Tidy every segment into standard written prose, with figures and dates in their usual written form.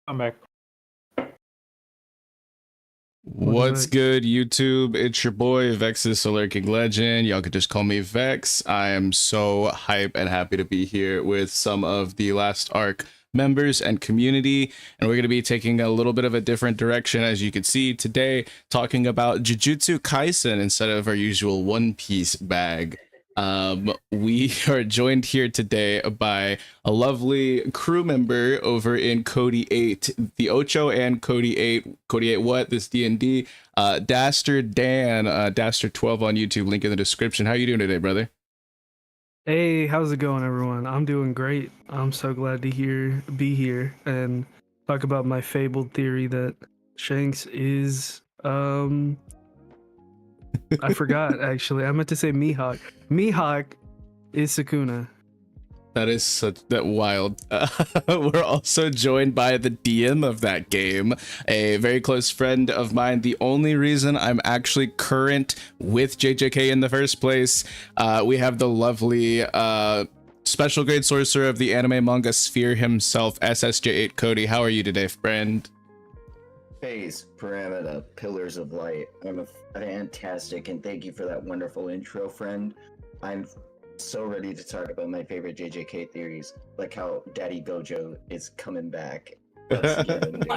I'm back. What's good, YouTube? It's your boy vexyz, the Lurking Legend. Y'all could just call me Vex. I am so hype and happy to be here with some of the last arc members and community, and we're going to be taking a little bit of a different direction, as you can see today, talking about Jujutsu Kaisen instead of our usual One Piece bag. We are joined here today by a lovely crew member over in Cody 8, the Ocho and Cody 8. Cody 8 what? This D&D. Dastard Dan, Dastard 12 on YouTube, link in the description. How you doing today, brother? Hey, how's it going, everyone? I'm doing great. I'm so glad to be here and talk about my fabled theory that Shanks is I forgot, actually. I meant to say Mihawk. Mihawk is Sukuna. That is that wild. We're also joined by the DM of that game, a very close friend of mine. The only reason I'm actually current with JJK in the first place. We have the lovely special grade sorcerer of the anime manga sphere himself, SSJ8 Cody. How are you today, friend? Phase, parameter, pillars of light. I'm fantastic, and thank you for that wonderful intro, friend. I'm so ready to talk about my favorite JJK theories, like how Daddy Gojo is coming back. Let's get into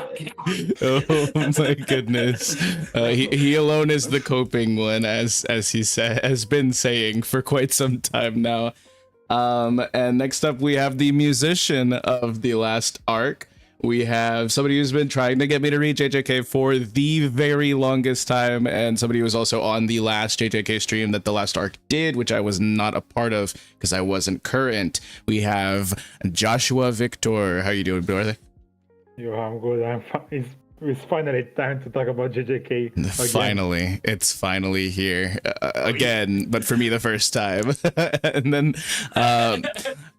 it. Oh my goodness. He alone is the coping one, as he has been saying for quite some time now. And next up we have the musician of the last arc. We have somebody who's been trying to get me to read JJK for the very longest time, and somebody who was also on the last JJK stream that the last arc did, which I was not a part of because I wasn't current. We have Joshua Vykthor. How you doing, brother? Yo, I'm good. It's finally time to talk about JJK again. Finally, it's finally here again, but for me the first time. And then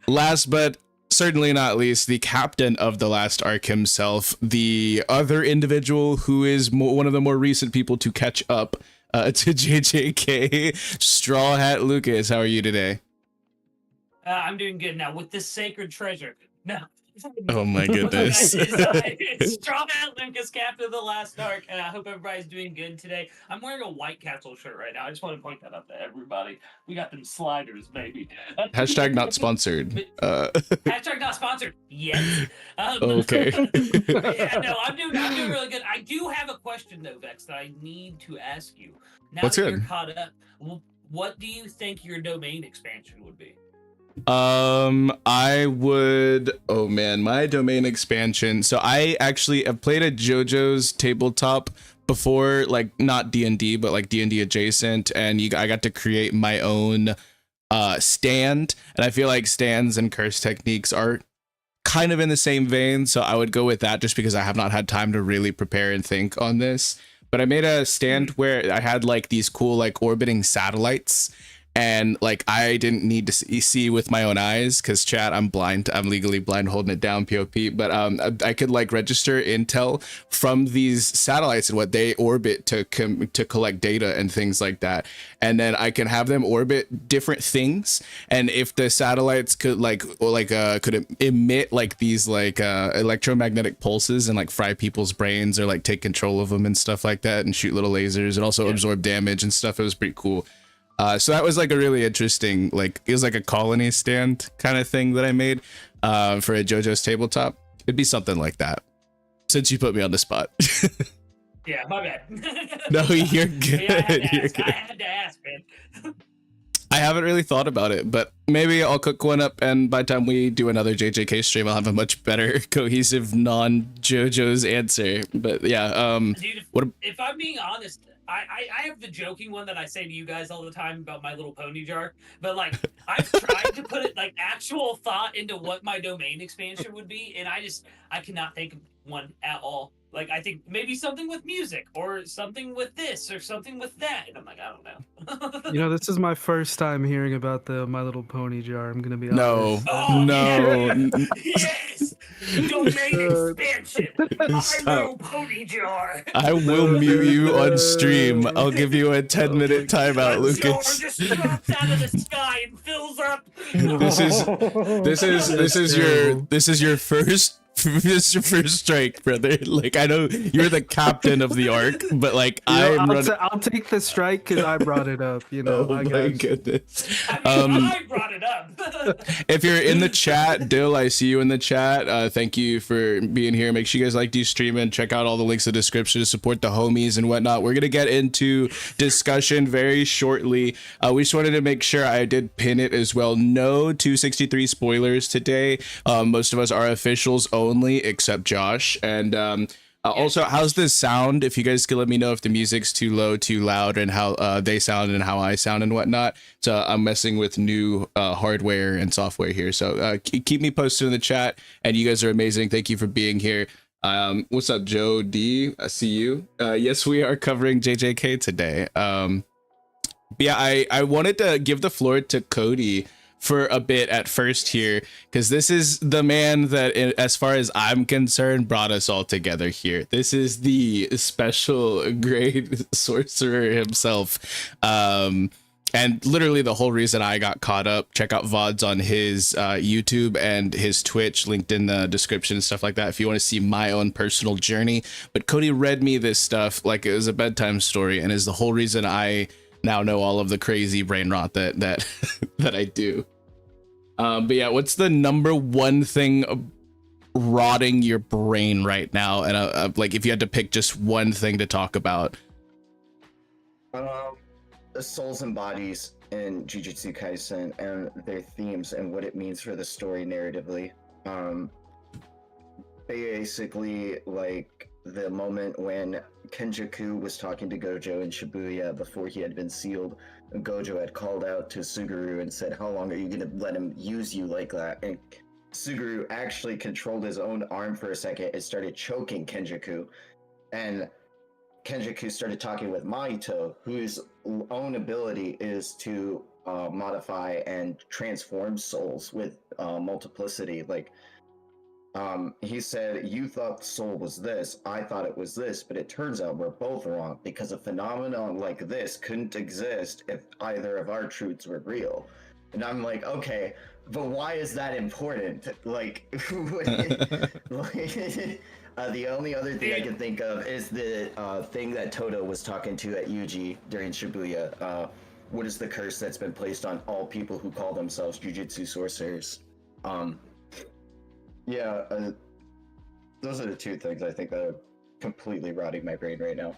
last but certainly not least, the captain of the last arc himself, the other individual who is one of the more recent people to catch up to JJK, Straw Hat Lucas. How are you today? I'm doing good now with this sacred treasure. No. Oh my goodness. It's Straw Hat Lucas, captain of the last arc, and I hope everybody's doing good today. I'm wearing a white Castle shirt right now. I just want to point that out to everybody. We got them sliders, baby. Hashtag not sponsored. Hashtag not sponsored yet. Okay. Yeah, no, I'm doing really good. I do have a question though, Vex, that I need to ask you. Now What's that good? You're caught up, what do you think your domain expansion would be? I would, oh man, my domain expansion. So I actually have played a JoJo's tabletop before, like not D&D, but like D&D adjacent, and I got to create my own stand, and I feel like stands and curse techniques are kind of in the same vein, so I would go with that just because I have not had time to really prepare and think on this. But I made a stand where I had like these cool like orbiting satellites, and like I didn't need to see with my own eyes because chat, I'm blind. I'm legally blind, holding it down, POP. But I could like register intel from these satellites and what they orbit to collect data and things like that. And then I can have them orbit different things. And if the satellites could could emit like these like electromagnetic pulses and like fry people's brains or like take control of them and stuff like that and shoot little lasers and also absorb damage and stuff, it was pretty cool. So that was like a really interesting, like it was like a colony stand kind of thing that I made for a JoJo's tabletop. It'd be something like that, since you put me on the spot. Yeah, my bad. No, you're good. Yeah, I had to ask, man. I haven't really thought about it, but maybe I'll cook one up, and by the time we do another JJK stream, I'll have a much better cohesive non-JoJo's answer. But yeah, Dude, if I'm being honest, I have the joking one that I say to you guys all the time about my little pony jar, but like I've tried to put it like actual thought into what my domain expansion would be, and I cannot think of one at all. Like I think maybe something with music or something with this or something with that, and I'm like, I don't know. You know, this is my first time hearing about the My Little Pony jar. I'm gonna be honest. Oh, No. Yes! Domain expansion! My Little Pony jar! I will mute you on stream. I'll give you a 10-minute timeout, Lucas. Jar just drops out of the sky and fills up. This is your first Just your first strike, brother. Like, I know you're the captain of the arc, but like I'll take the strike because I brought it up. You know, Oh I my got goodness. I mean, I brought it up. If you're in the chat, Dill, I see you in the chat. Thank you for being here. Make sure you guys like these streaming. Check out all the links in the description to support the homies and whatnot. We're gonna get into discussion very shortly. We just wanted to make sure I did pin it as well. No 263 spoilers today. Most of us are officials only, except Josh. And also, how's this sound? If you guys could let me know if the music's too low, too loud, and how they sound and how I sound and whatnot. So I'm messing with new hardware and software here. So keep me posted in the chat. And you guys are amazing. Thank you for being here. What's up, Joe D? I see you. Yes, we are covering JJK today. Yeah, I wanted to give the floor to Cody for a bit at first here, because this is the man that, as far as I'm concerned, brought us all together here. This is the special grade sorcerer himself. And literally the whole reason I got caught up. Check out VODs on his YouTube and his Twitch, linked in the description and stuff like that if you want to see my own personal journey. But Cody read me this stuff like it was a bedtime story, and is the whole reason I now know all of the crazy brain rot that that I do. But yeah, what's the number one thing rotting your brain right now? And like, if you had to pick just one thing to talk about. The souls and bodies in Jujutsu Kaisen and their themes and what it means for the story narratively. Basically, like the moment when Shinjuku was talking to Gojo in Shibuya before he had been sealed, Gojo had called out to Suguru and said, "How long are you gonna let him use you like that?" And Suguru actually controlled his own arm for a second and started choking Shinjuku. And Shinjuku started talking with Mahito, whose own ability is to modify and transform souls with multiplicity. Like, he said, "You thought the soul was this, I thought it was this, but it turns out we're both wrong, because a phenomenon like this couldn't exist if either of our truths were real." And I'm like, okay, but why is that important? Like, the only other thing I can think of is the thing that Toto was talking to at Yuji during Shibuya. What is the curse that's been placed on all people who call themselves Jujutsu sorcerers? Yeah, those are the two things I think that are completely rotting my brain right now.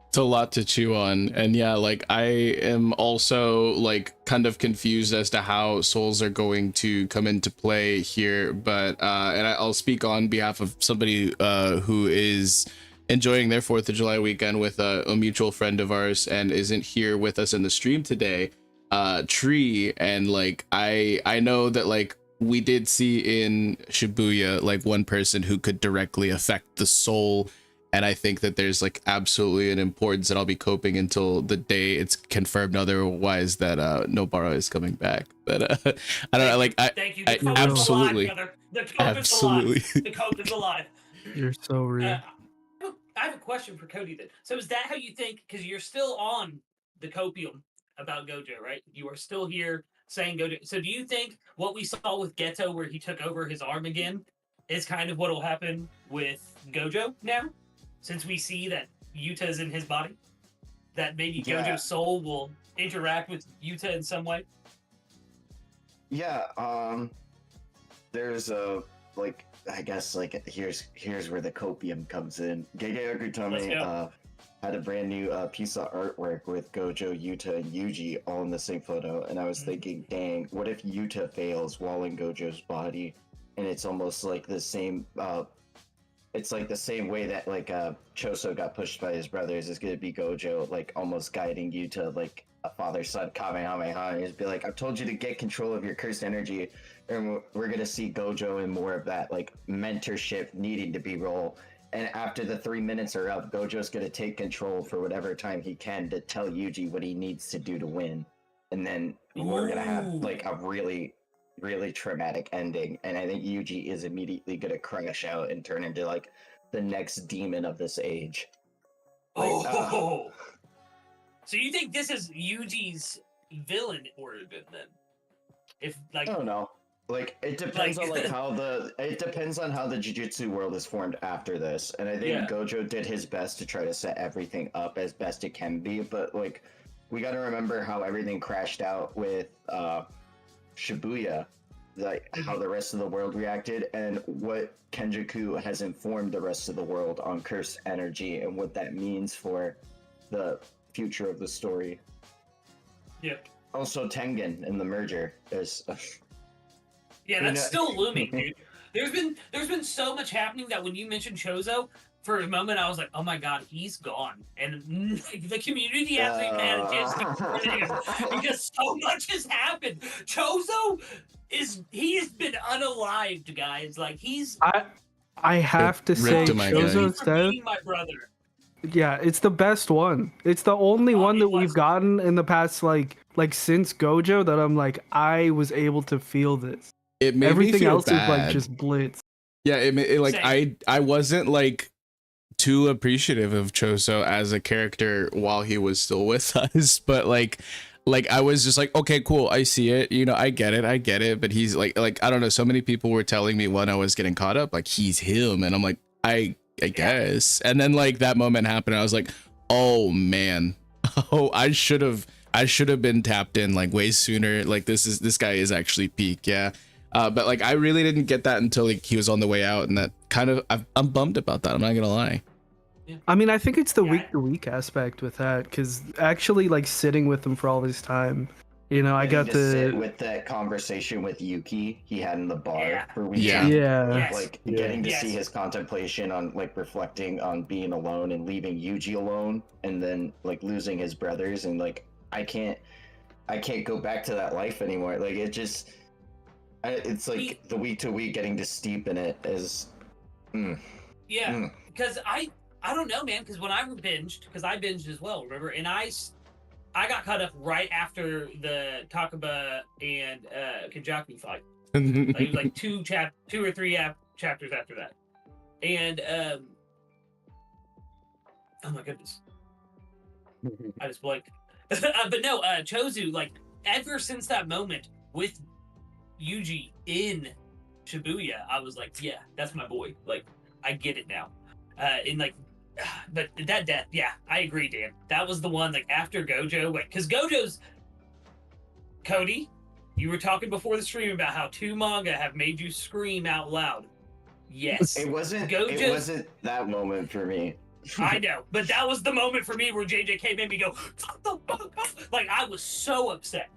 It's a lot to chew on. And yeah, like, I am also like kind of confused as to how souls are going to come into play here. But and I'll speak on behalf of somebody who is enjoying their 4th of July weekend with a mutual friend of ours and isn't here with us in the stream today, Tree. And like, I know that like we did see in Shibuya like one person who could directly affect the soul. And I think that there's like absolutely an importance that I'll be coping until the day it's confirmed otherwise that Nobara is coming back. But I don't know, like, Thank you. I The cope absolutely, is alive, brother. The cope absolutely. is alive. The cope is alive. You're so real. I have a question for Cody then. So is that how you think, because you're still on the copium about Gojo, right? You are still here saying Gojo. So do you think what we saw with Geto, where he took over his arm again, is kind of what will happen with Gojo now? Since we see that Yuta's in his body? That maybe Gojo's soul will interact with Yuta in some way? Yeah, there's a, like, I guess, like, here's where the copium comes in. Gege Akutami had a brand new piece of artwork with Gojo, Yuta, and Yuji all in the same photo, and I was thinking, dang, what if Yuta fails while in Gojo's body? And it's almost like the same, it's like the same way that, like, Choso got pushed by his brothers is gonna be Gojo, like, almost guiding Yuta, like, a father-son Kamehameha, and he'd be like, "I've told you to get control of your cursed energy," and we're gonna see Gojo in more of that, like, mentorship needing to be role. And after the 3 minutes are up, Gojo's gonna take control for whatever time he can to tell Yuji what he needs to do to win. And then we're gonna have, like, a really, really traumatic ending. And I think Yuji is immediately gonna crash out and turn into, like, the next demon of this age. Like, So you think this is Yuji's villain origin then? If, like, I don't know. Like it depends Like- on like how the it depends on how the jujutsu world is formed after this, and I think Yeah. Gojo did his best to try to set everything up as best it can be, but like we got to remember how everything crashed out with Shibuya, like how the rest of the world reacted, and what Kenjaku has informed the rest of the world on cursed energy and what that means for the future of the story. Yeah. Also, Tengen and the merger is. Yeah, You that's know- still looming, dude. There's been so much happening that when you mentioned Chozo, for a moment I was like, oh my god, he's gone, and the community hasn't even had a chance to grieve because so much has happened. Chozo he has been unalived, guys. Like he's I have to Rip say, to my guy. Chozo's for death. being my brother. Yeah, it's the best one. It's the only Oh, one it that was. we've gotten in the past, like since Gojo, that I'm like, I was able to feel this. It made me Everything feel else is like bad. just blitz. Yeah, like Same. I wasn't like too appreciative of Choso as a character while he was still with us, but like I was just like, okay, cool, I see it, you know, I get it, but he's like I don't know, so many people were telling me when I was getting caught up, like he's him, and I'm like, I guess, and then like that moment happened, and I was like, oh man, oh, I should have been tapped in like way sooner. Like this guy is actually peak, yeah. But like I really didn't get that until like he was on the way out, and that kind of I'm bummed about that. I'm not gonna lie. I mean, I think it's the Yeah. week to week aspect with that, because actually, like sitting with him for all this time, you know, I got to sit to with that conversation with Yuki he had in the bar Yeah. for weeks. Yeah. yeah. Yes. Like Yeah. getting to Yes. see his contemplation on like reflecting on being alone and leaving Yuji alone, and then like losing his brothers, and like I can't go back to that life anymore. Like it just it's like the week to week getting to steep in it is Yeah, Mm. because I don't know, man. Because when I binged, because I binged as well, remember? And I got caught up right after the Takaba and Kenjaku fight. Like, it was like two or three chapters after that, and oh my goodness, I just blanked. But no, Chozu, like ever since that moment with Yuji in Shibuya, I was like, yeah, that's my boy. Like, I get it now. And like, but that death, yeah, I agree, Dan. That was the one like after Gojo, because Gojo's Cody. You were talking before the stream about how 2 manga have made you scream out loud. Yes, it wasn't that moment for me. I know, but that was the moment for me where JJK made me go, "Fuck the fuck up." Like I was so upset.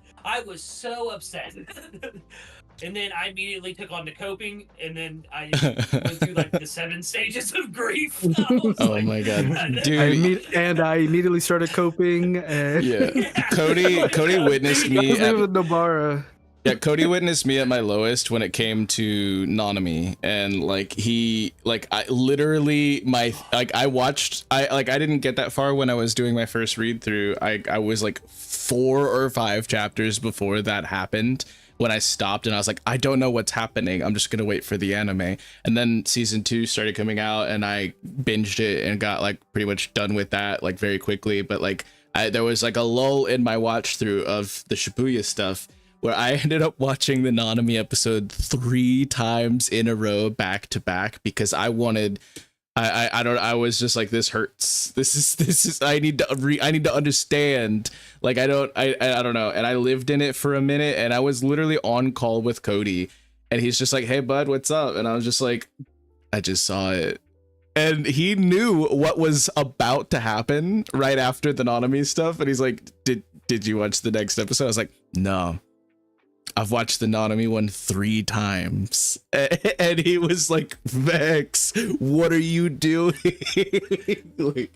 And then I immediately took on to coping, and then I went through like the 7 stages of grief. I was Oh like- my god, I dude. I immediately started coping. And Yeah, Cody witnessed that me was at, it with Nobara. yeah, Cody witnessed me at my lowest when it came to Nanami, and like I literally I didn't get that far when I was doing my first read through. I was like 4 or 5 chapters before that happened when I stopped, and I was like, I don't know what's happening, I'm just gonna wait for the anime. And then season 2 started coming out, and I binged it and got like pretty much done with that like very quickly. But like there was like a lull in my watch through of the Shibuya stuff, where I ended up watching the Nanami episode 3 times in a row back to back, because I wanted, I was just like, this hurts. This is I need to understand. Like I don't know. And I lived in it for a minute, and I was literally on call with Cody, and he's just like, hey bud, what's up? And I was just like, I just saw it. And he knew what was about to happen right after the Nanami stuff, and he's like, did you watch the next episode? I was like, no, I've watched the Nanami one 3 times. And he was like, Vex, what are you doing? Like,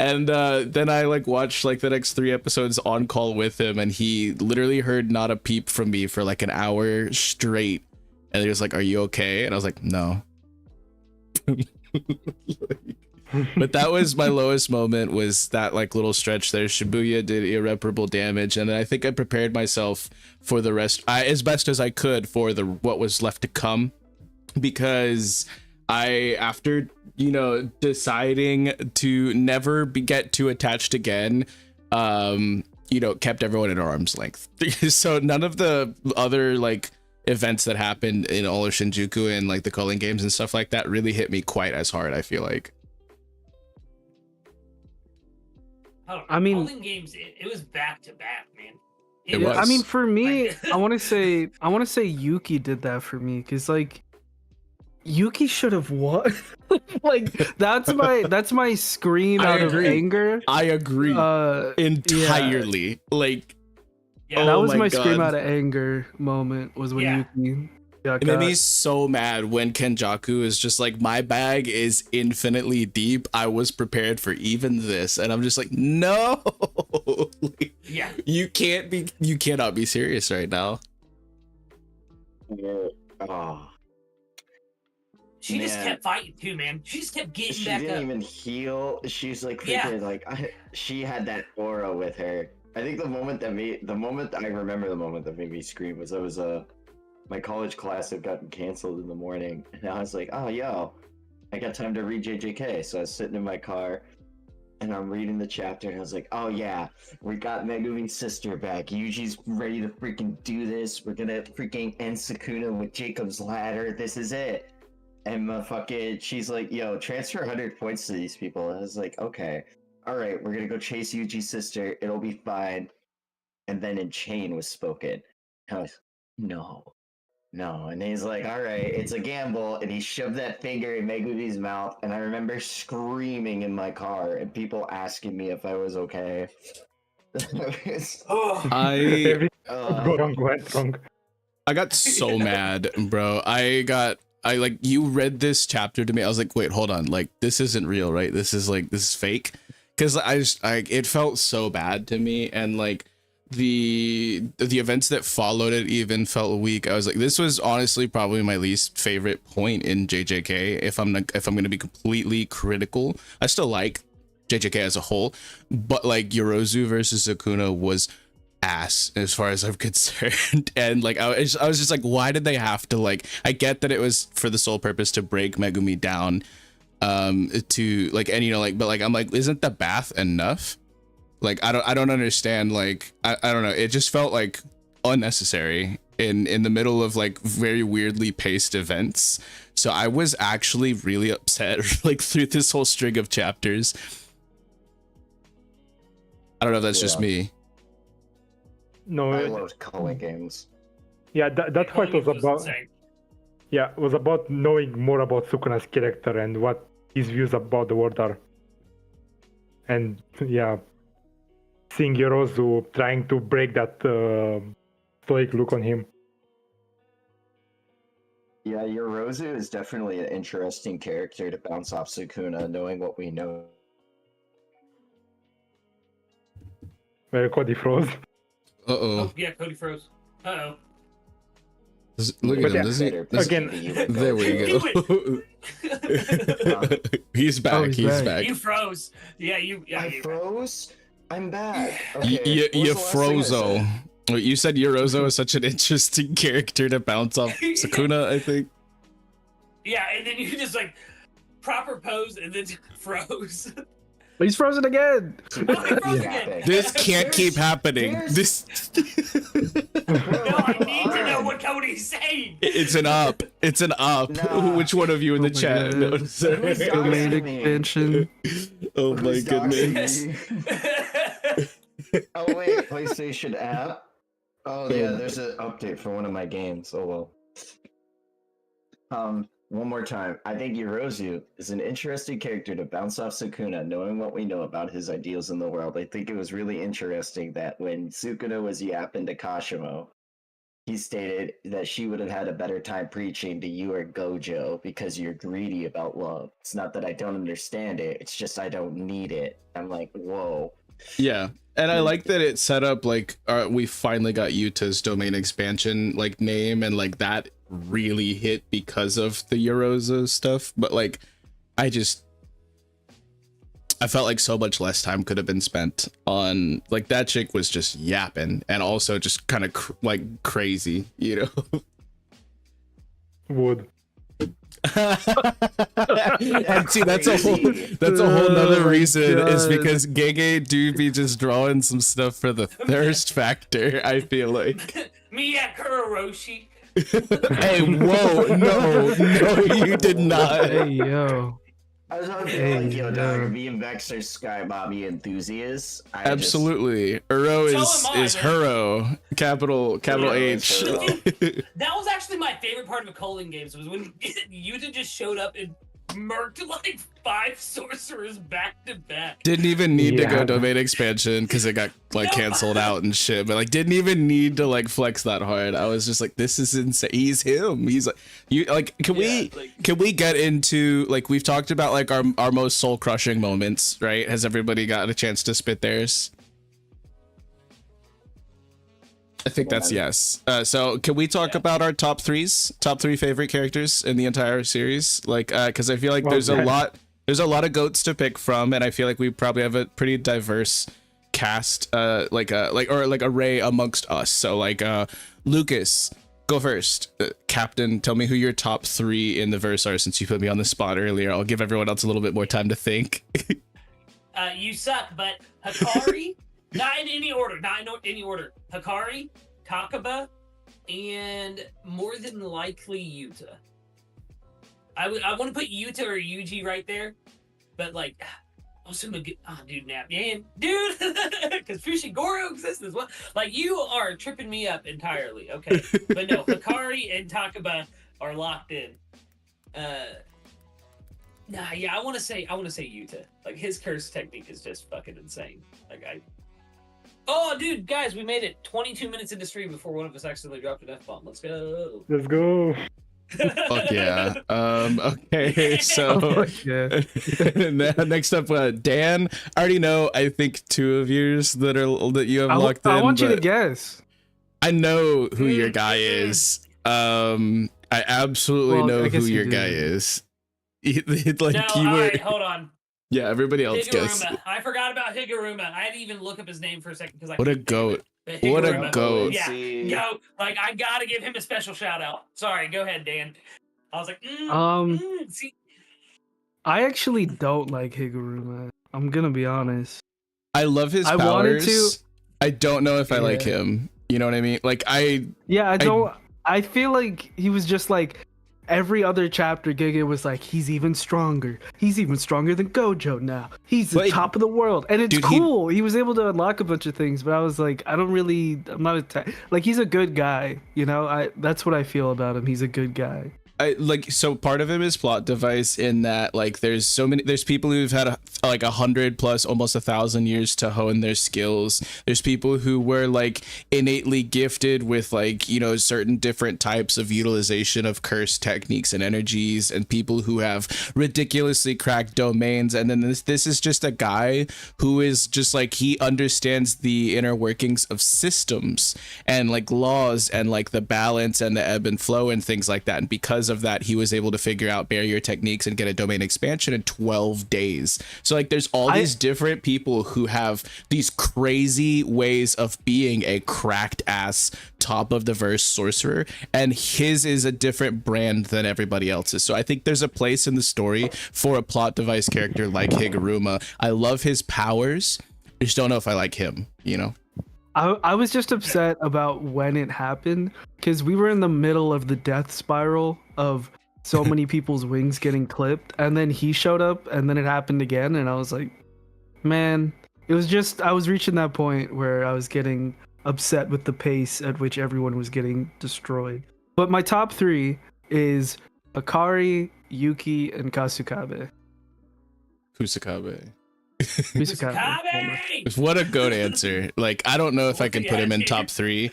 and then I like watched like the next 3 episodes on call with him, and he literally heard not a peep from me for like an hour straight, and he was like, are you okay? And I was like, no. But that was my lowest moment, was that like little stretch there. Shibuya did irreparable damage, and I think I prepared myself for the rest as best as I could for what was left to come, because after deciding to never get too attached again, kept everyone at arm's length. So none of the other like events that happened in all of Shinjuku and like the culling games and stuff like that really hit me quite as hard, I feel like. I mean, Culling games, it was back to back, man. It was. I mean, for me, Like- I want to say Yuki did that for me, because like Yuki should have won. Like that's my scream I out agree. of anger. I agree Yeah, entirely. Like, Yeah, that oh was my my scream God. out of anger moment, was when Yeah. Yuki got it made caught. me so mad when Kenjaku is just like, my bag is infinitely deep. I was prepared for even this. And I'm just like, no. Like, yeah. you cannot be serious right now. Oh, She just Man. kept fighting too, man. She just kept getting she back didn't up. even heal. She's like Yeah. freaking she had that aura with her. I think the moment that made me scream was my college class had gotten canceled in the morning, and I was like, oh yo, I got time to read JJK. So I was sitting in my car and I'm reading the chapter, and I was like, oh yeah, we got Megumi's sister back. Yuji's ready to freaking do this. We're gonna freaking end Sukuna with Jacob's ladder. This is it. And she's like, yo, transfer 100 points to these people. And I was like, okay, all right, we're gonna go chase Yuji's sister. It'll be fine. And then in Chain was spoken. I was, no. And he's like, all right, it's a gamble. And he shoved that finger in Megumi's mouth. And I remember screaming in my car and people asking me if I was okay. Oh, Everything Uh, went wrong. I got so mad, bro. I like, you read this chapter to me. I was like, wait, hold on. Like, this isn't real, right? This is fake. Cause it felt so bad to me. And like the events that followed it even felt weak. I was like, this was honestly probably my least favorite point in JJK. If I'm going to be completely critical, I still like JJK as a whole, but like Yorozu versus Sukuna was ass as far as I'm concerned. And like I was just like, why did they have to, like, I get that it was for the sole purpose to break Megumi down to like, and you know, like, but like I'm like, isn't the bath enough? Like I don't understand. Like I don't know, it just felt like unnecessary in the middle of like very weirdly paced events. So I was actually really upset like through this whole string of chapters. I don't know if that's just Yeah. me. No, I loved culling games. yeah, that part was about insane. was about knowing more about Sukuna's character and what his views about the world are. And yeah, seeing Yorozu trying to break that stoic look on him. Yeah, Yorozu is definitely an interesting character to bounce off Sukuna, knowing what we know. Where Cody froze. Oh, yeah, Cody froze. Uh-oh. Look But at him. yeah, Does he, Better does- again- be you would there we Do go. He's back. Oh, he's he's back. back. You froze. Yeah, you. Yeah, I you. froze? I'm back. You Okay, what was the last thing I frozo. said? You said Yorozo is such an interesting character to bounce off Sukuna, I think. Yeah, and then you just like proper pose and then froze. He's frozen again. Oh, he froze again. This can't keep happening. There's- No, I need to know what Cody's saying. It's an up. It's an up. Nah. Which one of you in the Oh my chat God. knows? Who's Domain doxing me? expansion. Oh my Who's goodness. doxing me? Oh wait, PlayStation app. Oh yeah, there's an update for one of my games. Oh well. One more time. I think Yorozu is an interesting character to bounce off Sukuna, knowing what we know about his ideals in the world. I think it was really interesting that when Sukuna was yapping to Kashimo, he stated that she would have had a better time preaching to you or Gojo because you're greedy about love. It's not that I don't understand it, it's just I don't need it. I'm like, whoa. Yeah. And I like that it set up like we finally got Yuta's domain expansion like name, and like that really hit because of the Yoroza stuff. But like I felt like so much less time could have been spent on like that chick was just yapping and also just kind of like crazy, you know. Wood. And see, that's a whole nother Oh my reason is God. because Gege do be just drawing some stuff for the thirst factor, I feel like. Me at Kuroshi. Hey, whoa, no, you did not. Hey yo. I was hoping Hey, like, yo, dog, yo. being Vexyz Sky Bobby enthusiast. Absolutely. Uro So am I, is man. Huro, capital Huro is H. Huro. That was actually my favorite part of Culling games was when Yuta just showed up and murked like 5 sorcerers back to back. Didn't even need to go Yeah. domain expansion because it got like canceled out and shit. But like, didn't even need to like flex that hard. I was just like, this is insane. He's him. He's like, you like. Can we get into like we've talked about like our most soul crushing moments, right? Has everybody got a chance to spit theirs? I think that's yes. So can we talk about our top 3 favorite characters in the entire series? Like, because I feel like there's a lot of goats to pick from, and I feel like we probably have a pretty diverse cast, like array amongst us. So like, Lucas, go first. Captain, tell me who your top 3 in the verse are, since you put me on the spot earlier. I'll give everyone else a little bit more time to think. You suck, but Hikari, not in any order, Hikari, Takaba, and more than likely Yuta. I want to put Yuta or Yuji right there, but like, also dude, because Fushigoro exists as well. Like, you are tripping me up entirely. Okay, but no, Hikari and Takaba are locked in. I want to say Yuta. Like, his curse technique is just fucking insane. Oh, dude, guys, we made it 22 minutes into stream before one of us accidentally dropped an F-bomb. Let's go. Let's go. Fuck yeah. Okay, so Yeah. next up, Dan. I already know, I think 2 of yours that you have locked in. I want you to but guess. I know who your guy is. I absolutely know I guess who you your do. guy is. Like, No, you were, alright, hold on. yeah, everybody else guessed. Higuruma. I forgot about Higuruma. I had to even look up his name for a second because I What a couldn't think of goat. it. What a Higuruma. goat. Yeah, yo, like, I gotta give him a special shout out. Sorry, go ahead, Dan. I was like, see, I actually don't like Higuruma. I'm gonna be honest. I love his I powers. wanted to- I don't know if I like Yeah. him. You know what I mean? Like, Yeah, I don't. I feel like he was just like every other chapter. Giga was like, he's even stronger. He's even stronger than Gojo now. He's the But- top of the world, and it's Dude, cool. He was able to unlock a bunch of things, but I was like, I'm not like he's a good guy. You know, that's what I feel about him. He's a good guy. so part of him is plot device in that like there's people who've had 100 plus almost 1,000 years to hone their skills. There's people who were like innately gifted with like, you know, certain different types of utilization of curse techniques and energies, and people who have ridiculously cracked domains. And then this is just a guy who is just like, he understands the inner workings of systems and like laws and like the balance and the ebb and flow and things like that. And because of that, he was able to figure out barrier techniques and get a domain expansion in 12 days. So like there's all these different people who have these crazy ways of being a cracked ass top of the verse sorcerer, and his is a different brand than everybody else's. So I think there's a place in the story for a plot device character like Higuruma. I love his powers. I just don't know if I like him, you know? I was just upset about when it happened because we were in the middle of the death spiral of so many people's wings getting clipped, and then he showed up, and then it happened again, and I was like, man, it was just, I was reaching that point where I was getting upset with the pace at which everyone was getting destroyed. But my top 3 is Akari, Yuki, and Kasukabe. Kusakabe. Kabe! What a goat answer. Like, I don't know if I could put him in top 3,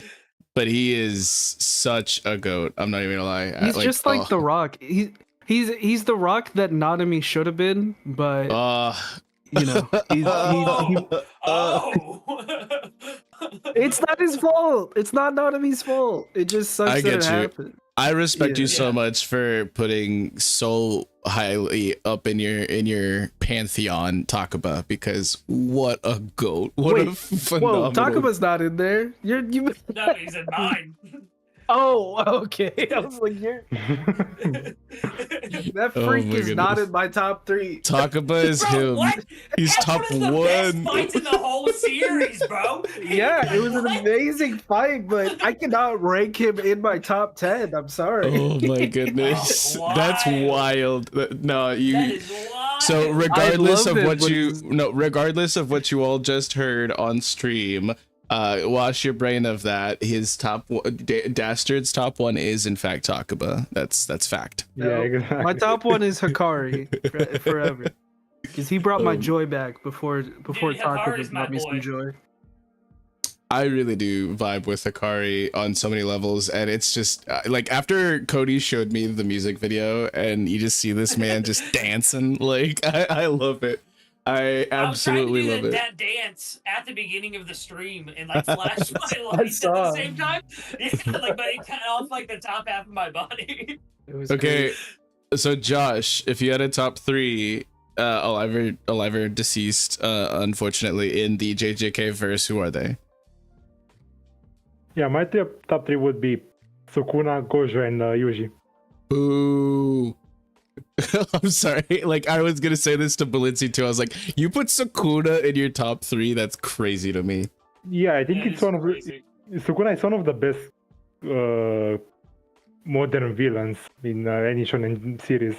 but he is such a goat. I'm not even gonna lie. He's just like The Rock. He's the Rock that Nanami should have been, but you know, it's not his fault. It's not Nanami's fault. It just sucks I that get it you. happened. I respect you so Yeah. much for putting so highly up in your pantheon Takaba, because what a goat. What a Wait, phenomenal. Whoa, Takaba's not in there. You No, he's in mine. Oh, okay. I was like, that Oh freak my is not goodness. in my top 3. Takaba is Bro, him. what? He's That's top one of the best one. fights in the whole series, bro. Yeah, it was an What? amazing fight, but I cannot rank him in my top 10. I'm sorry. Oh my goodness. Oh, That's wild. wild. No, you That is wild. So regardless love of him, what but you he's- regardless of what you all just heard on stream, wash your brain of that. His Dastard's top 1 is in fact Takaba. That's fact. Yeah, No, exactly. my top 1 is Hikari forever. Because he brought my joy back before Hikari's Takaba my brought me boy. some joy. I really do vibe with Hikari on so many levels, and it's just like after Cody showed me the music video, and you just see this man just dancing. Like I love it. I absolutely I was love trying to do it. that dance at the beginning of the stream and like flash my I lights at the saw. same time. Yeah, like but it cut off like the top half of my body. It was Okay, great. so Josh, if you had a top 3, alive or deceased, unfortunately, in the JJK verse, who are they? Yeah, my top 3 would be Sukuna, Gojo, and Yuji. Boo. I'm sorry. Like I was gonna say this to Balinci too. I was like, you put Sukuna in your top 3. That's crazy to me. Yeah, I think That it's is one of crazy. Sukuna is one of the best modern villains in any shonen series.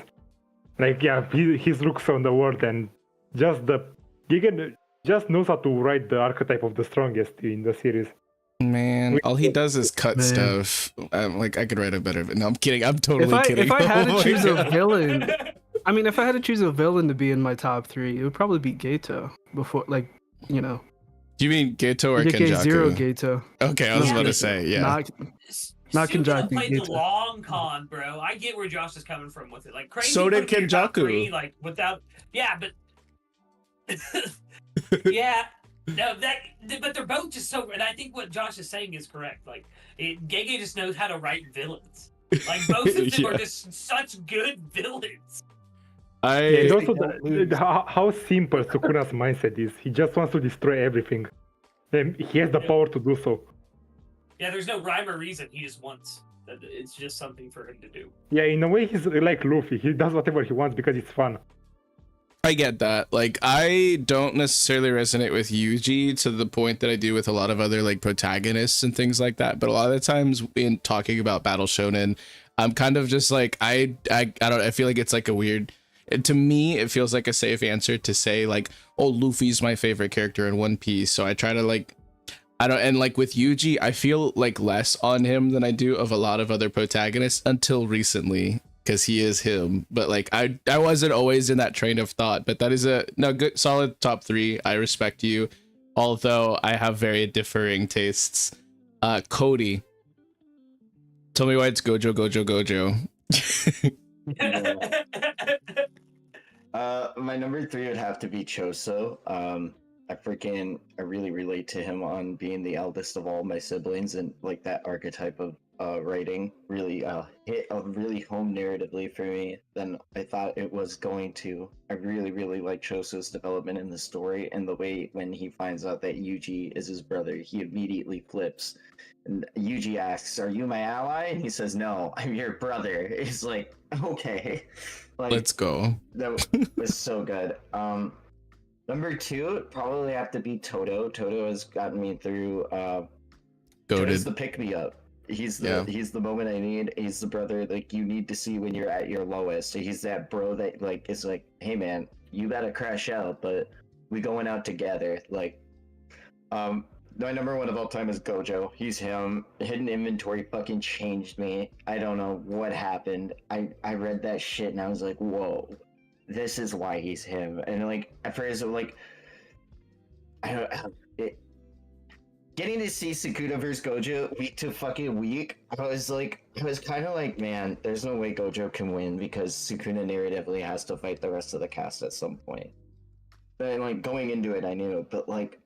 Like, yeah, his looks on the world and just just knows how to write the archetype of the strongest in the series. Man, all he does is cut Man. stuff. Like I could write a better. No, I'm kidding. I'm totally kidding. If I had Oh to my choose a God. villain, I mean, if I had to choose a villain to be in my top 3, it would probably be Geto. Before, like, you know, Do you mean Geto or JK Zero Kenjaku? Geto. Okay, I was Yeah. about to say, yeah. Not Sukuna Kenjaku, played the Geto. long con, bro. I get where Josh is coming from with it. Like crazy. So did put him in your top Kenjaku. 3, like without, yeah, but yeah, no, but they're both just so. And I think what Josh is saying is correct. Like, Gege just knows how to write villains. Like both of them Yeah. are just such good villains. And I also how simple Sukuna's mindset is. He just wants to destroy everything. And he has the power to do so. Yeah, there's no rhyme or reason. He just wants. It's just something for him to do. Yeah, in a way, he's like Luffy. He does whatever he wants because it's fun. get that. Like I don't necessarily resonate with Yuji to the point that I do with a lot of other like protagonists and things like that. But a lot of the times in talking about Battle Shonen, I'm kind of just like I don't know, I feel like it's like a weird. To me, it feels like a safe answer to say like, oh, Luffy's my favorite character in One Piece. So I try to like, I don't, and like with Yuji, I feel like less on him than I do of a lot of other protagonists until recently, because he is him. But like, I wasn't always in that train of thought, but that is a good, solid top 3. I respect you, although I have very differing tastes. Cody, tell me why it's Gojo, Gojo, Gojo. My number 3 would have to be Choso. I really relate to him on being the eldest of all my siblings, and like that archetype of writing really hit really home narratively for me than I thought it was going to. I really like Choso's development in the story, and the way when he finds out that Yuji is his brother, he immediately flips. And Yuji asks, "Are you my ally?" And he says, "No, I'm your brother." It's like, okay. Like, Let's go. that was so good. Number 2 would probably have to be Toto. Toto has gotten me through. Toto's Goated. the pick me up. He's the moment I need. He's the brother like you need to see when you're at your lowest. He's that bro that like is like, hey man, you gotta crash out, but we going out together. Like, my number 1 of all time is Gojo. He's him. Hidden Inventory fucking changed me. I don't know what happened. I read that shit and I was like, whoa, this is why he's him. And like at first, like, getting to see Sukuna versus Gojo week to fucking week, I was kind of like, man, there's no way Gojo can win because Sukuna narratively has to fight the rest of the cast at some point. But like going into it, I knew, but like,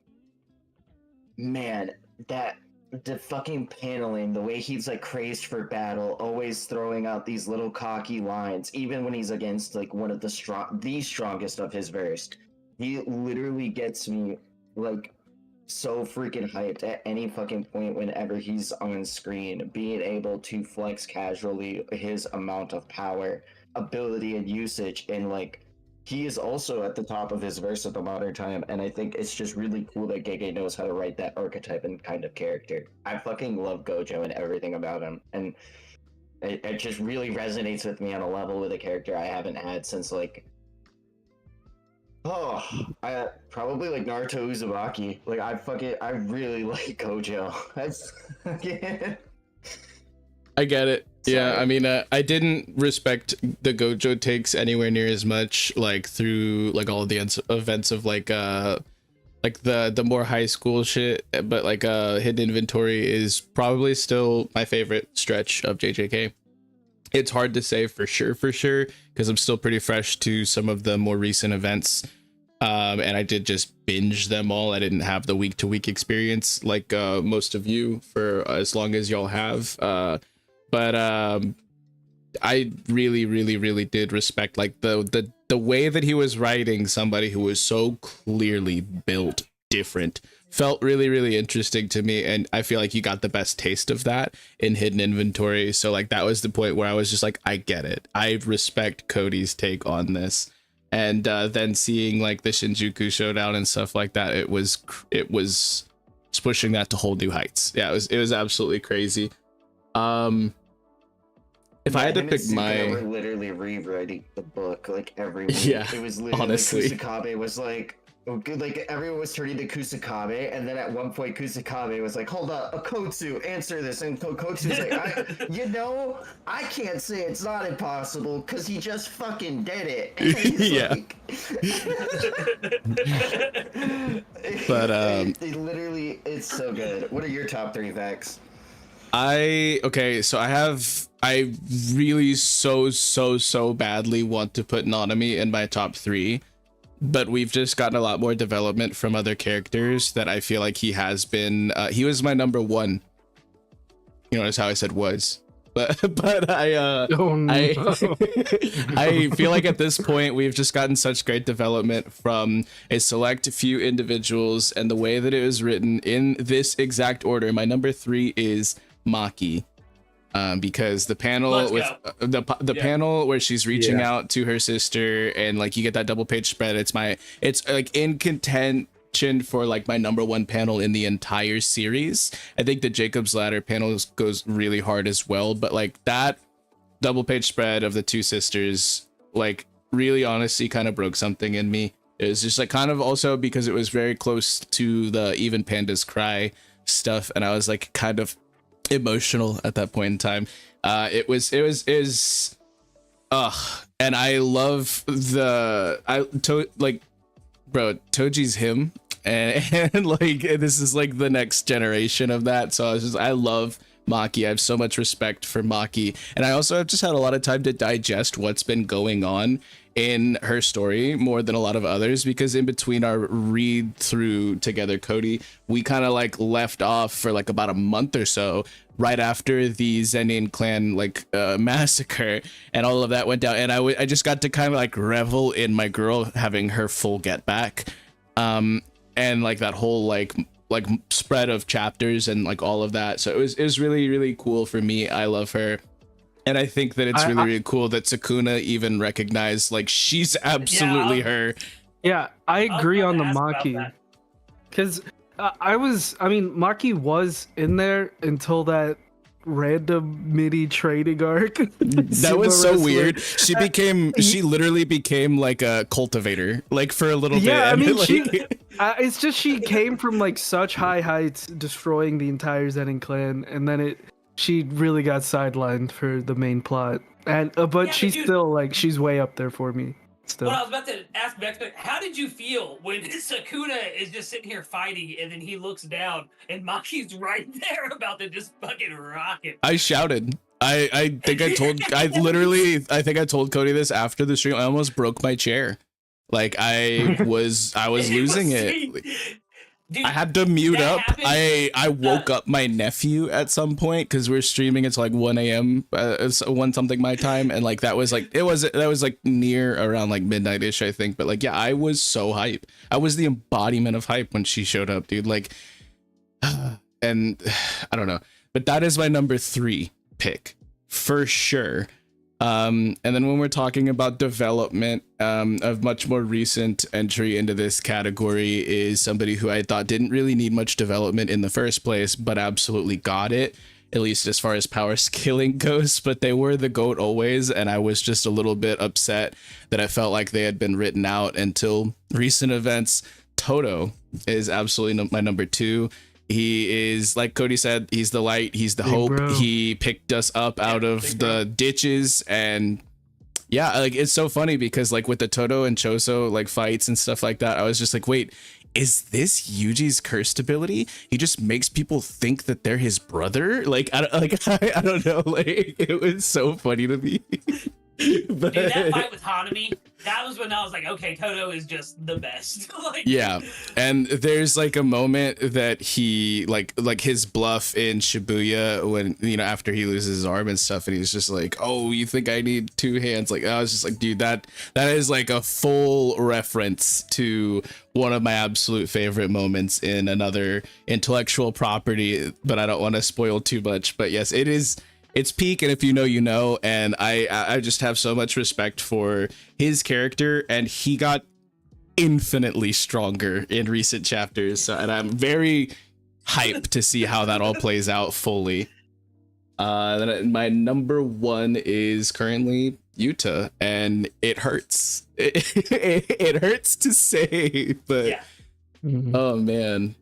man, the fucking paneling, the way he's like crazed for battle, always throwing out these little cocky lines, even when he's against like one of the strongest of his verse, he literally gets me like so freaking hyped at any fucking point whenever he's on screen, being able to flex casually his amount of power, ability, and usage, and like he is also at the top of his verse at the modern time, and I think it's just really cool that Gege knows how to write that archetype and kind of character. I fucking love Gojo and everything about him, and it just really resonates with me on a level with a character I haven't had since like I probably like Naruto Uzumaki. Like I really like Gojo. That's I get it. Yeah, Sorry. I mean, I didn't respect the Gojo takes anywhere near as much, like through like all of the events of like the more high school shit. But like Hidden Inventory is probably still my favorite stretch of JJK. It's hard to say for sure, because I'm still pretty fresh to some of the more recent events. And I did just binge them all. I didn't have the week to week experience like most of you for as long as y'all have. But I really did respect like the way that he was writing somebody who was so clearly built different. Felt really interesting to me, and I feel like you got the best taste of that in Hidden Inventory. So like that was the point where I was just like, I get it. I respect Cody's take on this. And then seeing like the Shinjuku showdown and stuff like that, it was pushing that to whole new heights. Yeah, it was absolutely crazy. If I had to pick we're literally rewriting the book like every week. Yeah, It was literally honestly. Kusakabe was like everyone was turning to Kusakabe, and then at one point Kusakabe was like, "Hold up, Akotsu, answer this." And Kotsu's like, I can't say it's not impossible because he just fucking did it. And he's Yeah. like- But it literally, it's so good. What are your top 3 Vex? I really so badly want to put Nanami in my top 3. But we've just gotten a lot more development from other characters that I feel like he has been. He was my number 1. You notice how I said was, but I feel like at this point we've just gotten such great development from a select few individuals, and the way that it was written in this exact order. My number 3 is Maki. Because the panel with the panel where she's reaching out to her sister and like you get that double page spread, it's like in contention for like my number 1 panel in the entire series. I think the Jacob's Ladder panel goes really hard as well, but like that double page spread of the 2 sisters like really honestly kind of broke something in me. It was just like kind of also because it was very close to the Even Pandas Cry stuff, and I was like kind of emotional at that point in time. And I love Toji's him, and like this is like the next generation of that. So I love Maki. I have so much respect for Maki, and I also have just had a lot of time to digest what's been going on in her story more than a lot of others, because in between our read through together, Cody, we kind of like left off for like about a month or so right after the Zenin clan like massacre and all of that went down, and I just got to kind of like revel in my girl having her full get back, and like that whole like spread of chapters and like all of that. So it was really cool for me. I love her. And I think that it's really cool that Sukuna even recognized like she's absolutely her. Yeah, I agree on the Maki. Because Maki was in there until that random mini training arc. That was so weird. She literally became like a cultivator, like for a little bit. Yeah, I mean, like, it's just she came from like such high heights, destroying the entire Zenin clan, and then she really got sidelined for the main plot. And but she's still like she's way up there for me. Still. Well, I was about to ask Vykthor, how did you feel when Sukuna is just sitting here fighting and then he looks down and Maki's right there about to just fucking rock him? I shouted. I think I told Cody this after the stream. I almost broke my chair. Like I was losing it. Dude, I had to mute that up. happened- I woke up my nephew at some point because we're streaming until like 1 a.m. It's 1 something my time, and like that was like near around like midnight-ish, I think. But like, yeah, I was so hype. I was the embodiment of hype when she showed up, dude. Like, and I don't know, but that is my number 3 pick for sure. And then when we're talking about development, of much more recent entry into this category is somebody who I thought didn't really need much development in the first place, but absolutely got it, at least as far as power scaling goes. But they were the GOAT always, and I was just a little bit upset that I felt like they had been written out until recent events. Toto is absolutely my number 2. He is, like Cody said, he's the light, he's the hope. bro. He picked us up out of the ditches, and yeah, like it's so funny because like with the Toto and Choso like fights and stuff like that, I was just like, wait, is this Yuji's cursed ability? He just makes people think that they're his brother. Like I don't know. Like it was so funny to me. But Dude, that fight with Hanami, that was when I was like, okay, Toto is just the best. Like, yeah, and there's like a moment that he like his bluff in Shibuya when, you know, after he loses his arm and stuff, and he's just like, oh, you think I need 2 hands? Like I was just like, dude, that is like a full reference to one of my absolute favorite moments in another intellectual property, but I don't want to spoil too much. But yes, it's peak, and if you know, you know. And I just have so much respect for his character, and he got infinitely stronger in recent chapters. So, and I'm very hyped to see how that all plays out fully. Then my number 1 is currently Yuta, and it hurts. It hurts to say, but Yeah. oh man,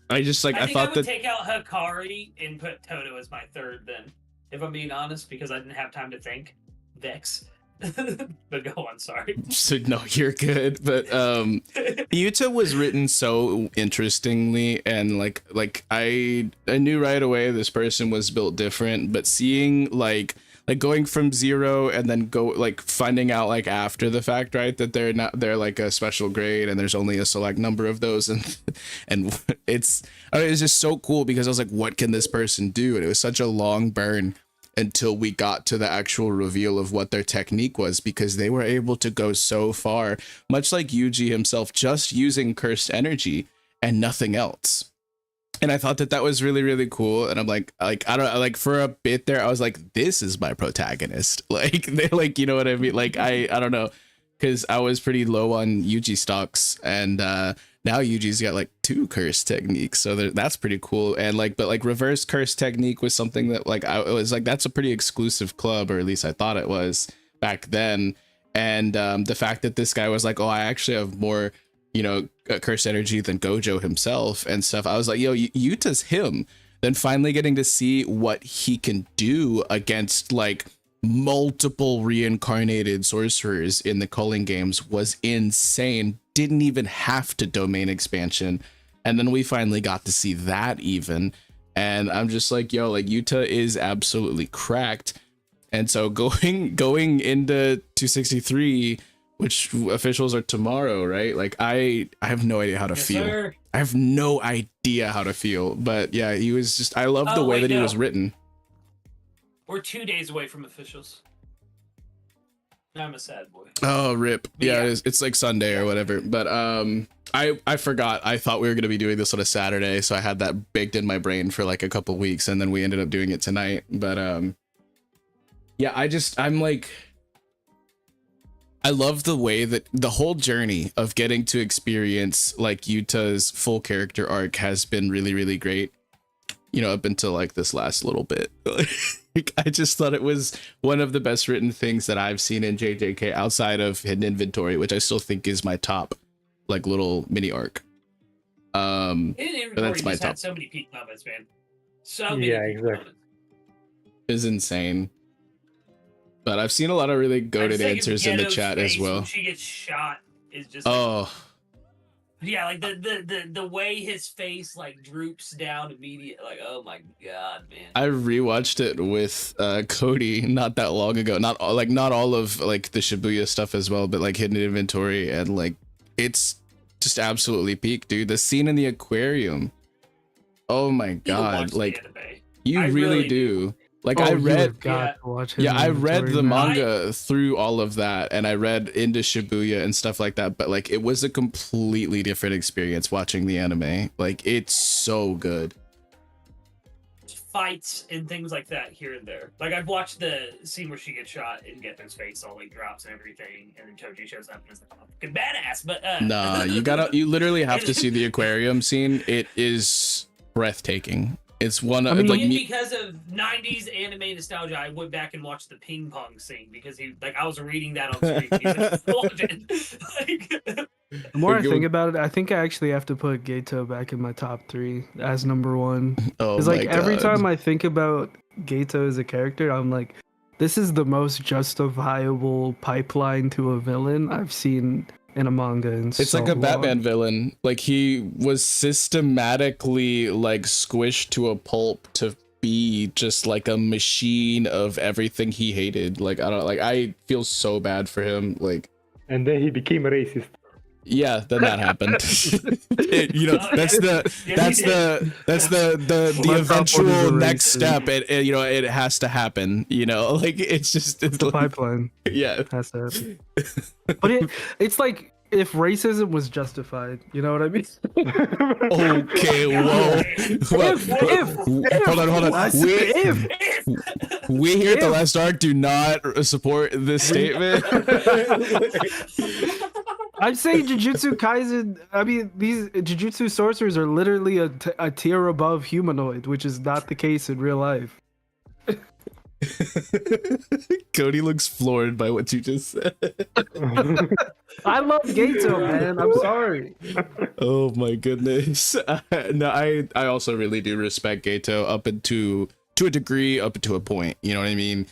I just like I think thought I would that. take out Hikari and put Toto as my 3rd then, if I'm being honest, because I didn't have time to think. Vex. But go on, sorry. So no, you're good. But Yuta was written so interestingly, and like I knew right away this person was built different, but seeing like going from 0 and then go like finding out like after the fact, right, that they're like a special grade and there's only a select number of those, and it's just so cool because I was like, what can this person do? And it was such a long burn until we got to the actual reveal of what their technique was, because they were able to go so far, much like Yuji himself, just using cursed energy and nothing else. And I thought that was really, really cool. And I'm like I don't like, for a bit there, I was like, this is my protagonist. Like they like, you know what I mean? Like I don't know, because I was pretty low on Yuji stocks, and now Yuji's got like 2 curse techniques, so that's pretty cool. And like, but like reverse curse technique was something that like I was like, that's a pretty exclusive club, or at least I thought it was back then. And the fact that this guy was like, oh, I actually have more, you know, curse energy than Gojo himself and stuff, I was like, yo, Yuta's him. Then finally getting to see what he can do against like multiple reincarnated sorcerers in the culling games was insane. Didn't even have to domain expansion, and then we finally got to see that even, and I'm just like, yo, like Yuta is absolutely cracked. And so going into 263, which officials are tomorrow, right? Like I have no idea how to feel. Sir. I have no idea how to feel. But yeah, he was just, I love the way that he was written. We're 2 days away from officials. I'm a sad boy. Oh, rip. Yeah, Yeah. it's like Sunday or whatever. But I forgot. I thought we were gonna be doing this on a Saturday, so I had that baked in my brain for like a couple weeks, and then we ended up doing it tonight. But yeah, I'm like, I love the way that the whole journey of getting to experience like Yuta's full character arc has been really, really great. You know, up until like this last little bit. I just thought it was one of the best written things that I've seen in JJK outside of Hidden Inventory, which I still think is my top like little mini arc. Hidden Inventory that's my just top. had so many peak moments, man. So many Yeah, peak exactly. moments. Is insane. But I've seen a lot of really I'm goated sick of answers in the Ghetto's chat as face when well. she gets shot is just Oh, yeah, like the way his face like droops down immediately, like, oh my god, man. I rewatched it with Cody not that long ago. Not all of like the Shibuya stuff as well, but like Hidden Inventory, and like it's just absolutely peak, dude. The scene in the aquarium. Oh my You god, watch the like anime. you I really really do. Like Oh, I you read have got yeah. to watch yeah, I read Inventory, the man. manga through all of that, and I read into Shibuya and stuff like that, but like it was a completely different experience watching the anime. Like it's so good. Fights and things like that here and there. Like I've watched the scene where she gets shot and Getho's face all like drops and everything, and then Toji shows up and is like, "Oh, fucking badass." But Nah, you literally have to see the aquarium scene. It is breathtaking. It's one of I mean, like and me. because of 90s anime nostalgia, I went back and watched the ping pong scene because I was reading that on screen. He's like, "Watch it." Like, The more I Like, think about it, I think I actually have to put Gato back in my top 3 as number 1. Oh Because my like every god. time I think about Gato as a character, I'm like, this is the most justifiable pipeline to a villain I've seen in a manga in It's so like a Batman long. villain. Like he was systematically like squished to a pulp to be just like a machine of everything he hated. Like I feel so bad for him. Like And then he became racist. yeah, then that happened. You know, that's the My top one eventual is a next racist. step. You know, it has to happen. You know, like it's just it's The like, pipeline yeah. has to happen. But it's like if racism was justified, you know what I mean? Okay, whoa. Well, hold on. I said if. We here at the If. last arc do not support this statement. I'm saying Jujutsu Kaisen. I mean, these Jujutsu sorcerers are literally a tier above humanoid, which is not the case in real life. Cody looks floored by what you just said. I love Gato, man. I'm sorry. Oh my goodness. No, I also really do respect Gato up into to a degree, up to a point. You know what I mean?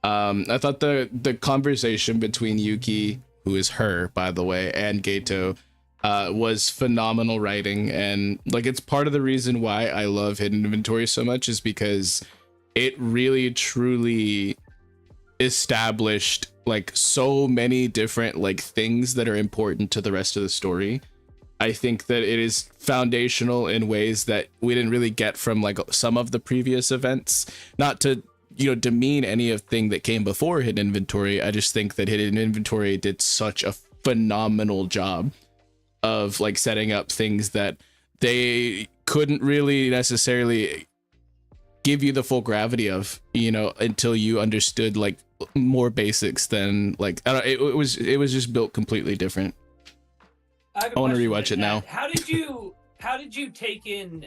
I thought the conversation between Yuki, who is her, by the way, and Gato was phenomenal writing. And like, it's part of the reason why I love Hidden Inventory so much is because it really truly established like so many different like things that are important to the rest of the story. I think that it is foundational in ways that we didn't really get from like some of the previous events. Not to, you know, demean any of thing that came before Hidden Inventory. I just think that Hidden Inventory did such a phenomenal job of like setting up things that they couldn't really necessarily give you the full gravity of, you know, until you understood like more basics than like I don't, it was just built completely different. I wanna rewatch it now. How did you take in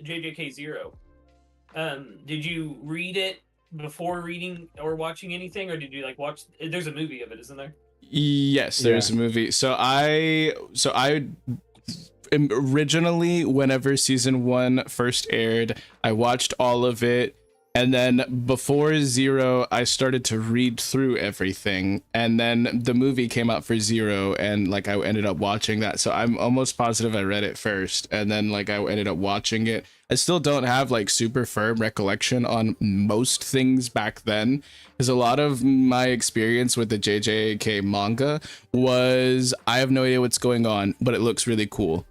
JJK Zero? Did you read it before reading or watching anything, or did you like watch? There's a movie of it, isn't there? Yes, there's a movie. So I originally, whenever season 1 first aired, I watched all of it, and then before Zero I started to read through everything, and then the movie came out for Zero, and like I ended up watching that. So I'm almost positive I read it first, and then like I ended up watching it. I still don't have like super firm recollection on most things back then, because a lot of my experience with the JJK manga was I have no idea what's going on, but it looks really cool.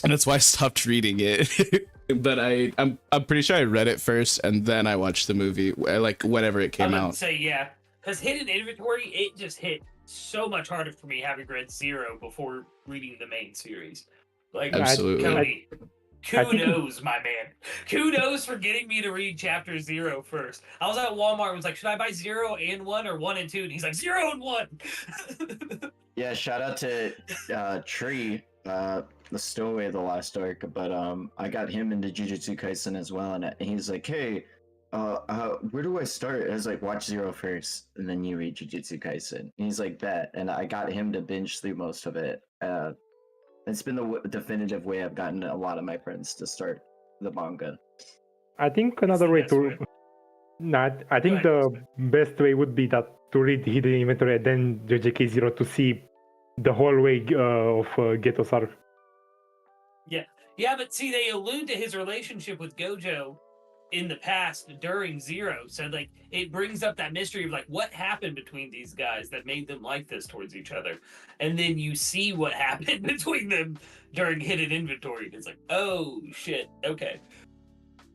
And that's why I stopped reading it. But I'm pretty sure I read it first and then I watched the movie, like whenever it came out. Say yeah, because Hidden Inventory, it just hit so much harder for me having read Zero before reading the main series. Like Absolutely. Cody, I think- kudos, my man. Kudos for getting me to read chapter 0 first. I was at Walmart and was like, should I buy 0 and 1 or 1 and 2? And he's like, 0 and 1. Yeah, shout out to Tree, the stowaway of the last arc, but I got him into Jujutsu Kaisen as well, and he's like, hey, where do I start? I was like, watch 0 first, and then you read Jujutsu Kaisen. And he's like, bet, and I got him to binge through most of it. It's been the definitive way I've gotten a lot of my friends to start the manga. I think another way That's to right. not. I think the best way would be that to read Hidden Inventory and then JJK Zero to see the whole way of Geto's arc. Yeah, but see, they allude to his relationship with Gojo in the past during Zero. So like it brings up that mystery of like what happened between these guys that made them like this towards each other. And then you see what happened between them during hidden inventory. It's like, oh shit, okay.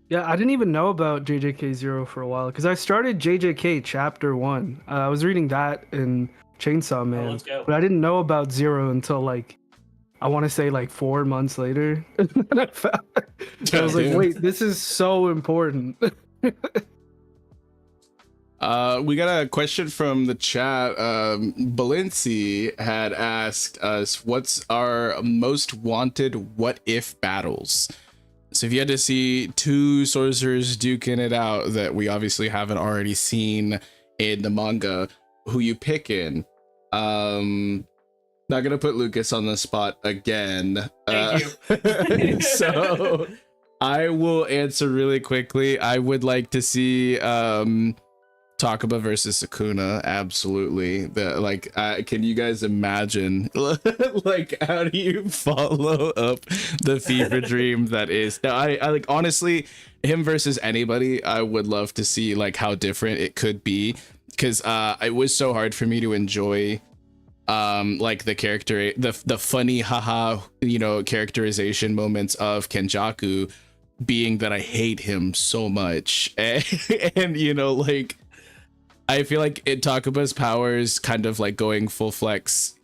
Yeah, I didn't even know about JJK Zero for a while because I started JJK Chapter 1. I was reading that in Chainsaw Man, let's go. but I didn't know about Zero until like, I want to say like 4 months later. And then I found I was like, wait, this is so important. We got a question from the chat. Balenci had asked us, what's our most wanted what if battles? So if you had to see two sorcerers duking it out that we obviously haven't already seen in the manga, who you picking? Not gonna put Lucas on the spot again. Thank you. So I will answer really quickly. I would like to see Takaba versus Sukuna. Absolutely. Can you guys imagine like how do you follow up the fever dream that is? Now, I like honestly him versus anybody. I would love to see like how different it could be, because it was so hard for me to enjoy like the character, the funny haha, you know, characterization moments of Kenjaku, being that I hate him so much. And you know, like I feel like Takaba's powers kind of like going full flex,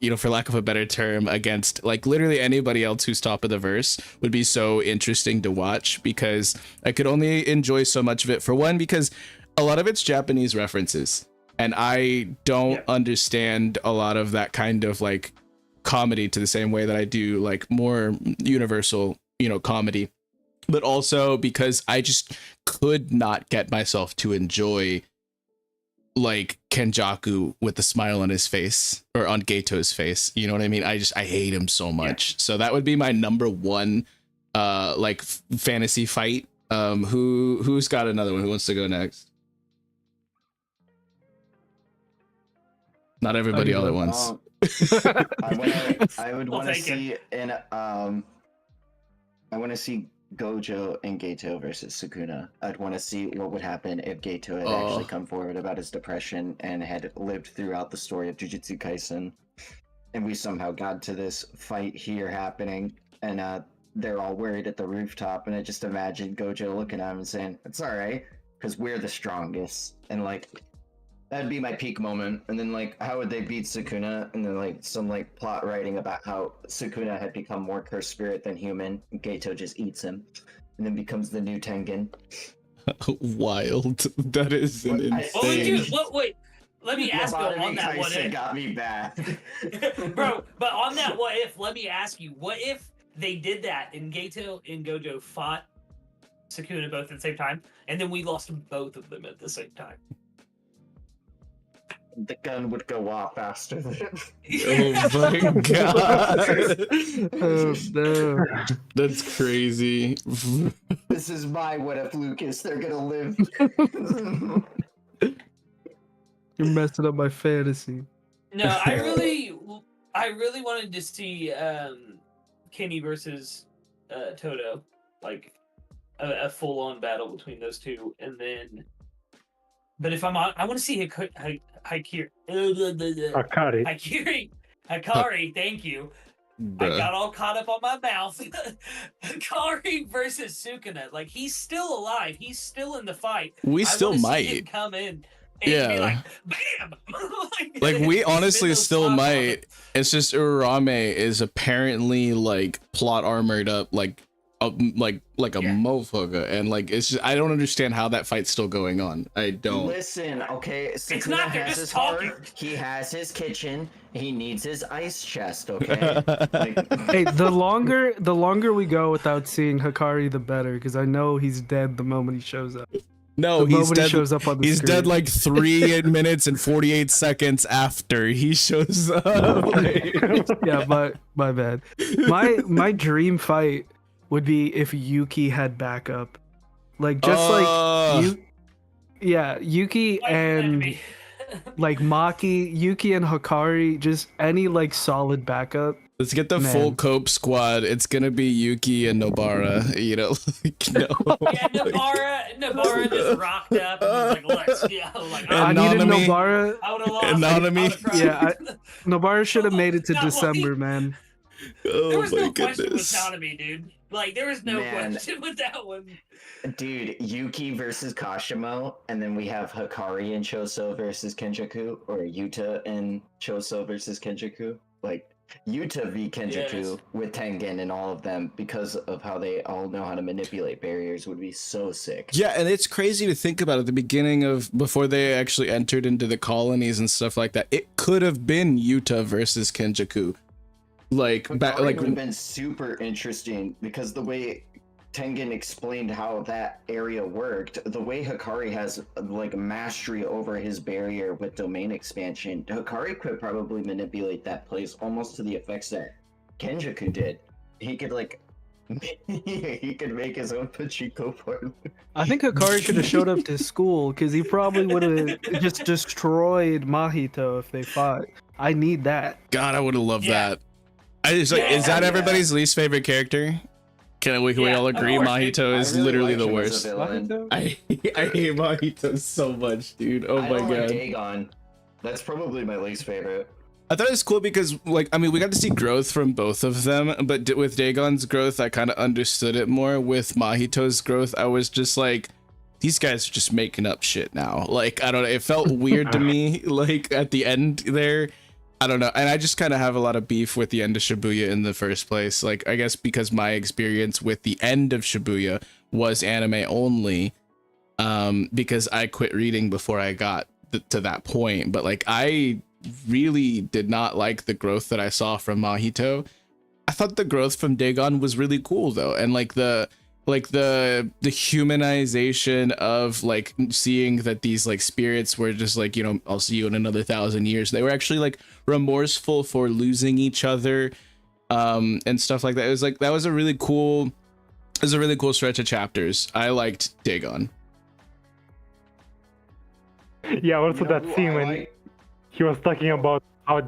you know, for lack of a better term, against like literally anybody else who's top of the verse would be so interesting to watch, because I could only enjoy so much of it. For one, because a lot of it's Japanese references, and I don't understand a lot of that kind of like comedy to the same way that I do like more universal, you know, comedy. But also because I just could not get myself to enjoy like Kenjaku with a smile on his face, or on Gato's face, you know what I mean? I hate him so much. So that would be my number one like fantasy fight. Who's got another one? Who wants to go next? Not everybody all at once. I would want to see I want to see Gojo and Gato versus Sukuna. I'd want to see what would happen if Gato had actually come forward about his depression and had lived throughout the story of Jujutsu Kaisen, and we somehow got to this fight here happening, and they're all worried at the rooftop, and I just imagine Gojo looking at him and saying, "It's all right, because we're the strongest," and like that'd be my peak moment. And then like, how would they beat Sukuna? And then like some like plot writing about how Sukuna had become more cursed spirit than human. And Gato just eats him, and then becomes the new Tengen. Wild. That is an insane. Wait. Let me ask you on that what if. Got me back, bro. But on that what if, let me ask you: what if they did that and Gato and Gojo fought Sukuna both at the same time, and then we lost both of them at the same time? The gun would go off faster than... Oh my god. Oh no. That's crazy. This is my what if, Lucas. They're gonna live. You're messing up my fantasy. No, I really wanted to see Kenny versus Toto, like a full-on battle between those two, and then. But if I'm on, I want to see Hikari. Thank you. I got all caught up on my mouth. Hikari versus Sukuna. Like, he's still alive. He's still in the fight. We still might see him come in. And be like, bam! Like we honestly still might. It's just Urame is apparently like plot armored up like a motherfucker, and like it's just I don't understand how that fight's still going on. I don't listen. Okay, it's not. They're just talking. He has his kitchen. He needs his ice chest. Okay. Hey, the longer we go without seeing Hikari, the better, because I know he's dead the moment he shows up. No, he's dead. Shows up on the he's screen. dead like 3 minutes and 48 seconds after he shows up. Yeah, my bad. My dream fight would be if Yuki had backup, like just Yuki and like Maki, Yuki and Hikari, just any like solid backup. Let's get the Man. full cope squad. It's gonna be Yuki and Nobara. You know, like, no. Yeah, Nobara just rocked up and was like, let's go. Like, And I needed Nanami. Nobara. I would have lost. Nanami. I would've cried. Yeah, Nobara should have made it to Not like- December, man. There Oh was my no question with goodness. Nanami, dude. Like, there was no Man. question with that one. Dude, Yuki versus Kashimo, and then we have Hikari and Choso versus Kenjaku, or Yuta and Choso versus Kenjaku. Like, Yuta v Kenjaku Yes. with Tengen and all of them, because of how they all know how to manipulate barriers, would be so sick. Yeah, and it's crazy to think about at the beginning of before they actually entered into the colonies and stuff like that. It could have been Yuta versus Kenjaku. Like back, Hikari like would have been super interesting, because the way Tengen explained how that area worked, the way Hikari has like mastery over his barrier with domain expansion, Hikari could probably manipulate that place almost to the effects that Kenjaku did. He could like he could make his own pachinko portal. I think Hikari should have showed up to school because he probably would have just destroyed Mahito if they fought. I need that. God, I would have loved Yeah. that. I just like, is that Yeah. everybody's least favorite character? Can we Yeah, all of agree course, Mahito I is really literally liked the him as worst? a villain. I hate Mahito so much, dude. Oh I my don't god. like Dagon. That's probably my least favorite. I thought it was cool because, like, I mean, we got to see growth from both of them, but with Dagon's growth, I kind of understood it more. With Mahito's growth, I was just like, these guys are just making up shit now. Like, I don't know, it felt weird to me, like, at the end there. I don't know, and I just kind of have a lot of beef with the end of Shibuya in the first place. Like, I guess because my experience with the end of Shibuya was anime only, because I quit reading before I got to that point. But, like, I really did not like the growth that I saw from Mahito. I thought the growth from Dagon was really cool though, and like the humanization of like seeing that these like spirits were just like, you know, I'll see you in another 1,000 years. They were actually like remorseful for losing each other, and stuff like that. It was like that was a really cool stretch of chapters. I liked Dagon. Yeah, also You know that who scene I when like? he was talking about how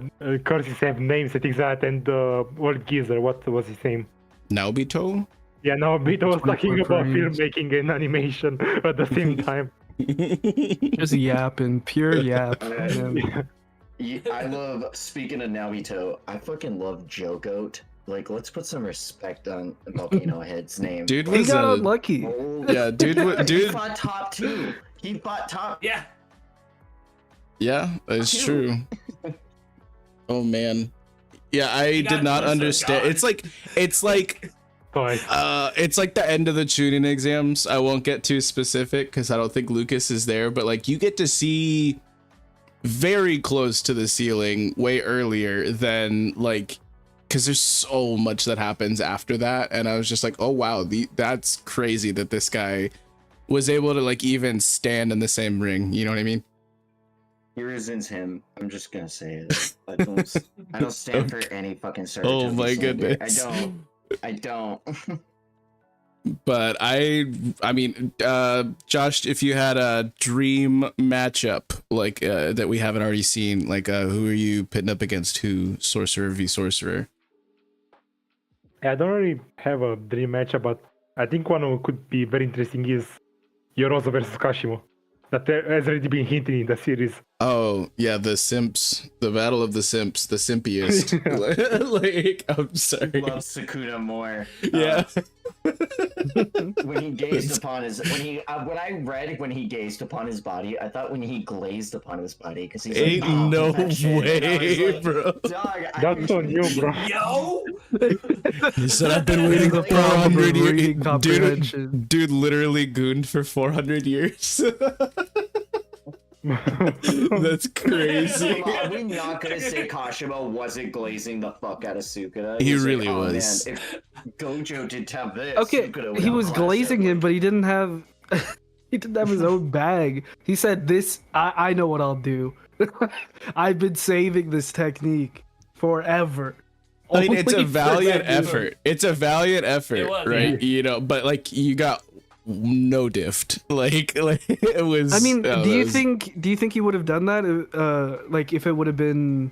curses have names and things like that, and the old geezer, what was his name? Naobito? Yeah, no, Bito was 24 talking about frames. filmmaking and animation at the same time. Just yapping, pure yap. man. I love, speaking of Naruto, I fucking love Joe Goat. Like, let's put some respect on Volcano Head's name. Dude He was got a unlucky. Holy- yeah, dude. He Dude, fought top 2. He fought top. Yeah. yeah, it's Dude. true. Oh man, yeah, I He got did not close to understand. God. It's like Toys. it's like the end of the tuning exams. I won't get too specific because I don't think Lucas is there, but like you get to see very close to the ceiling way earlier than like, because there's so much that happens after that, and I was just like, oh wow, that's crazy that this guy was able to like even stand in the same ring. You know what I mean? Urizen's him. I'm just gonna say it. I don't stand for any fucking Oh Saratobi my slander. goodness. I don't. But I mean, Josh, if you had a dream matchup like that we haven't already seen, like who are you pitting up against? Who, sorcerer v sorcerer? I don't really have a dream matchup, but I think one who could be very interesting is Yorozo versus Kashimo. That has already been hinted in the series. Oh yeah, the simps, the battle of the simps, the simpiest. Like, I'm sorry. Love Sukuna more. Yeah. When he gazed upon his, when I read when he gazed upon his body, I thought when he glazed upon his body, because he's Ain't like, oh, no perfection. And I was way, like, bro. Dog, That's on you, bro. Yo. He said I've been waiting for The problem 400 with reading years. comprehension. Dude literally gooned for 400 years. That's crazy. Are we not gonna say Kashimo wasn't glazing the fuck out of Sukuna? He He's really like, oh, was. Man, if Gojo didn't have this, Okay, Sukuna would he was outclass glazing everyone. him, but he didn't have he didn't have his own bag. He said, "This, I know what I'll do. I've been saving this technique forever." I mean, it's Only a for valiant that dude. effort. It's a valiant effort, It was, right? You know, but like you got no dift. Like it was. I mean, oh, do that you was- think he would have done that? Like if it would have been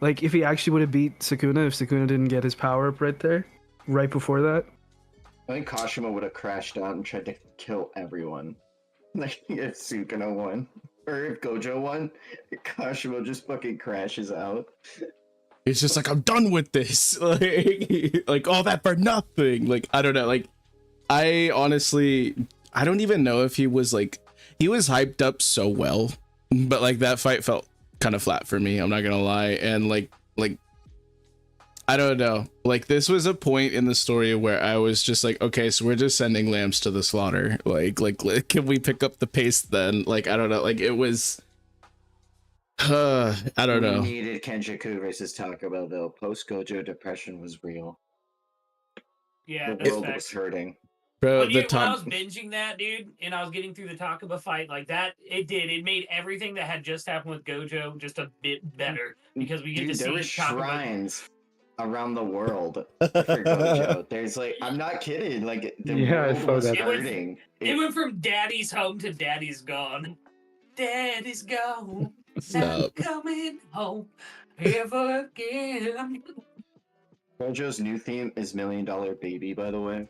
Like if he actually would have beat Sukuna, if Sukuna didn't get his power up right there, right before that. I think Kashima would have crashed out and tried to kill everyone. Like if Sukuna won, or if Gojo won, Kashima just fucking crashes out. It's just like, I'm done with this. Like all that for nothing. Like, I don't know. Like, I honestly, I don't even know if he was like, he was hyped up so well, but like that fight felt kind of flat for me. I'm not gonna lie. And like, I don't know. Like this was a point in the story where I was just like, okay, so we're just sending lambs to the slaughter. Like, can we pick up the pace then? Like, I don't know. Like it was, I don't know. We needed Kenjaku versus Taco Bell though. Post Gojo depression was real. Yeah, The that's world facts. was hurting. Bro, When, the when I was top. binging that, dude, and I was getting through the Takaba fight like that, it made everything that had just happened with Gojo just a bit better because we get Dude, to there see were Takaba. shrines around the world for Gojo. There's like, I'm not kidding. Like the Yeah, I world saw was that. hurting. It went from Daddy's home to Daddy's gone. Daddy's gone. Stop. Not coming home ever again. Gojo's new theme is $1 Million Baby, by the way.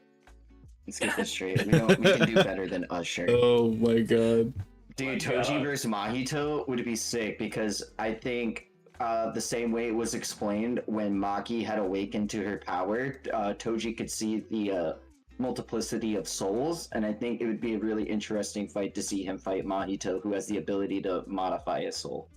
Let's get this straight. We can do better than Usher. Oh my god. Dude, my Toji God. versus Mahito would be sick because I think the same way it was explained when Maki had awakened to her power, Toji could see the multiplicity of souls, and I think it would be a really interesting fight to see him fight Mahito, who has the ability to modify a soul.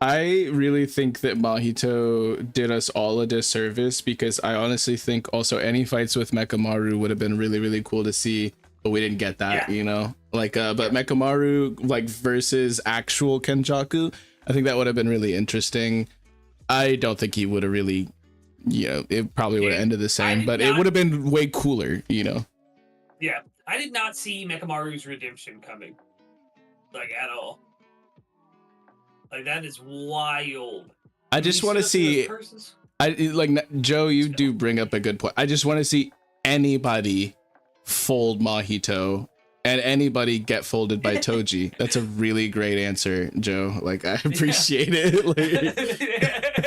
I really think that Mahito did us all a disservice because I honestly think also any fights with Mekamaru would have been really, really cool to see, but we didn't get that, Yeah. you know? Like, but Mekamaru, like, versus actual Kenjaku, I think that would have been really interesting. I don't think he would have really, you know, it probably would have ended the same, did but it not- would have been way cooler, you know? Yeah, I did not see Mekamaru's redemption coming, like at all. Like that is wild. I just want to see, Joe, you do bring up a good point. I just want to see anybody fold Mahito and anybody get folded by Toji. That's a really great answer, Joe. Like, I appreciate it. Like,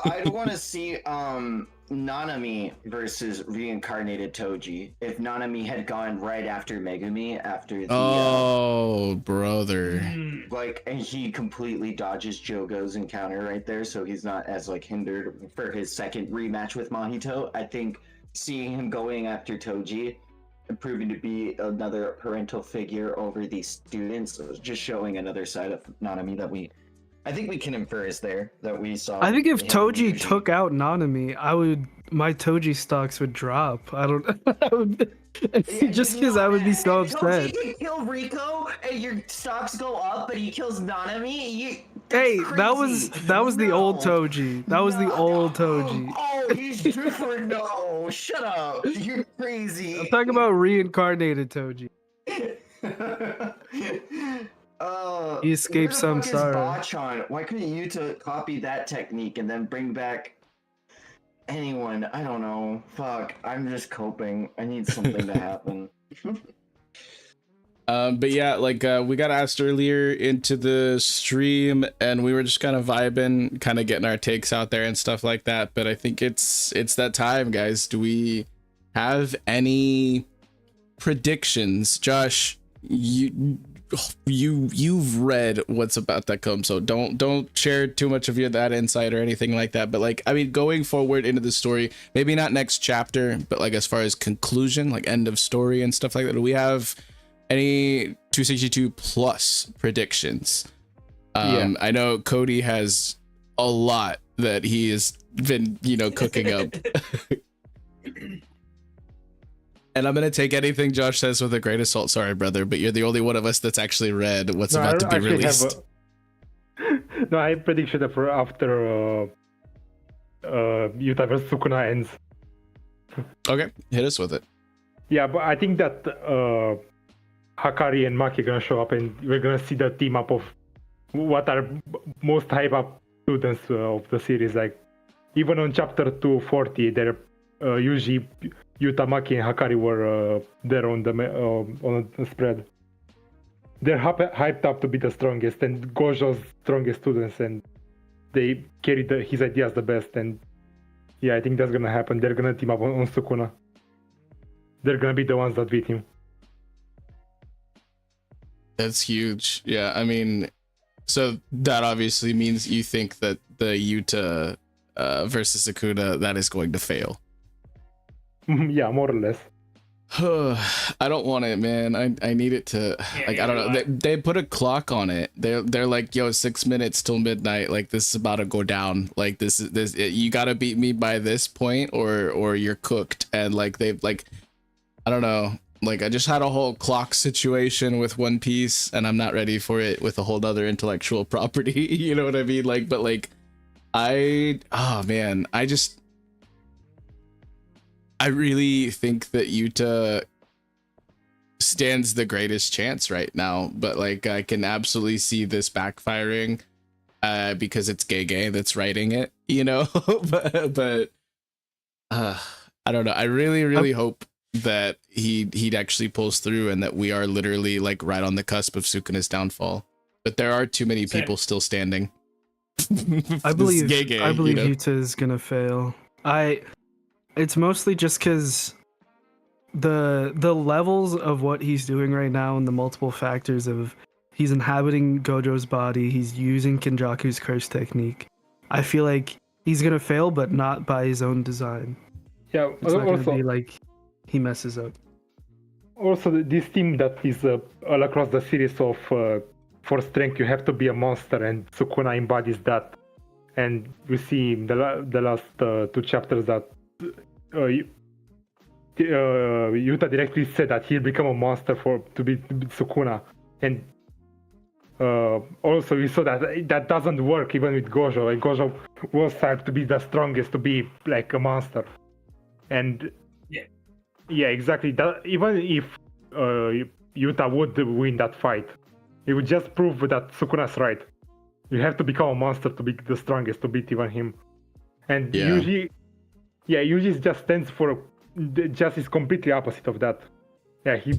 I'd want to see Nanami versus reincarnated Toji. If Nanami had gone right after Megumi, after the oh, brother. like, and he completely dodges Jogo's encounter right there, so he's not as like hindered for his second rematch with Mahito. I think seeing him going after Toji and proving to be another parental figure over these students, just showing another side of Nanami that I think we can infer is there that we saw. I think if him Toji usually- took out Nanami, my Toji stocks would drop. I don't just because I would be so upset. Toji can kill Rico and your stocks go up, but he kills Nanami. Hey, That's that was crazy. the old No. Toji. That was the No. old Toji. Oh, he's different. No, shut up. You're crazy. I'm talking about reincarnated Toji. He escaped where the fuck is Samsara. Bachan? Why couldn't Yuta copy that technique and then bring back anyone? I don't know. Fuck. I'm just coping. I need something to happen. But yeah, like we got asked earlier into the stream and we were just kind of vibing, kind of getting our takes out there and stuff like that. But I think it's that time, guys. Do we have any predictions? Josh, you've read what's about to come, so don't share too much of that insight or anything like that. But like, I mean, going forward into the story, maybe not next chapter, but like as far as conclusion, like end of story and stuff like that, do we have any 262 plus predictions? Yeah. I know Cody has a lot that he has been, cooking up. And I'm gonna take anything Josh says with a grain of salt. Sorry, brother, but you're the only one of us that's actually read what's about to be released. No, I have prediction that for after Yuta vs Sukuna ends. Okay, hit us with it. Yeah, but I think that Hakari and Maki are gonna show up, and we're gonna see the team up of what are most hype up students of the series. Like even on chapter 240, they're usually Yuta, Maki, and Hakari were there on the spread. they're hyped up to be the strongest and Gojo's strongest students, and they carry his ideas the best. And yeah, I think that's gonna happen. They're gonna team up on Sukuna. They're gonna be the ones that beat him. That's huge. Yeah, I mean, so that obviously means you think that the Yuta versus Sukuna, that is going to fail. Yeah, more or less. I don't want it, man. I need it to, like, I don't know. They put a clock on it. They're like, yo, 6 minutes till midnight. Like, this is about to go down. Like, you gotta beat me by this point, or you're cooked. And like, they've like, I don't know. Like, I just had a whole clock situation with One Piece, and I'm not ready for it with a whole other intellectual property. You know what I mean? Like, but like, oh man, I really think that Yuta stands the greatest chance right now, but like, I can absolutely see this backfiring because it's Gege that's writing it, you know. but I don't know. I really hope that he actually pulls through, and that we are literally like right on the cusp of Sukuna's downfall. But there are too many people still standing. I believe Gege, you know? Yuta is gonna fail. It's mostly just because the levels of what he's doing right now, and the multiple factors of he's inhabiting Gojo's body, he's using Kenjaku's curse technique. I feel like he's gonna fail, but not by his own design. Yeah, It's not also gonna be like he messes up. also this team that is all across the series of for strength you have to be a monster, and Sukuna embodies that. And we see in the last 2 chapters that Yuta directly said that he'll become a monster to be Sukuna. And also we saw that doesn't work even with Gojo. Like, Gojo was said to be the strongest, to be like a monster. And yeah, exactly. That, even if Yuta would win that fight, it would just prove that Sukuna's right. You have to become a monster to be the strongest, to beat even him. And usually it just stands for just is completely opposite of that. Yeah, he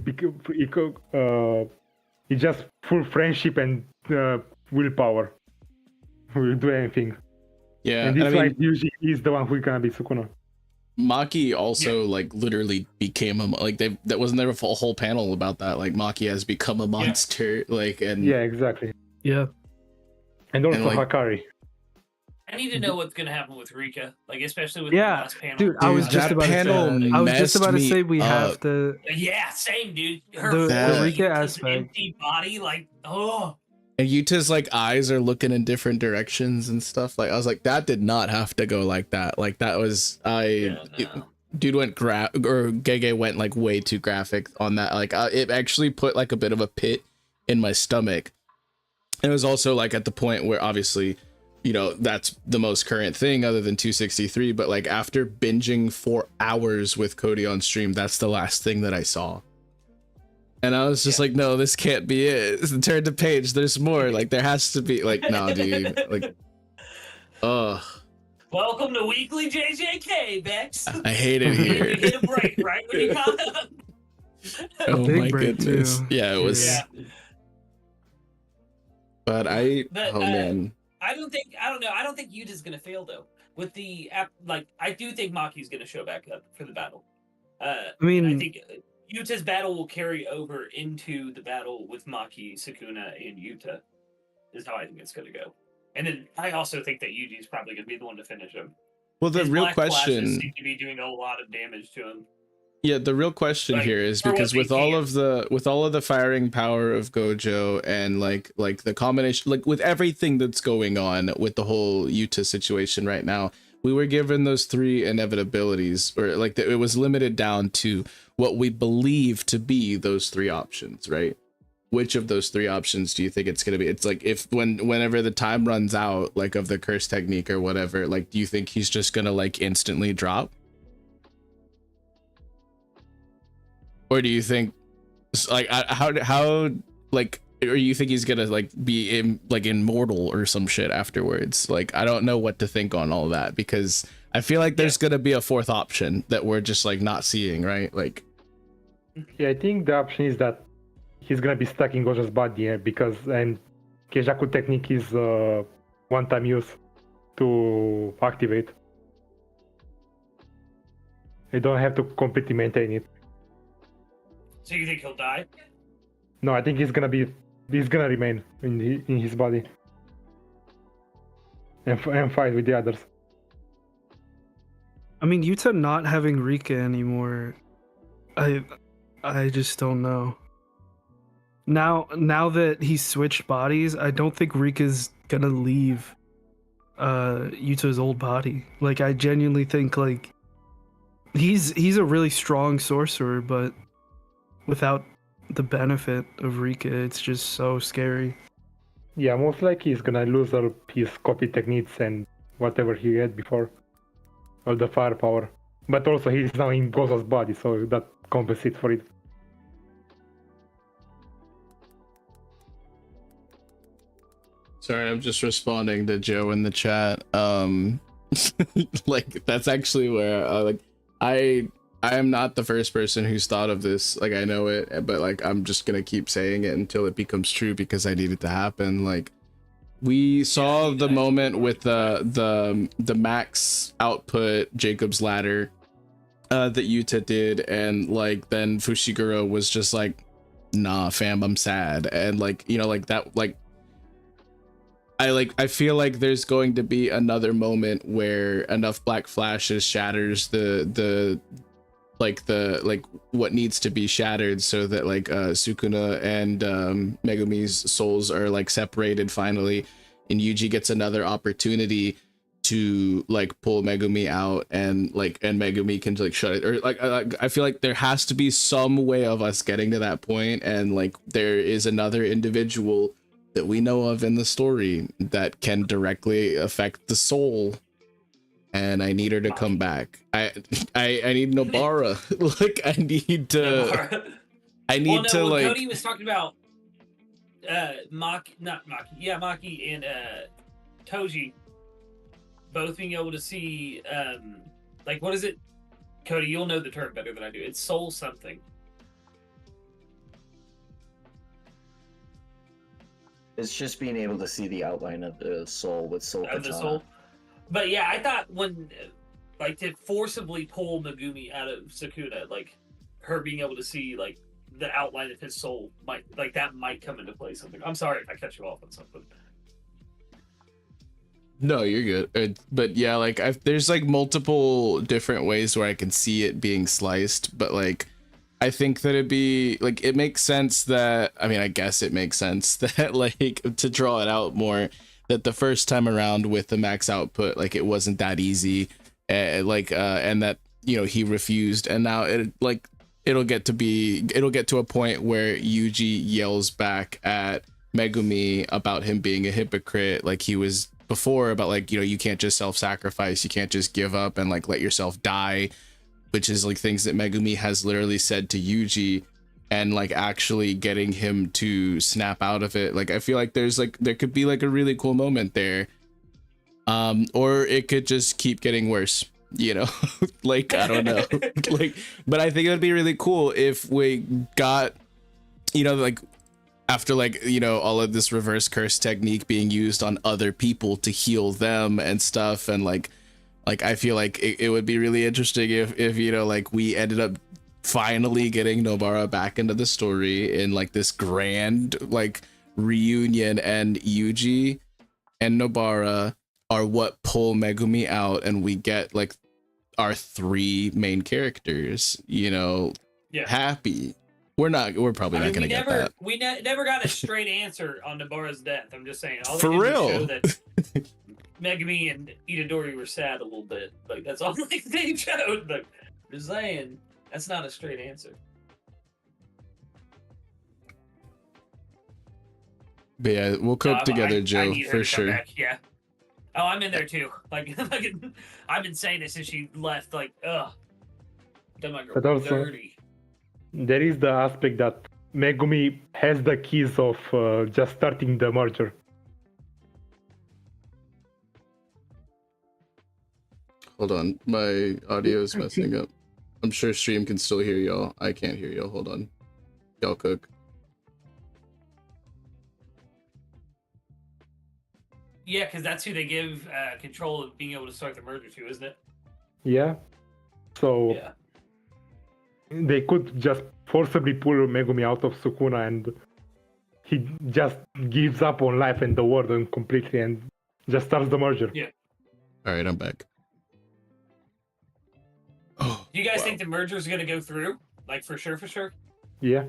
just full friendship and willpower. Will do anything. Yeah, and this fight usually is the one who's gonna be Sukuna. Maki also like literally became that wasn't there a whole panel about that, like Maki has become a monster, like, and yeah, exactly. Yeah, and also like, Hakari. I need to know what's gonna happen with Rika, like especially with the last panel. Dude, I was just about to say we have to. Yeah, same dude. The Rika aspect. Empty body, like And Yuta's like eyes are looking in different directions and stuff. Like, I was like, that did not have to go like that. Like, that was dude went Gege went like way too graphic on that. Like, it actually put like a bit of a pit in my stomach. And it was also like at the point where obviously, you know, that's the most current thing other than 263. But like after binging 4 hours with Cody on stream, that's the last thing that I saw. And I was just like, no, this can't be it. Turn the page. There's more. Like, there has to be. Like, no, dude. Like, welcome to weekly JJK, Bex. I hate it here. You hit a break right when you caught up. Oh my goodness. Too. Yeah, it was. Yeah. But man. I don't think Yuta's gonna fail though. With the I do think Maki's gonna show back up for the battle. I think Yuta's battle will carry over into the battle with Maki, Sukuna, and Yuta, is how I think it's going to go. And then I also think that Yuji is probably going to be the one to finish him. Well, the real question seem to be doing a lot of damage to him. Yeah, the real question here is because with all of the firing power of Gojo and like the combination, like with everything that's going on with the whole Yuta situation right now, we were given those 3 inevitabilities, or like it was limited down to what we believe to be those 3 options, right? Which of those 3 options do you think it's going to be? It's like whenever the time runs out, like of the curse technique or whatever, like, do you think he's just going to like instantly drop? Or do you think like how like, or you think he's gonna like be immortal or some shit afterwards? Like, I don't know what to think on all that, because I feel like there's gonna be a 4th option that we're just like not seeing, right? Like, yeah, I think the option is that he's gonna be stuck in Gojo's body because and Keijaku technique is one-time use to activate. You don't have to completely maintain it. So you think he'll die? No, I think he's gonna remain in his body and fight with the others. I mean, Yuta not having Rika anymore, I just don't know. Now that he's switched bodies, I don't think Rika's gonna leave Yuta's old body. Like, I genuinely think like he's a really strong sorcerer, but without the benefit of Rika, it's just so scary. Yeah, most likely he's gonna lose all his copy techniques and whatever he had before, all the firepower. But also he's now in Gozo's body, so that compensates for it. Sorry, I'm just responding to Joe in the chat. Like that's actually where I am not the first person who's thought of this. Like I know it, but like I'm just gonna keep saying it until it becomes true because I need it to happen. Like we saw the moment with the max output Jacob's ladder that Yuta did, and like then Fushiguro was just like, nah fam, I'm sad. And like, you know, like that, like I feel like there's going to be another moment where enough black flashes shatters the what needs to be shattered so that like Sukuna and Megumi's souls are like separated finally, and Yuji gets another opportunity to like pull Megumi out, and Megumi can like shut it, or like I feel like there has to be some way of us getting to that point, and like there is another individual that we know of in the story that can directly affect the soul, and I need her to come back. I need Nobara. Like I need to like Cody was talking about Maki and Toji both being able to see like, what is it, Cody, you'll know the term better than I do. It's soul something. It's just being able to see the outline of the soul with soul Of the katana. soul. But yeah, I thought when like to forcibly pull Megumi out of Sukuna, like her being able to see like the outline of his soul might come into play something. I'm sorry if I cut you off on something. No, you're good. But yeah, like there's like multiple different ways where I can see it being sliced, but like I think that it'd be like, it makes sense that, I mean, I guess it makes sense that like to draw it out more, that the first time around with the max output, like it wasn't that easy, and that, you know, he refused, and now it'll get to a point where Yuji yells back at Megumi about him being a hypocrite, like he was before, about like, you know, you can't just self-sacrifice, you can't just give up and like let yourself die, which is like things that Megumi has literally said to Yuji, and like actually getting him to snap out of it. Like I feel like there could be like a really cool moment there, or it could just keep getting worse, you know. Like I don't know. Like, but I think it would be really cool if we got, you know, like after like, you know, all of this reverse curse technique being used on other people to heal them and stuff, and like I feel like it would be really interesting if you know, like we ended up finally getting Nobara back into the story in like this grand like reunion, and Yuji and Nobara are what pull Megumi out, and we get like our three main characters, you know, happy. We're probably not gonna get that. We never got a straight answer on Nobara's death. I'm just saying. All For they did was real. show that Megumi and Itadori were sad a little bit. Like that's all like, they showed. But just saying, that's not a straight answer. But yeah, we'll cope together, I Joe, need her for to come sure. back, yeah. Oh, I'm in there too. Like I've been saying this since she left. Like, ugh, done my girl But also, dirty. there is the aspect that Megumi has the keys of just starting the merger. Hold on, my audio is messing up. I'm sure stream can still hear y'all. I can't hear y'all. Hold on. Y'all cook. Yeah, because that's who they give control of being able to start the merger to, isn't it? Yeah. So Yeah. they could just forcibly pull Megumi out of Sukuna, and he just gives up on life and the world and completely, and just starts the merger. Yeah. All right, I'm back. Oh, Do you guys wow. think the merger is going to go through? Like, for sure, for sure? Yeah.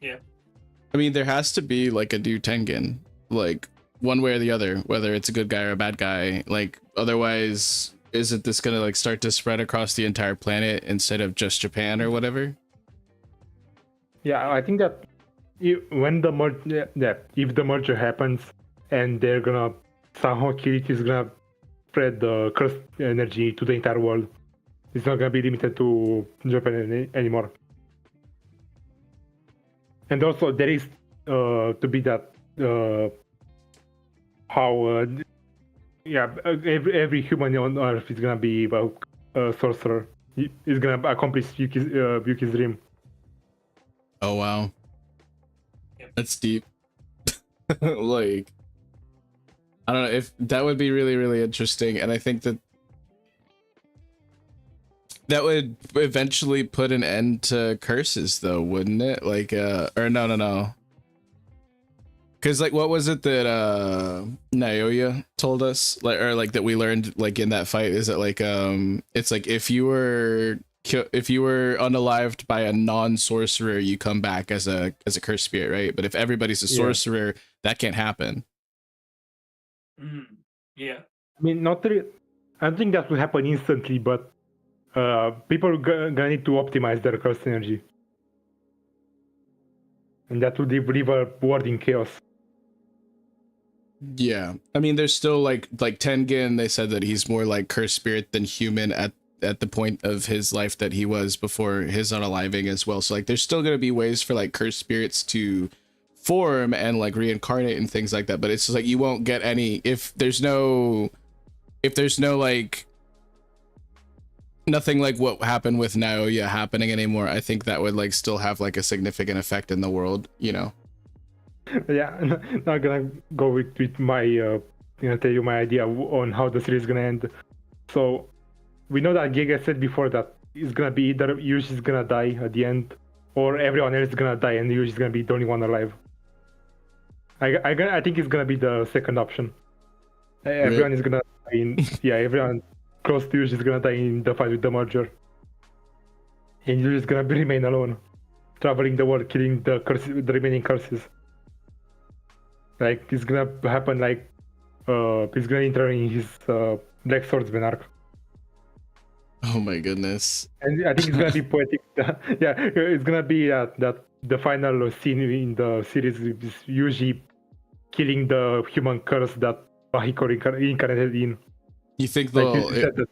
I mean, there has to be like a new Tengen, like one way or the other, whether it's a good guy or a bad guy. Like, otherwise, isn't this gonna like start to spread across the entire planet instead of just Japan or whatever? Yeah, I think that when the merger, if the merger happens and they're gonna somehow kill it, it's gonna spread the cursed energy to the entire world. It's not gonna be limited to Japan anymore. And also, there is to be that how every human on Earth is gonna be a sorcerer. He's gonna accomplish Yuki's dream. Oh wow, Yep. that's deep. Like, I don't know if that would be really, really interesting, and I think that that would eventually put an end to curses, though, wouldn't it? Like, or no. Because, like, what was it that Naoya told us, like, or like that we learned, like, in that fight? Is it like, it's like if you were unalived by a non-sorcerer, you come back as a cursed spirit, right? But if everybody's a sorcerer, that can't happen. Yeah. I mean, not really. I don't think that will happen instantly, but people gonna need to optimize their curse energy, and that would leave a world in chaos. Yeah, I mean, there's still like Tengen. They said that he's more like cursed spirit than human at the point of his life that he was before his unaliving as well. So like, there's still gonna be ways for like cursed spirits to form and like reincarnate and things like that. But it's just like you won't get any if there's no like nothing like what happened with Naoya happening anymore. I think that would like still have like a significant effect in the world, you know. Yeah, not gonna go with my tell you my idea on how the series is gonna end. So we know that Giga said before that it's gonna be either Yushi's gonna die at the end, or everyone else is gonna die and Yushi's gonna be the only one alive. I think it's gonna be the second option. Everyone is gonna die in everyone close to Yushi is gonna die in the fight with the merger, and Yushi's gonna remain alone, traveling the world, killing the remaining curses. Like, it's gonna happen like he's gonna enter in his Black Swordsman arc. Oh my goodness. And I think it's gonna be poetic. Yeah, it's gonna be that the final scene in the series is usually killing the human curse that Bahiko incarnated in. You think Like, they'll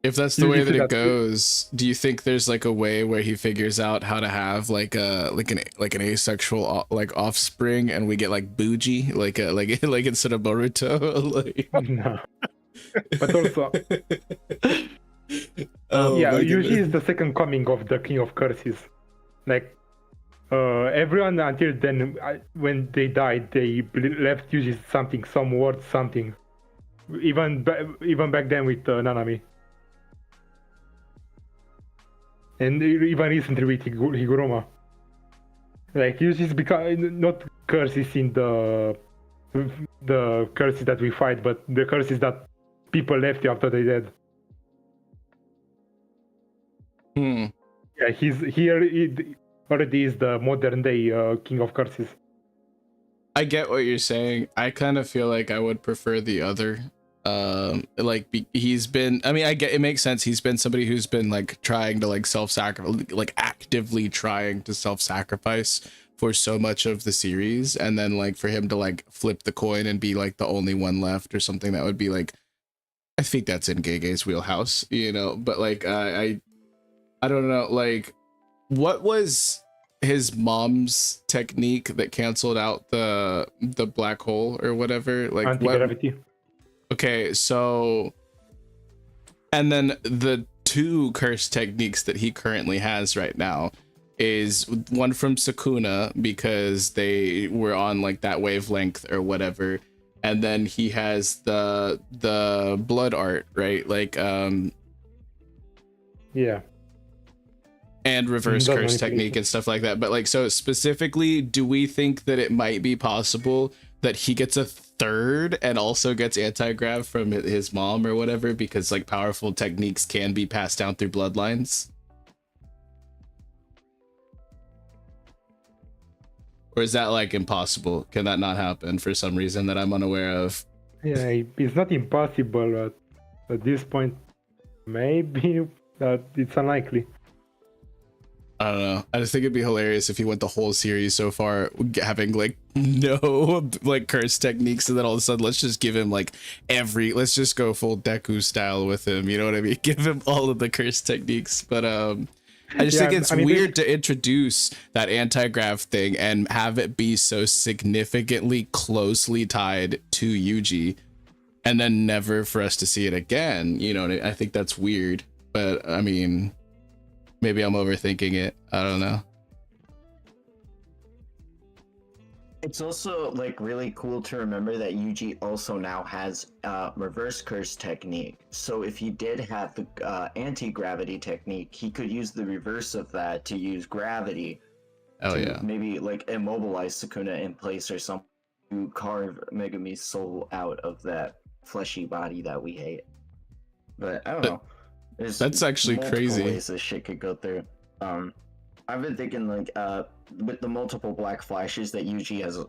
if that's the way that it goes, do you think there's like a way where he figures out how to have like an asexual like offspring, and we get like Bougie, like instead of Boruto? Like... No. But also, Oh, Yuji is the second coming of the King of Curses. Like, everyone until then, when they died, they left Yuji some word, something. Even back then with Nanami. And even recently with Higuruma. Like, Yushi's become not curses in the curses that we fight, but the curses that people left after they dead. Yeah, he already is the modern day King of Curses. I get what you're saying. I kind of feel like I would prefer the other. He's been, I mean, I get, it makes sense. He's been somebody who's been like trying to like self-sacrifice, like actively trying to self-sacrifice for so much of the series, and then like for him to like flip the coin and be like the only one left or something, that would be like, I think that's in Gege's wheelhouse, you know. But like I don't know, like, what was his mom's technique that canceled out the black hole or whatever? Like, anti-gravity. Okay, so, and then the two curse techniques that he currently has right now is one from Sukuna, because they were on like that wavelength or whatever, and then he has the blood art, right? Like Yeah. and reverse Blood curse technique manipulation. and stuff like that. But like, so specifically, do we think that it might be possible that he gets a third and also gets anti-grav from his mom or whatever, because like powerful techniques can be passed down through bloodlines? Or is that like impossible? Can that not happen for some reason that I'm unaware of? Yeah, it's not impossible, but at this point, maybe it's unlikely. I don't know. I just think it'd be hilarious if he went the whole series so far having like no like curse techniques, and then all of a sudden let's just give him like let's just go full Deku style with him. You know what I mean? Give him all of the curse techniques. But I just think it's weird to introduce that anti-grav thing and have it be so significantly closely tied to Yuji, and then never for us to see it again. You know, I think that's weird. But I mean, maybe I'm overthinking it. I don't know. It's also like really cool to remember that Yuji also now has reverse curse technique. So if he did have the anti-gravity technique, he could use the reverse of that to use gravity. Oh to yeah. Maybe like immobilize Sukuna in place or something to carve Megumi's soul out of that fleshy body that we hate. But I don't know. There's That's actually multiple crazy. ways this shit could go through. I've been thinking like with the multiple black flashes that Yuji has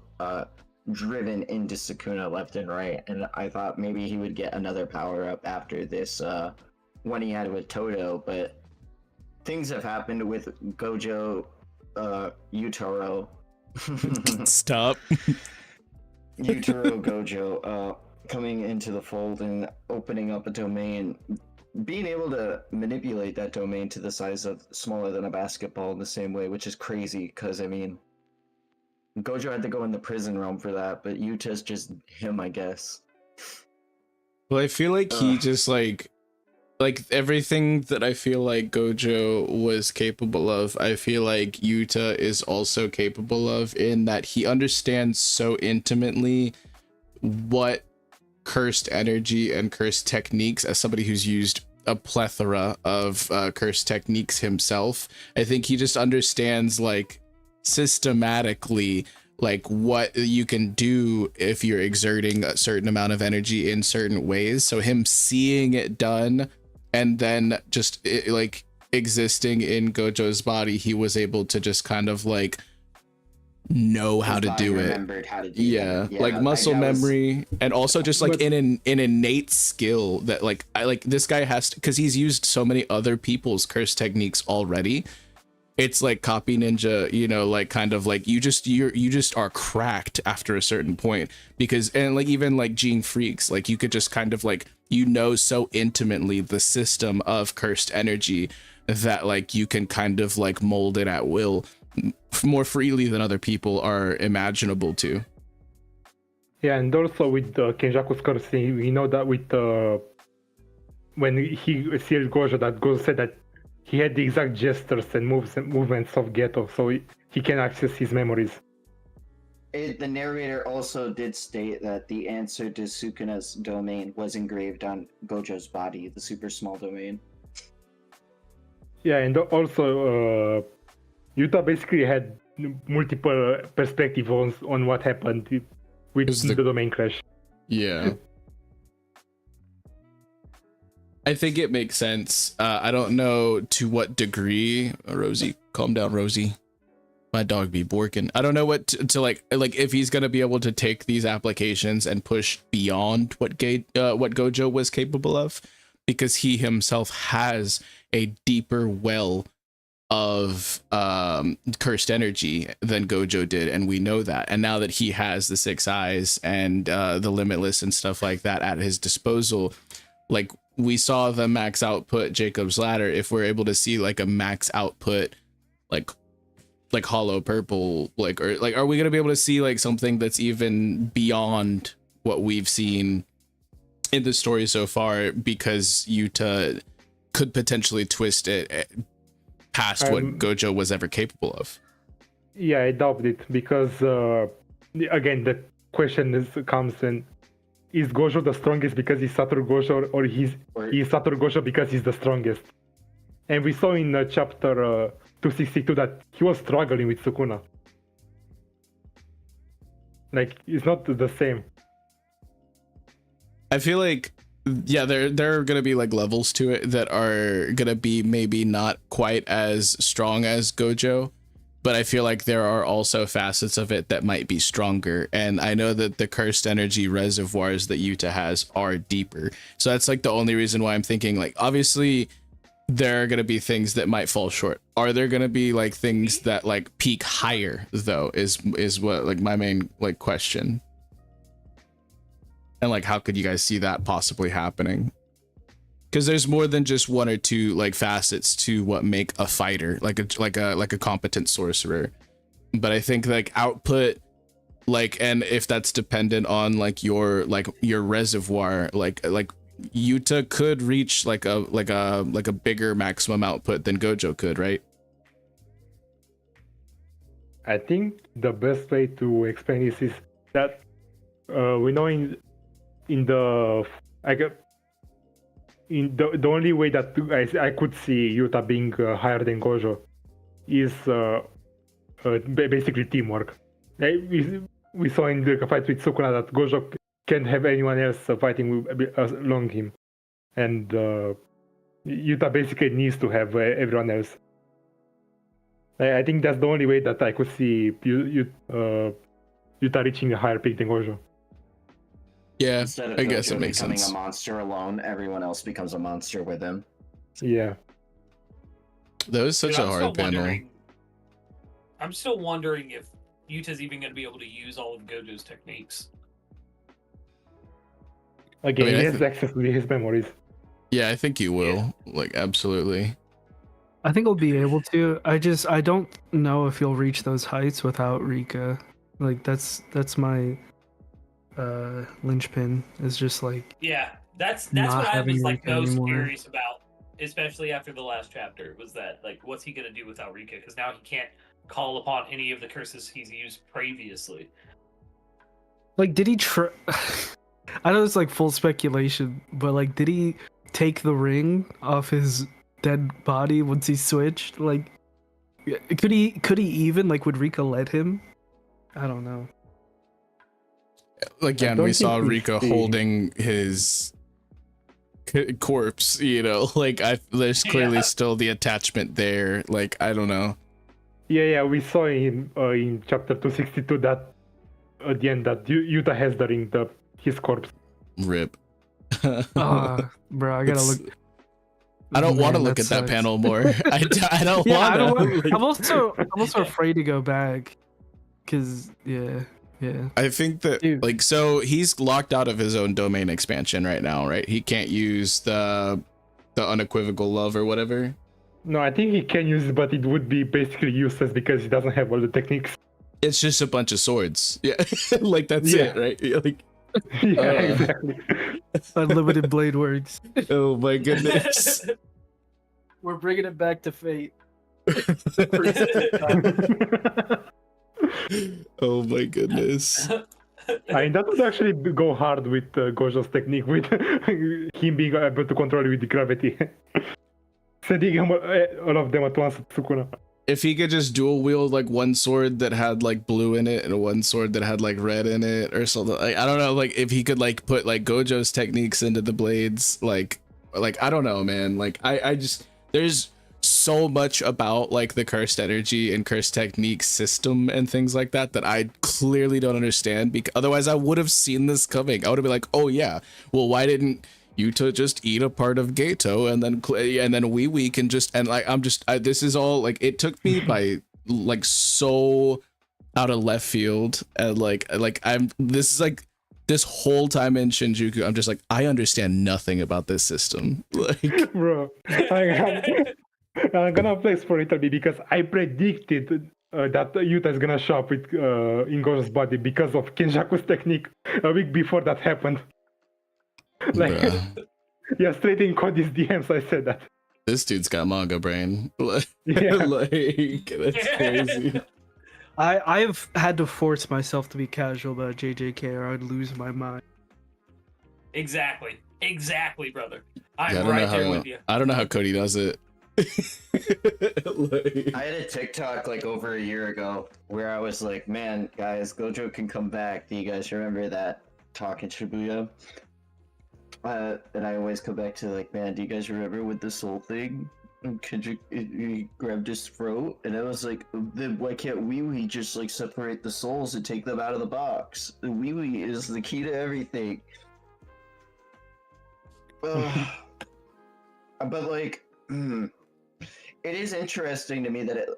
driven into Sukuna left and right, and I thought maybe he would get another power up after this one he had with Todo, but things have happened with Gojo, Utaro. Stop. Utaro Gojo coming into the fold and opening up a domain, being able to manipulate that domain to the size of smaller than a basketball in the same way, which is crazy because I mean Gojo had to go in the prison realm for that, but Yuta's just him, I guess. Well, I feel like he just like everything that I feel like Gojo was capable of, I feel like Yuta is also capable of, in that he understands so intimately what cursed energy and cursed techniques, as somebody who's used a plethora of cursed techniques himself. I think he just understands like systematically like what you can do if you're exerting a certain amount of energy in certain ways. So him seeing it done and then just like existing in Gojo's body, he was able to just kind of like know how to do it. Yeah, like muscle memory, and also just like an innate skill that like this guy has to, because he's used so many other people's curse techniques already. It's like copy ninja, you know, like kind of like you just are cracked after a certain point, because and like even like Gene Freaks, like you could just kind of like, you know, so intimately the system of cursed energy that like you can kind of like mold it at will more freely than other people are imaginable to. Yeah, and also with Kenjaku's curse, we know that with when he sealed Gojo, that Gojo said that he had the exact gestures and movements of Geto, so he can access his memories. The narrator also did state that the answer to Sukuna's domain was engraved on Gojo's body, the super small domain. Yeah, and also Yuta basically had multiple perspectives on what happened with the domain crash. Yeah. I think it makes sense. I don't know to what degree. Rosie, calm down, Rosie. My dog be borking. I don't know what to like if he's gonna be able to take these applications and push beyond what Gojo was capable of, because he himself has a deeper well of cursed energy than Gojo did, and we know that. And now that he has the 6 eyes and the limitless and stuff like that at his disposal, like we saw the max output Jacob's Ladder, if we're able to see like a max output like Hollow Purple, like, or like, are we gonna be able to see like something that's even beyond what we've seen in the story so far, because Yuta could potentially twist it past what Gojo was ever capable of? Yeah, I doubt it, because again the question comes in, is Gojo the strongest because he's Satoru Gojo, or he's Satoru Gojo because he's the strongest? And we saw in chapter 262 that he was struggling with Sukuna. Like, it's not the same. I feel like, yeah, there are gonna be like levels to it that are gonna be maybe not quite as strong as Gojo, but I feel like there are also facets of it that might be stronger. And I know that the cursed energy reservoirs that Yuta has are deeper. So that's like the only reason why I'm thinking, like, obviously there are gonna be things that might fall short. Are there gonna be like things that like peak higher though, is what like my main like question. And like, how could you guys see that possibly happening? Because there's more than just one or two like facets to what make a fighter, like a competent sorcerer. But I think like output, like, and if that's dependent on like your reservoir, like Yuta could reach like a bigger maximum output than Gojo could, right? I think the best way to explain this is that we know the only way that I could see Yuta being higher than Gojo is basically teamwork. We saw in the fight with Sukuna that Gojo can't have anyone else fighting along him, and Yuta basically needs to have everyone else. I think that's the only way that I could see Yuta reaching a higher peak than Gojo. Yeah, Instead of I guess Gojo it makes becoming sense. a monster alone, everyone else becomes a monster with him. Yeah. That was such Dude, a hard panel. I'm still wondering if Yuta's even going to be able to use all of Gojo's techniques. Again, I mean, he has access to his memories. Yeah, I think you will. Like, absolutely. I think he'll be able to. I don't know if he'll reach those heights without Rika. Like that's my linchpin. Is just like Yeah, that's Not what I was having like Rika most anymore. curious about, especially after the last chapter, was that like what's he gonna do without Rika? Because now he can't call upon any of the curses he's used previously. like did he try? I know it's like full speculation, but like did he take the ring off his dead body once he switched? Like could he even like would Rika let him? I don't know. Again, don't we think saw we Rika see- holding his corpse, you know, like there's clearly Yeah. still the attachment there. Like, I don't know. Yeah, we saw him in chapter 262 that at the end that Yuta has the ring, his corpse. Rip. Bro, I gotta It's- look. I don't want to Man, look that at that sucks. panel more. I don't Yeah, I don't want want, to. I'm also afraid to go back, cause yeah. I think that Dude. like, so he's locked out of his own domain expansion right now, right? He can't use the unequivocal love or whatever. No, I think he can use it, but it would be basically useless because he doesn't have all the techniques. It's just a bunch of swords. Yeah, like that's Yeah. it, right? Yeah, like, Yeah, Uh. exactly. Unlimited blade works. oh my goodness. We're bringing it back to fate. Oh my goodness. I mean, that would actually go hard with Gojo's technique, with him being able to control it with gravity. Sending him, all of them at once at Sukuna. If he could just dual wield like one sword that had like blue in it and one sword that had like red in it or something, like, I don't know, like if he could like put like Gojo's techniques into the blades, like I don't know, man. Like I just, there's so much about like the cursed energy and cursed technique system and things like that that I clearly don't understand, because otherwise I would have seen this coming. I would have been like, oh yeah, well, why didn't Yuta just eat a part of Gato and then we can just, and like this is all like, it took me by like so out of left field, and like this is like this whole time in Shinjuku I'm just like, I understand nothing about this system. Like, Bro, I'm gonna flex for it a bit because I predicted that Yuta is gonna show up with in Gojo's body because of Kenjaku's technique a week before that happened. Like, bruh, yeah, straight in Cody's DMs, I said that. this dude's got manga brain. Like, Yeah. like that's crazy. I've had to force myself to be casual about JJK or I'd lose my mind. Exactly, brother. I'm Yeah, I don't right know there how with you. I don't know how Cody does it. Like- I had a TikTok like over a year ago where I was like, man, guys, Gojo can come back. Do you guys remember that talk in Shibuya? And I always come back to like, man, do you guys remember with the soul thing? He grabbed his throat, and I was like, then why can't Wee just like separate the souls and take them out of the box? Wee is the key to everything. But like, it is interesting to me that it,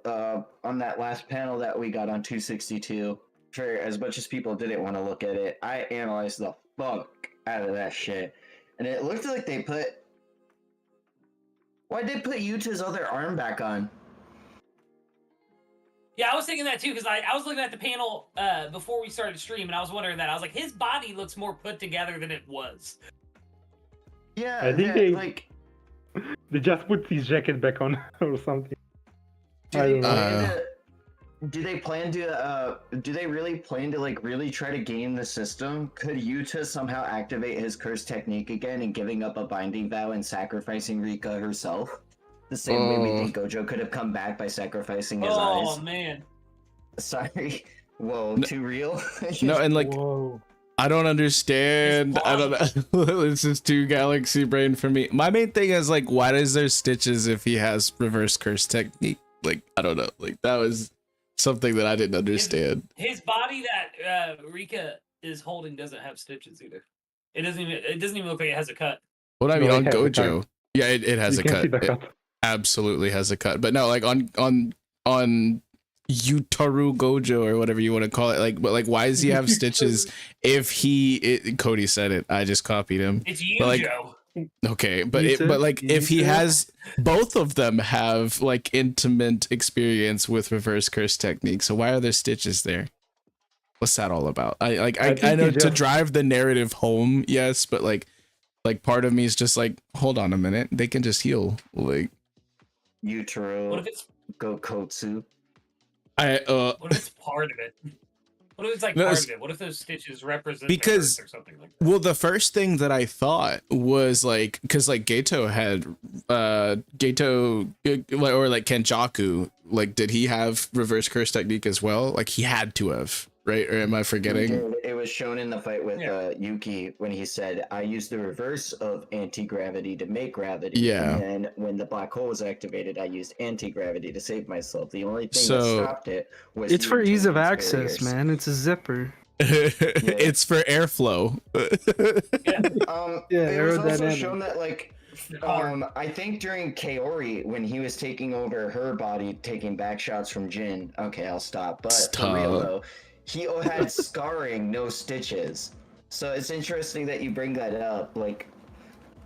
on that last panel that we got on 262, for as much as people didn't want to look at it, I analyzed the fuck out of that shit, and it looked like they put. Why'd they put Yuta's other arm back on? Yeah, I was thinking that too, because I was looking at the panel before we started stream, and I was wondering that. I was like, his body looks more put together than it was. Yeah, I think they they just put his jacket back on or something. Do I they don't know. plan to? Do they plan to? Do they really plan to like really try to game the system? Could Yuta somehow activate his curse technique again and giving up a binding vow and sacrificing Rika herself? The same way we think Gojo could have come back by sacrificing his Oh eyes. man. Sorry. Whoa, too real? No, and like Whoa. I don't understand. I don't know. This is too galaxy brain for me. My main thing is like, why does there stitches if he has reverse curse technique? Like, I don't know. Like that was something that I didn't understand. His body that Rika is holding doesn't have stitches either. It doesn't even look like it has a cut. What I No, mean it on has a Gojo, yeah, it has You a can cut. see the It cut. absolutely has a cut. But no, like on Yutaru Gojo or whatever you want to call it, like, but like, why does he have stitches if Cody said it? I just copied him. It's But, like, Yujo. Okay, but Yuta? but like if he Yuta? has both of them have like intimate experience with reverse curse technique, so why are there stitches there? What's that all about? I think know he to just- drive the narrative home, yes, but like part of me is just like, hold on a minute, they can just heal. Like What Yutaro if it's Gokotsu. what if it's part of it? What if it's like No, part it's- of it? What if those stitches represent Because- the curse or something like that? well, the first thing that I thought was like, because like Geto had or like Kenjaku, like did he have reverse curse technique as well? Like he had to have, right? Or am I forgetting? Dude, it was shown in the fight with Yeah. Yuki when he said, I used the reverse of anti-gravity to make gravity. Yeah. And then when the black hole was activated, I used anti-gravity to save myself. The only thing So- that stopped it was It's for ease of Newton's access, barriers. man. It's a zipper. It's for airflow. Yeah, it was also aerodynamic. shown that like I think during Kaori when he was taking over her body, taking back shots from Jin. Okay, I'll stop. But for real Stop. though, he had scarring, no stitches. So it's interesting that you bring that up. Like,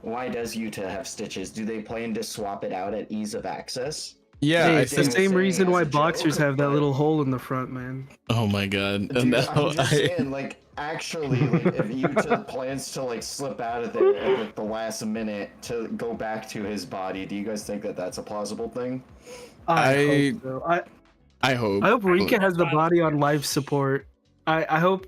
why does Yuta have stitches? Do they plan to swap it out at ease of access? Yeah, Hey, I it's the think. saying same reason as why a joke, boxers have that but- little hole in the front, man. Oh my god! Dude, No, I'm just saying, like, actually, like, if Yuta plans to like slip out of there at like, the last minute to go back to his body, do you guys think that that's a plausible thing? I- hope so. I hope. I hope Rika has the That's body on life support. I hope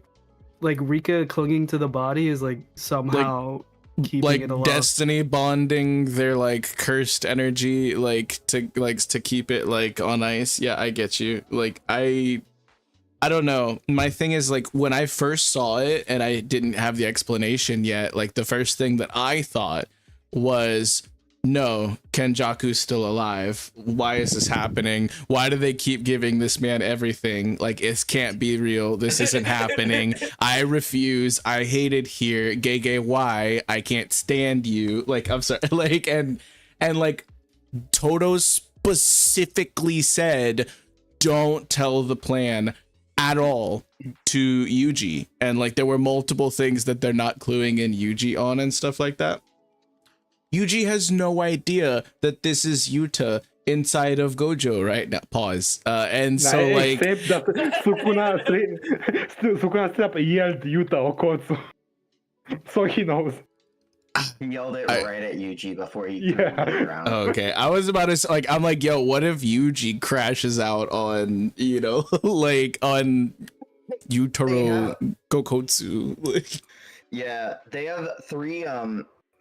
like Rika clinging to the body is like somehow keeping like it alive. destiny bonding their like cursed energy to keep it like on ice. Yeah, I get you. Like I don't know. My thing is like when I first saw it and I didn't have the explanation yet, like the first thing that I thought was, no, Kenjaku's still alive. Why is this happening? Why do they keep giving this man everything? Like, it can't be real. This isn't happening. I refuse. I hate it here. Gay, why? I can't stand you. Like, I'm sorry. Like, and like, Toto specifically said, don't tell the plan at all to Yuji. And like, there were multiple things that they're not cluing in Yuji on and stuff like that. Yuji has no idea that this is Yuta inside of Gojo right now. Pause. And so like, except that Sukuna straight up yelled Yuta Okotsu. So he knows. He yelled it I- right at Yuji before he threw Yeah. it around. okay, I was about to like, I'm like, yo, what if Yuji crashes out on, you know, like on Yutaro Gokotsu? Like, Yeah, they have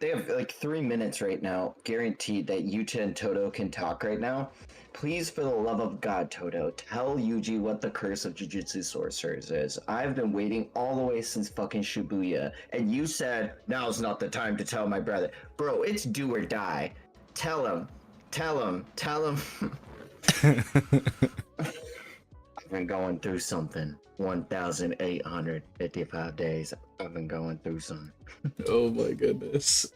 they have like 3 minutes right now, guaranteed that Yuta and Toto can talk right now. Please, for the love of God, Toto, tell Yuji what the curse of Jujutsu Sorcerers is. I've been waiting all the way since fucking Shibuya, and you said, now's not the time to tell my brother. Bro, it's do or die. Tell him. Tell him. Tell him. I've been going through something. 1,855 days. I've been going through something. Oh my goodness.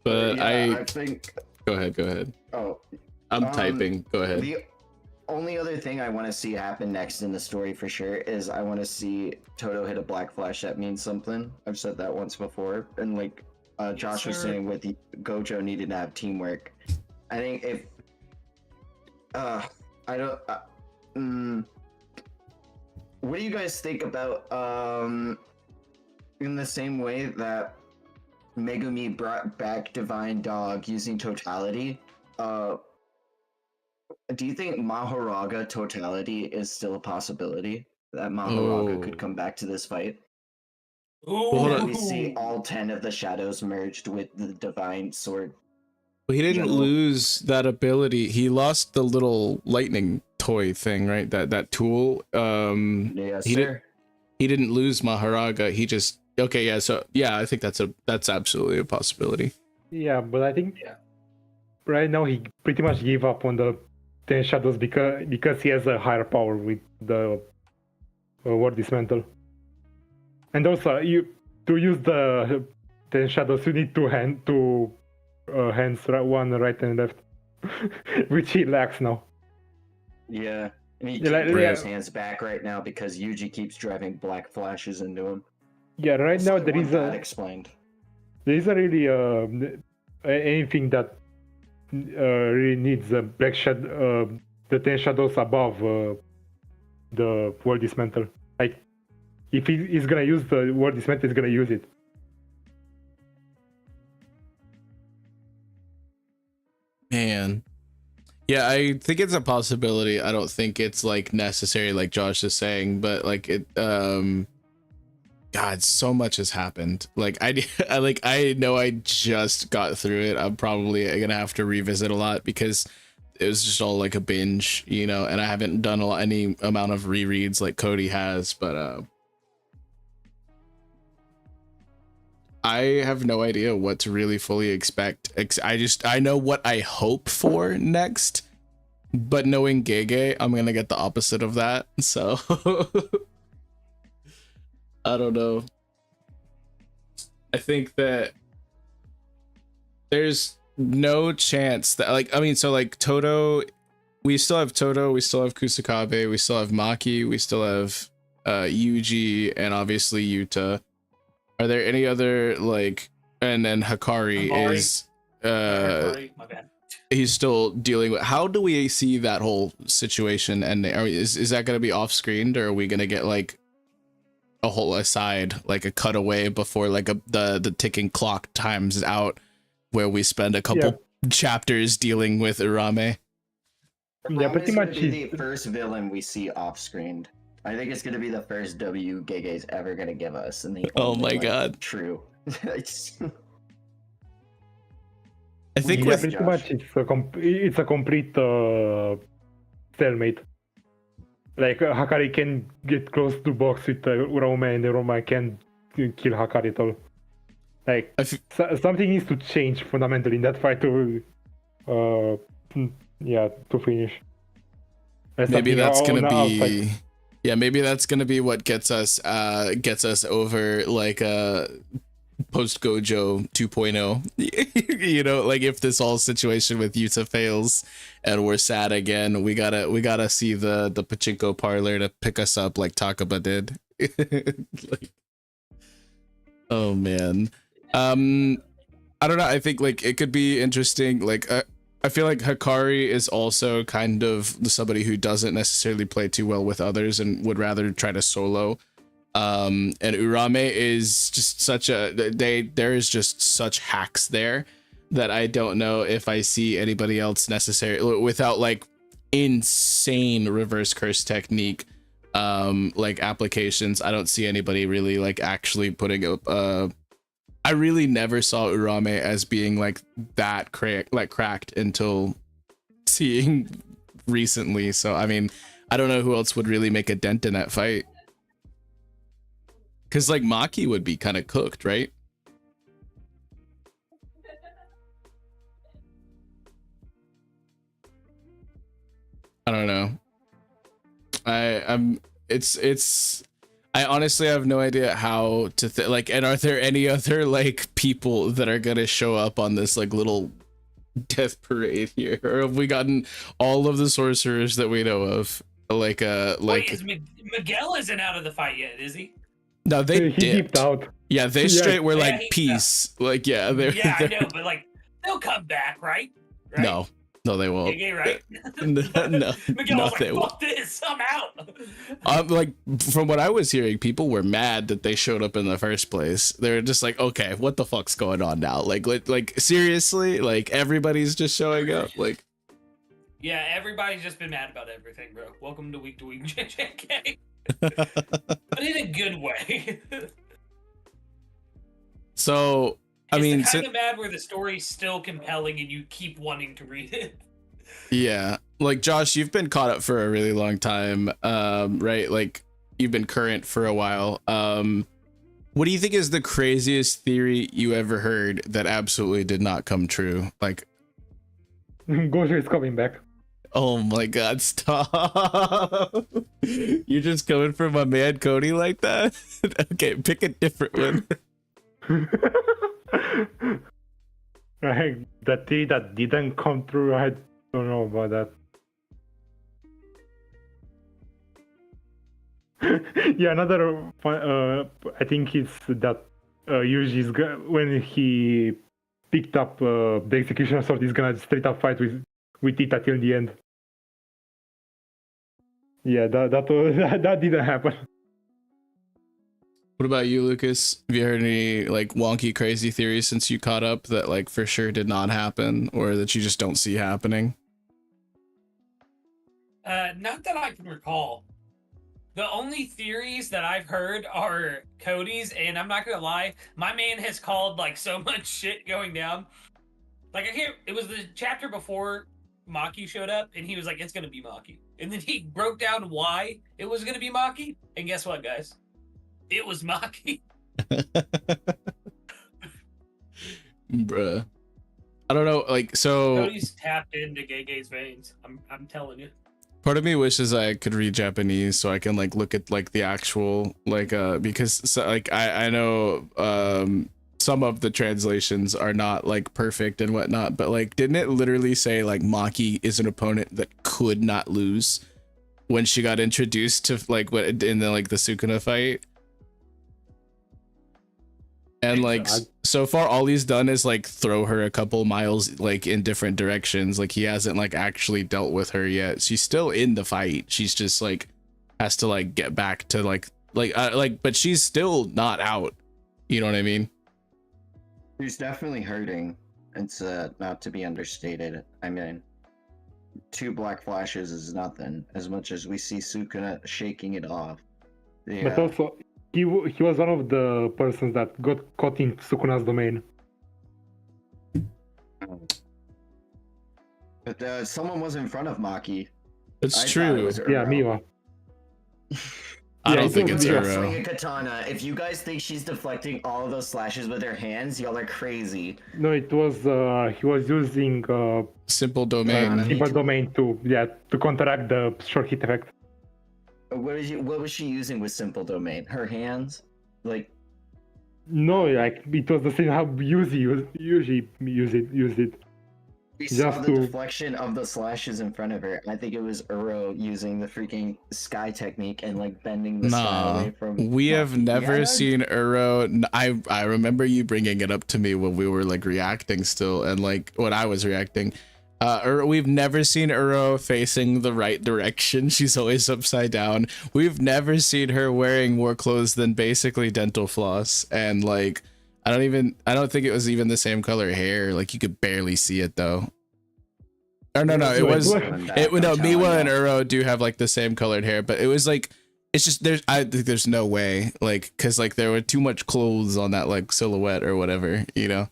But yeah, I think. Go ahead. Oh, I'm typing. Go ahead. The only other thing I want to see happen next in the story for sure is I want to see Toto hit a black flash that means something. I've said that once before, and like Josh was saying with the Gojo needed to have teamwork. I think if I don't. What do you guys think about in the same way that Megumi brought back Divine Dog using Totality? Do you think Mahoraga Totality is still a possibility? That Mahoraga could come back to this fight? Ooh. And we see all 10 of the shadows merged with the Divine Sword. He didn't lose that ability. He lost the little lightning toy thing, right? That tool. Yes, sir. He didn't lose Mahoraga. He just So I think that's absolutely a possibility. Yeah, but I think right now he pretty much gave up on the 10 shadows because he has a higher power with the word dismantle. And also, to use the 10 shadows, you need two hands, one right and left, which he lacks now. Yeah, and he can't bring his hands back right now because Yuji keeps driving black flashes into him. Yeah, right now there is explained. There isn't really anything that really needs the the 10 shadows above the world dismantle. Like, if he's gonna use the world dismantle, he's gonna use it. Man. Yeah, I think it's a possibility. I don't think it's like necessary, like Josh is saying, but like it God, so much has happened. Like I know I just got through it. I'm probably gonna have to revisit a lot because it was just all like a binge, and I haven't done any amount of rereads like Cody has, but I have no idea what to really fully expect. I know what I hope for next, but knowing Gege, I'm gonna get the opposite of that. So I don't know. I think that there's no chance that Toto, we still have Toto, we still have Kusakabe, we still have Maki, we still have Yuji, and obviously Yuta. Are there any other and then Hikari is Hikari, my bad. He's still dealing with. How do we see that whole situation ending? Is that going to be off screened, or are we going to get like a whole aside, like a cutaway before the ticking clock times out, where we spend a couple chapters dealing with Urame? Yeah, pretty much. The first villain we see off screened. I think it's gonna be the first W Gege's ever gonna give us, and the God, true. I think pretty much it's a complete stalemate. Like Hikari can get close to box with Urame, and Urame can kill Hikari at all. Like something needs to change fundamentally in that fight to finish. Maybe that's gonna be. Outside. Yeah, maybe that's gonna be what gets us over post Gojo 2.0. Like if this whole situation with Yuta fails and we're sad again, we gotta see the pachinko parlor to pick us up like Takaba did. Oh man. I don't know. I think it could be interesting. I feel like Hikari is also kind of somebody who doesn't necessarily play too well with others and would rather try to solo. And Urame is just there is just such hacks there that I don't know if I see anybody else necessarily without insane reverse curse technique like applications, I don't see anybody really like actually putting up I really never saw Urame as being like that cracked until seeing recently. So I mean, I don't know who else would really make a dent in that fight, because like Maki would be kind of cooked, right? I don't know. I honestly have no idea how to like, and are there any other like people that are gonna show up on this like little death parade here, or have we gotten all of the sorcerers that we know of? Like Wait, Miguel isn't out of the fight yet, is he? No, they he dipped out. Yeah, they straight were Yeah, like peace. Like yeah, yeah, I know, but like they'll come back, right? No, they won't. Okay, right? no, Miguel's they like, won't. fuck this, I'm out. Like from what I was hearing, people were mad that they showed up in the first place. They were just like, okay, what the fuck's going on now? Like seriously, like everybody's just showing up. Like, yeah, everybody's just been mad about everything, bro. Welcome to week JJK, but in a good way. So I mean, the kind of mad where the story's still compelling and you keep wanting to read it. Yeah, like Josh, you've been caught up for a really long time, right? Like you've been current for a while. What do you think is the craziest theory you ever heard that absolutely did not come true? Like, Gojo is coming back. oh my god, stop. You're just coming for my man Cody like that? Okay, pick a different one. Right, the theory that didn't come through, I don't know about that. Yeah, another I think it's that Yuji's when he picked up the executioner sword, he's gonna straight up fight with Ita till the end. Yeah, that didn't happen. What about you, Lucas? Have you heard any like wonky, crazy theories since you caught up that like for sure did not happen, or that you just don't see happening? Not that I can recall. The only theories that I've heard are Cody's, and I'm not gonna lie, my man has called like so much shit going down. Like it was the chapter before Maki showed up, and he was like, "It's gonna be Maki," and then he broke down why it was gonna be Maki, and guess what, guys? It was Maki. Bruh. I don't know, like, so Cody's tapped into Gege's veins. I'm telling you. part of me wishes I could read Japanese so I can like look at like the actual like because so, like I know some of the translations are not like perfect and whatnot, but like didn't it literally say like Maki is an opponent that could not lose when she got introduced to like what in the like the Sukuna fight? And like so far all he's done is like throw her a couple miles like in different directions. Like he hasn't like actually dealt with her yet. She's still in the fight. She's just like has to like get back to like but she's still not out. You know what I mean? She's definitely hurting. It's not to be understated. I mean, 2 black flashes is nothing. As much as we see Sukuna shaking it off. Yeah. But also, he was one of the persons that got caught in Sukuna's domain. But someone was in front of Maki. It's I thought it true. was Yeah, Uro. Miwa. I Yeah, don't it think was it's Miwa. Uro. Swing a katana. If you guys think she's deflecting all of those slashes with her hands, y'all are crazy. No, it was he was using Simple domain. simple domain to counteract the short hit effect. What was she using with simple domain? Her hands? Like, No, like it was the same how usually use it. we saw Just the to- deflection of the slashes in front of her. I think it was Uro using the freaking sky technique and like bending the sky Nah, away from. we have Maki. never Yeah. seen Uro. I remember you bringing it up to me when we were like reacting still, and like when I was reacting. We've never seen Uro facing the right direction. She's always upside down. We've never seen her wearing more clothes than basically dental floss, and like I don't think it was even the same color hair. Like you could barely see it though. Or no, it was. I'm No, telling Miwa ya. and Uro do have like the same colored hair, but it was like It's just I think there's no way, like, because like there were too much clothes on that like silhouette or whatever, you know.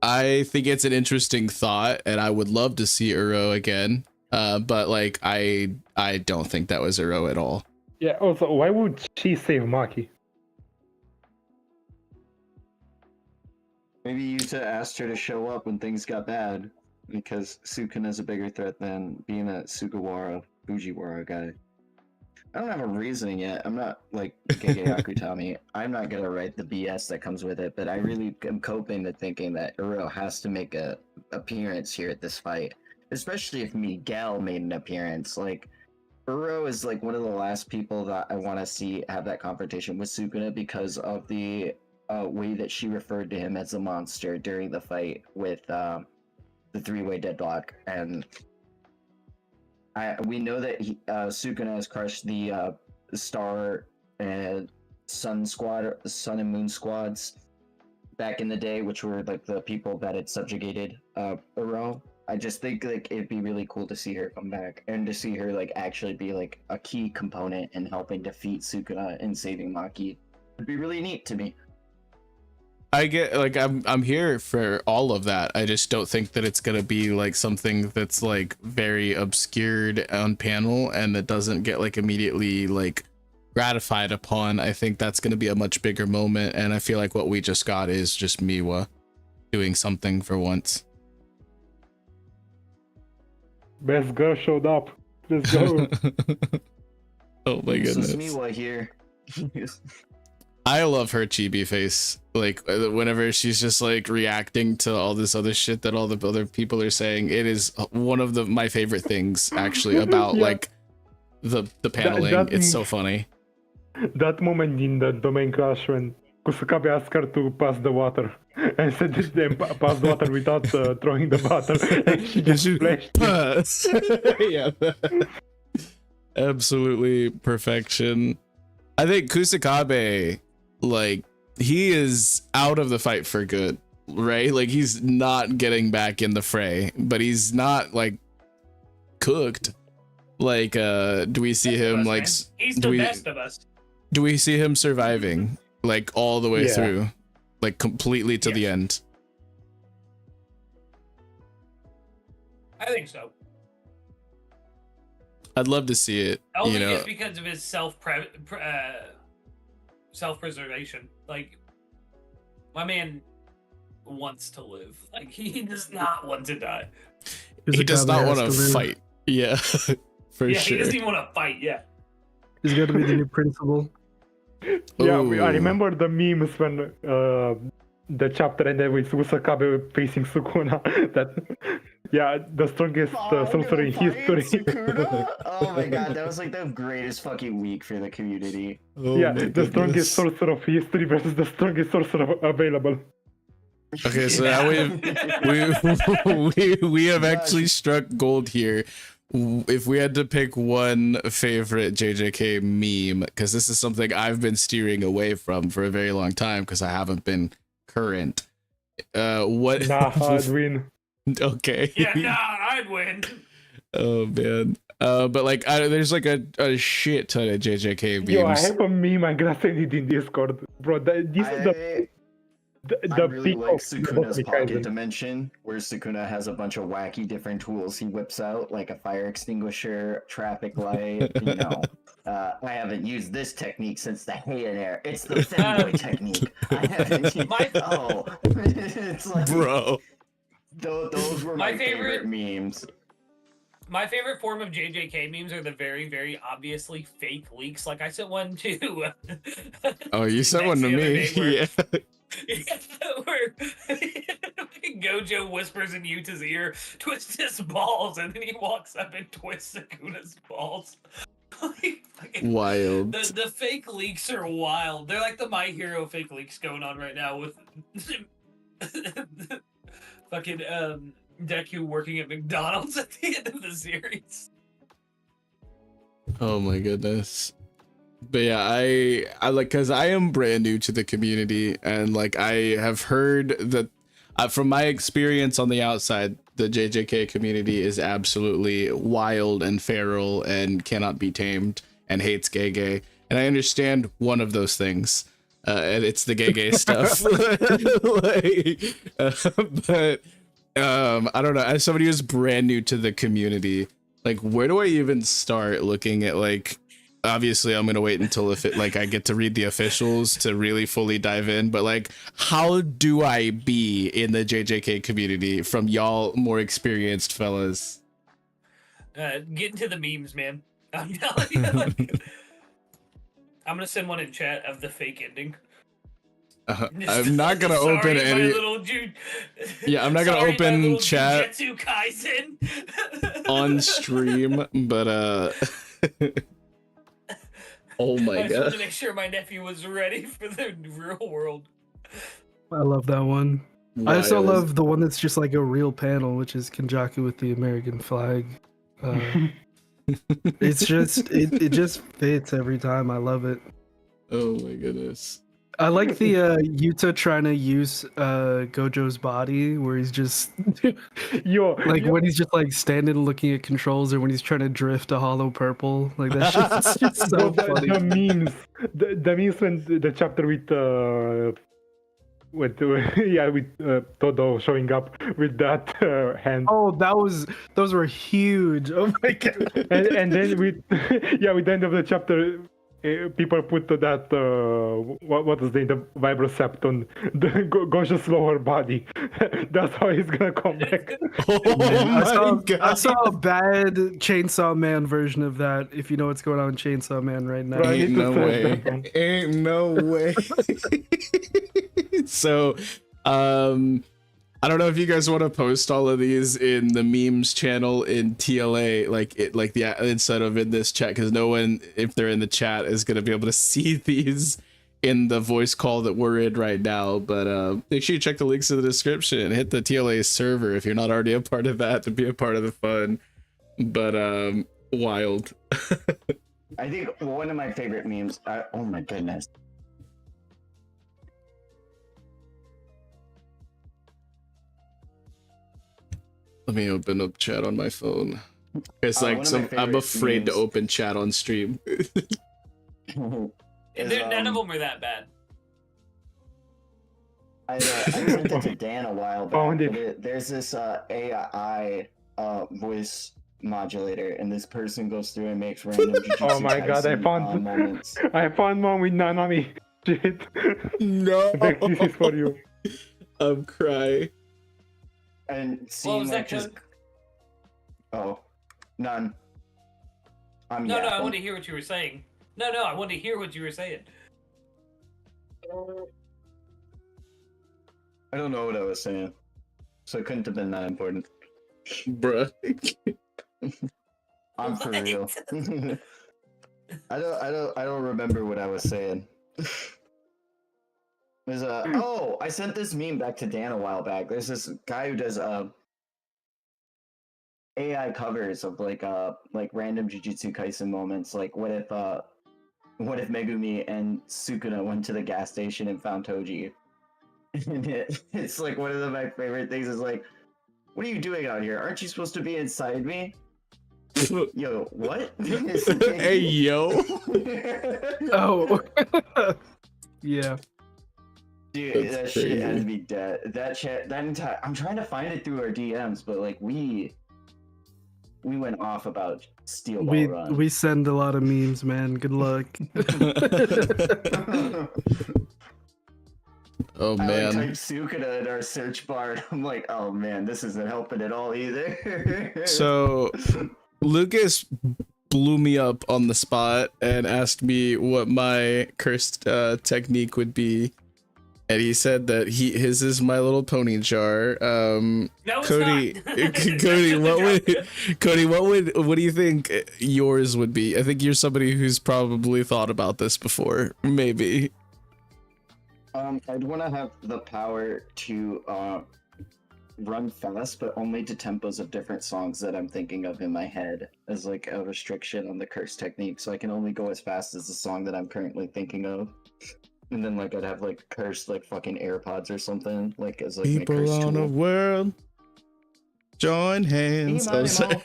I think it's an interesting thought, and I would love to see Uro again. But like I don't think that was Uro at all. Yeah. Also, why would she save Maki? Maybe Yuta asked her to show up when things got bad, because Sukuna is a bigger threat than being a Sugawara, Fujiwara guy. I don't have a reasoning yet. I'm not like Gege Akutami. I'm not gonna write the BS that comes with it, but I really am coping to thinking that Uro has to make a appearance here at this fight, especially if Miguel made an appearance. Like, Uro is like one of the last people that I want to see have that confrontation with Sukuna because of the way that she referred to him as a monster during the fight with the three-way deadlock, and we know that Sukuna has crushed the Star and Sun Squad, Sun and Moon squads back in the day, which were like the people that had subjugated Uro. I just think like it'd be really cool to see her come back and to see her like actually be like a key component in helping defeat Sukuna and saving Maki. It'd be really neat to me. I get like I'm here for all of that. I just don't think that it's gonna be like something that's like very obscured on panel and that doesn't get like immediately like gratified upon. I think that's gonna be a much bigger moment, and I feel like what we just got is just Miwa doing something for once. Best girl showed up. Let's go. Oh my goodness. So Miwa here. I love her chibi face. Like whenever she's just like reacting to all this other shit that all the other people are saying, it is one of my favorite things actually about like the paneling. It's so funny. That moment in the domain crash when Kusakabe asked her to pass the water and said then pass the water without throwing the water, and she just splashed. Yeah. Absolutely perfection. I think Kusakabe, like, he is out of the fight for good, right? Like, he's not getting back in the fray, but he's not like cooked. Like, do we see him us, like? Man. He's the best of us. Do we see him surviving like all the way through, like completely to the end? I think so. I'd love to see it. Only you know, just because of his self-preservation. Like, my man wants to live. Like, he does not want to die. he does not want to fight. Yeah, for Yeah, sure. he doesn't even want to fight. Yeah. He's got to be the new principal. Yeah, I Ooh. remember the memes when the chapter ended with Kusakabe facing Sukuna. That, yeah, the strongest sorcerer in history. Sukuna? Oh my god, that was like the greatest fucking week for the community. Oh Yeah, my the goodness. strongest sorcerer of history versus the strongest sorcerer available. Okay, so now we have actually struck gold here. If we had to pick one favorite JJK meme, because this is something I've been steering away from for a very long time because I haven't been current. What? Nah, I'd win. Okay. Yeah, nah, I'd win. Oh man. But like, there's like a shit ton of JJK memes. Yo, I have a meme. I'm gonna send it in Discord, bro. This is the I really peak like of Sukuna's Lobotomy pocket Kaisen. dimension, where Sukuna has a bunch of wacky different tools he whips out, like a fire extinguisher, traffic light, you know. I haven't used this technique since the Hayanare. It's the fanboy technique. I haven't used... it's like... Bro. Those were my favorite memes. My favorite form of JJK memes are the very, very obviously fake leaks. Like, I sent one to... Oh, you sent one to me. Yeah. Where Gojo whispers in Yuta's ear, twist his balls, and then he walks up and twists Sukuna's balls. Wild. The fake leaks are wild. They're like the My Hero fake leaks going on right now with fucking Deku working at McDonald's at the end of the series. Oh my goodness. But yeah, I like, because I am brand new to the community, and like I have heard that From my experience on the outside, the JJK community is absolutely wild and feral and cannot be tamed and hates gay. And I understand one of those things. And it's the gay stuff. But I don't know. As somebody who's brand new to the community, like, where do I even start looking at, like, obviously I'm gonna wait until I get to read the officials to really fully dive in, but like, how do I be in the JJK community from y'all more experienced fellas? Get into the memes, man. I'm telling you. Like, I'm gonna send one in chat of the fake ending. I'm not gonna open any. Yeah, I'm not gonna open chat Kaisen on stream, but oh my I just wanted god! to make sure my nephew was ready for the real world. I love that one. I also love the one that's just like a real panel, which is Kenjaku with the American flag. It's just it just fits every time. I love it. Oh my goodness! I like the Yuta trying to use Gojo's body, where he's just when he's just like standing looking at controls, or when he's trying to drift a hollow purple. Like that shit's just so funny. The memes, the memes when the chapter with Todo showing up with that hand. Oh, those were huge. Oh my god! And then with the end of the chapter. People put to that what was the vibrocept on the Gojo's lower body. That's how he's gonna come back. I saw a bad Chainsaw Man version of that. If you know what's going on in Chainsaw Man right now, Ain't no way. Ain't no way. So, I don't know if you guys want to post all of these in the memes channel in TLA, instead of in this chat, because no one, if they're in the chat, is going to be able to see these in the voice call that we're in right now. But make sure you check the links in the description and hit the TLA server if you're not already a part of that to be a part of the fun. But wild. I think one of my favorite memes. Oh my goodness. Let me open up chat on my phone. It's I'm afraid memes. to open chat on stream. None of them are that bad. I sent it to Dan a while back. There's this AI voice modulator, and this person goes through and makes random Oh my god, I found one with Nanami. Shit. No. This is for you. I'm crying. And seeing like just none. No, I wanted to hear what you were saying. No, I wanted to hear what you were saying. I don't know what I was saying, so it couldn't have been that important. Bruh. I'm for real. I don't remember what I was saying. There's I sent this meme back to Dan a while back. There's this guy who does AI covers of like random Jujutsu Kaisen moments. Like what if Megumi and Sukuna went to the gas station and found Toji? And it's like one of my favorite things is like, what are you doing out here? Aren't you supposed to be inside me? Yo, what? Hey yo. Oh. Yeah. Dude, that shit had to be dead. I'm trying to find it through our DMs, but like we went off about Steel Ball Run. We send a lot of memes, man. Good luck. Oh man. I typed Sukuna in our search bar, and I'm like, oh man, this isn't helping at all either. So Lucas blew me up on the spot and asked me what my cursed technique would be. And he said that his is My Little Pony jar. No, it's Cody, not. what do you think yours would be? I think you're somebody who's probably thought about this before, maybe. I'd want to have the power to run fast, but only to tempos of different songs that I'm thinking of in my head as like a restriction on the curse technique. So I can only go as fast as the song that I'm currently thinking of. And then like I'd have like cursed like fucking AirPods or something like as like my People curse on the tool. world, join hands. Oh, sorry.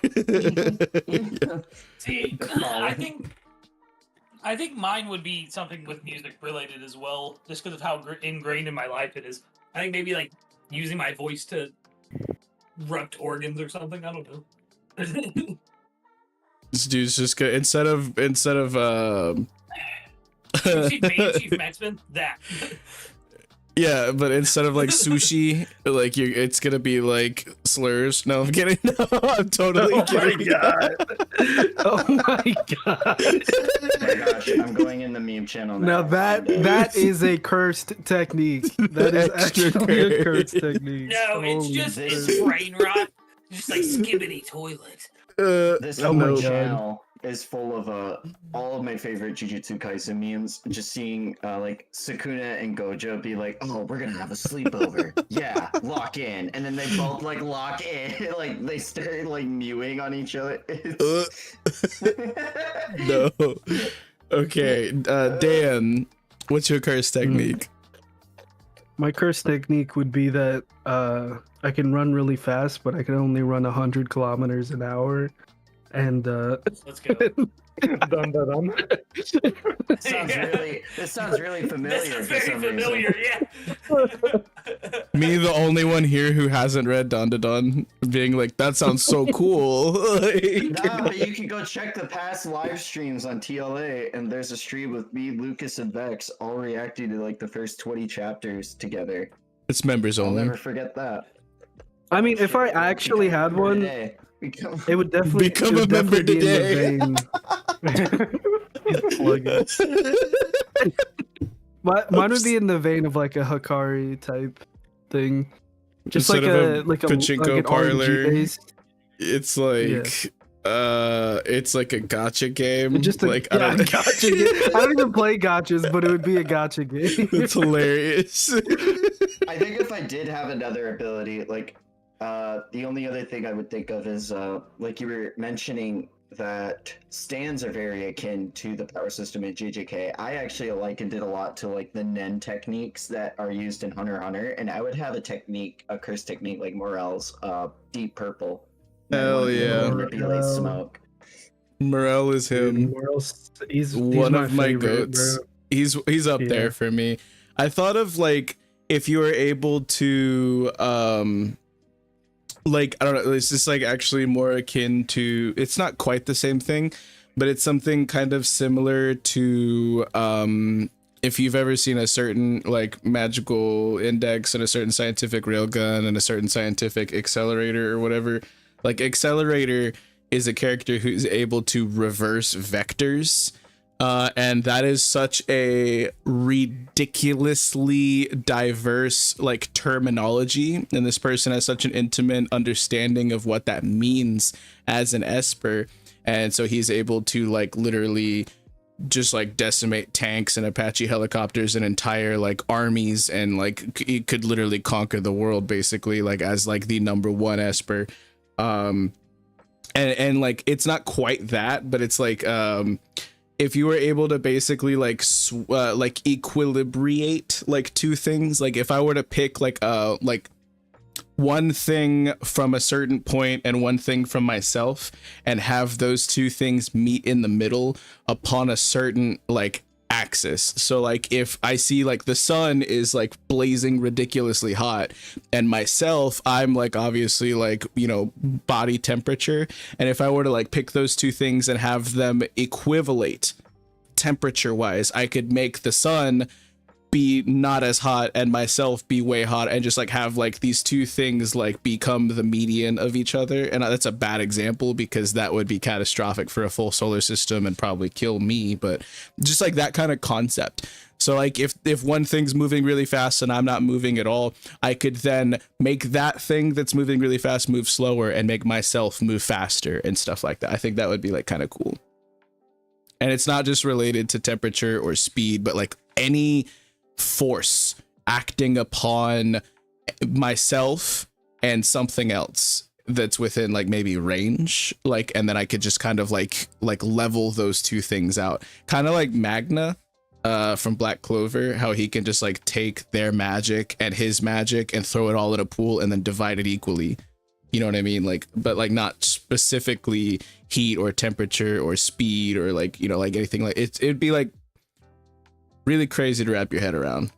See, I think mine would be something with music related as well, just because of how ingrained in my life it is. I think maybe like using my voice to rupt organs or something. I don't know. This dude's just good. Instead of Chief Maxman, that. yeah, but instead of like sushi, like it's gonna be like slurs. No, I'm kidding. No, I'm totally kidding. Oh my god. Oh my gosh, I'm going in the meme channel now. Now that is a cursed technique. That is actually a cursed technique. No, it's Holy just shit. it's brain rot. Just like skibbity toilet. This Oh my whole God. channel is full of all of my favorite Jujutsu Kaisen memes. Just seeing like Sukuna and Gojo be like, "Oh, we're gonna have a sleepover." Yeah, lock in, and then they both like lock in, like they start like mewing on each other. No. Okay, Dan, what's your curse technique? My curse technique would be that I can run really fast, but I can only run 100 kilometers an hour. And Let's go. Dun, dun, dun. This sounds really familiar. This is for very some reason. familiar, yeah. Me, the only one here who hasn't read Don to Don, being like, that sounds so cool. Like, No, but you can go check the past live streams on TLA, and there's a stream with me, Lucas, and Vex all reacting to like the first 20 chapters together. it's members I'll only. never forget that. I mean, if I actually had one, Today. it would definitely Become it would a member definitely be in the vein. Mine would be in the vein of like a Hikari type thing, just Instead like of a pachinko an parlor, RNG based. it's like it's like a gotcha game. Just a, like yeah, I don't gotcha game. I don't even play gotchas, but it would be a gotcha game. It's hilarious. I think if I did have another ability, like the only other thing I would think of is like you were mentioning that stands are very akin to the power system in JJK. I actually likened it a lot to like the Nen techniques that are used in Hunter x Hunter, and I would have a technique, a curse technique like Morel's Deep Purple. Hell yeah. Manipulate smoke. Morel is him. He's One my of my favorite, goats. bro. He's up Yeah. there for me. I thought of like if you were able to like I don't know, it's just like actually more akin to, it's not quite the same thing, but it's something kind of similar to if you've ever seen a certain like magical index and a certain scientific railgun and a certain scientific accelerator or whatever. Like Accelerator is a character who's able to reverse vectors. And that is such a ridiculously diverse like terminology, and this person has such an intimate understanding of what that means as an Esper, and so he's able to like literally just like decimate tanks and Apache helicopters and entire like armies, and like he could literally conquer the world basically, like as like the #1 Esper. And like it's not quite that, but it's like if you were able to basically like equilibrate like two things, like if I were to pick like one thing from a certain point and one thing from myself and have those two things meet in the middle upon a certain like axis. So like if I see like the sun is like blazing ridiculously hot and myself, I'm like obviously like, you know, body temperature, and if I were to like pick those two things and have them equivalate temperature wise, I could make the sun be not as hot and myself be way hot, and just like have like these two things like become the median of each other. And that's a bad example because that would be catastrophic for a full solar system and probably kill me, but just like that kind of concept. So like if one thing's moving really fast and I'm not moving at all, I could then make that thing that's moving really fast move slower and make myself move faster and stuff like that. I think that would be like kind of cool. And it's not just related to temperature or speed, but like any force acting upon myself and something else that's within like maybe range, like, and then I could just kind of like level those two things out, kind of like Magna, from Black Clover, how he can just like take their magic and his magic and throw it all in a pool and then divide it equally. You know what I mean? Like, but like not specifically heat or temperature or speed or like, you know, like anything like it'd be like really crazy to wrap your head around.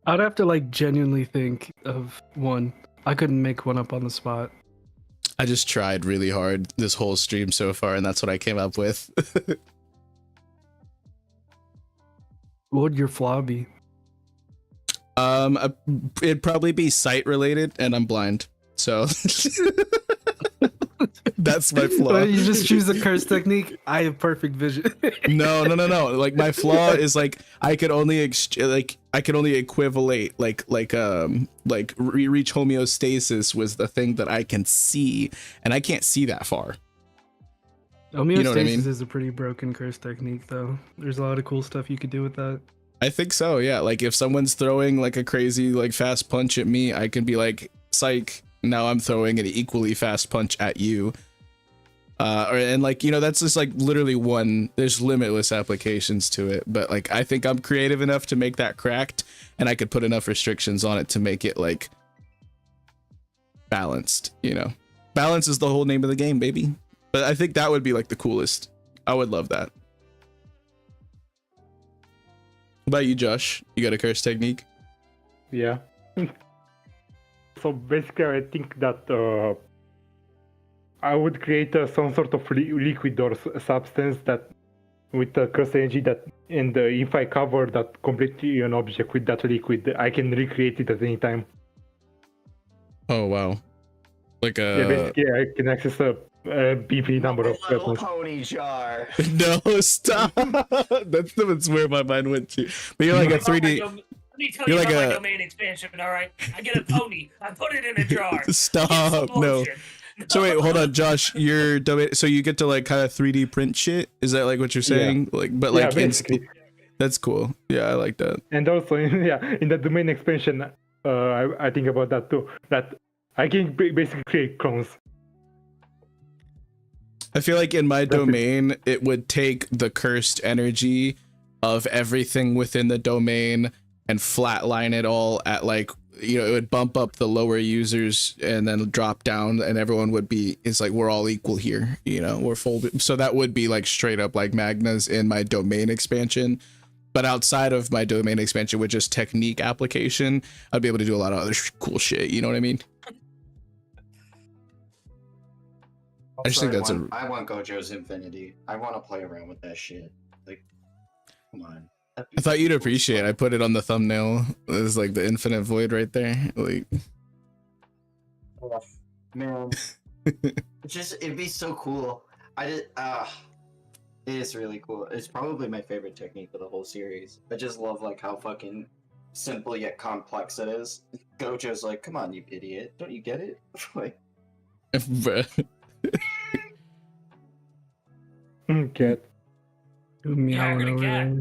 I'd have to like genuinely think of one. I couldn't make one up on the spot. I just tried really hard this whole stream so far, and that's what I came up with. What would your flaw be? It'd probably be sight related, and I'm blind, so that's my flaw. You just choose a curse technique. I have perfect vision. No. Like my flaw is like I could only equivalate like reach homeostasis was the thing that I can see, and I can't see that far. Homeostasis You know what I mean? is a pretty broken curse technique, though. There's a lot of cool stuff you could do with that. I think so, yeah. Like if someone's throwing like a crazy like fast punch at me, I can be like, psych, now I'm throwing an equally fast punch at you. And like, you know, that's just like literally one, there's limitless applications to it, but like I think I'm creative enough to make that cracked, and I could put enough restrictions on it to make it like balanced, you know. Balance is the whole name of the game, baby. But I think that would be like the coolest. I would love that. What about you, Josh? You got a curse technique? Yeah. So basically, I think that I would create some sort of liquid or substance that with the curse energy that, and if I cover that completely an object with that liquid, I can recreate it at any time. Oh wow! Like Yeah, basically, I can access a BP number of Little weapons. pony jar. no, stop! That's where my mind went to. But you're like a 3D. Let me tell You're you like about my a- domain expansion, all right? I get a pony. I put it in a jar. Stop! Get some No. lotion. So wait, hold on, Josh. Your domain. So you get to like kind of 3D print shit. Is that like what you're saying? Like, but Yeah, like, basically. that's cool. Yeah, I like that. And also, in the domain expansion, I think about that too. That I can basically create clones. I feel like in my That's it. domain, it would take the cursed energy of everything within the domain and flatline it all at like, you know, it would bump up the lower users and then drop down, and everyone would be, it's like, we're all equal here, you know, we're folded. So that would be like straight up like Magna's in my domain expansion. But outside of my domain expansion with just technique application, I'd be able to do a lot of other cool shit. You know what I mean? I just think that's I want Gojo's Infinity. I want to play around with that shit. Like, come on. I thought you'd appreciate. I put it on the thumbnail. It's like the infinite void right there. Like, Oh, man, it'd be so cool. It is really cool. It's probably my favorite technique of the whole series. I just love like how fucking simple yet complex it is. Gojo's like, come on, you idiot, don't you get it? Like, bruh. Cat. Meowing a over cat.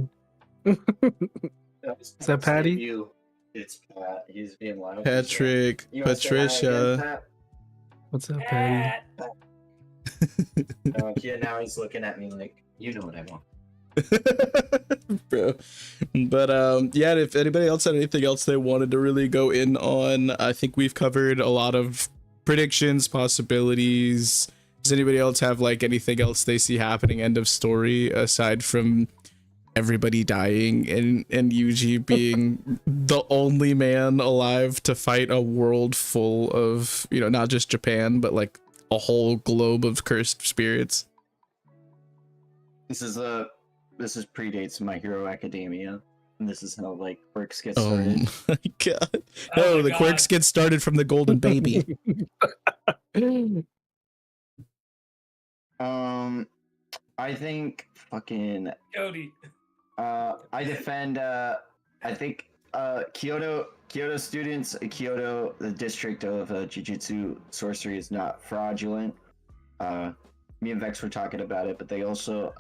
there. Is that Patty? You. It's Pat. He's being loud. Patrick, You wanna say hi again, Patricia. Pat? What's up, Patty? Pat. Yeah, now he's looking at me like, you know what I want. Bro. But yeah, if anybody else had anything else they wanted to really go in on, I think we've covered a lot of predictions, possibilities. Does anybody else have like anything else they see happening end of story aside from everybody dying and Yuji being the only man alive to fight a world full of, you know, not just Japan, but like a whole globe of cursed spirits? This predates My Hero Academia. And this is how like quirks get Oh started. my god. Oh No, my the God. quirks get started from the golden baby. I think fucking Cody. I defend I think Kyoto students, Kyoto, the district of Jujutsu sorcery is not fraudulent. Me and Vex were talking about it, but they also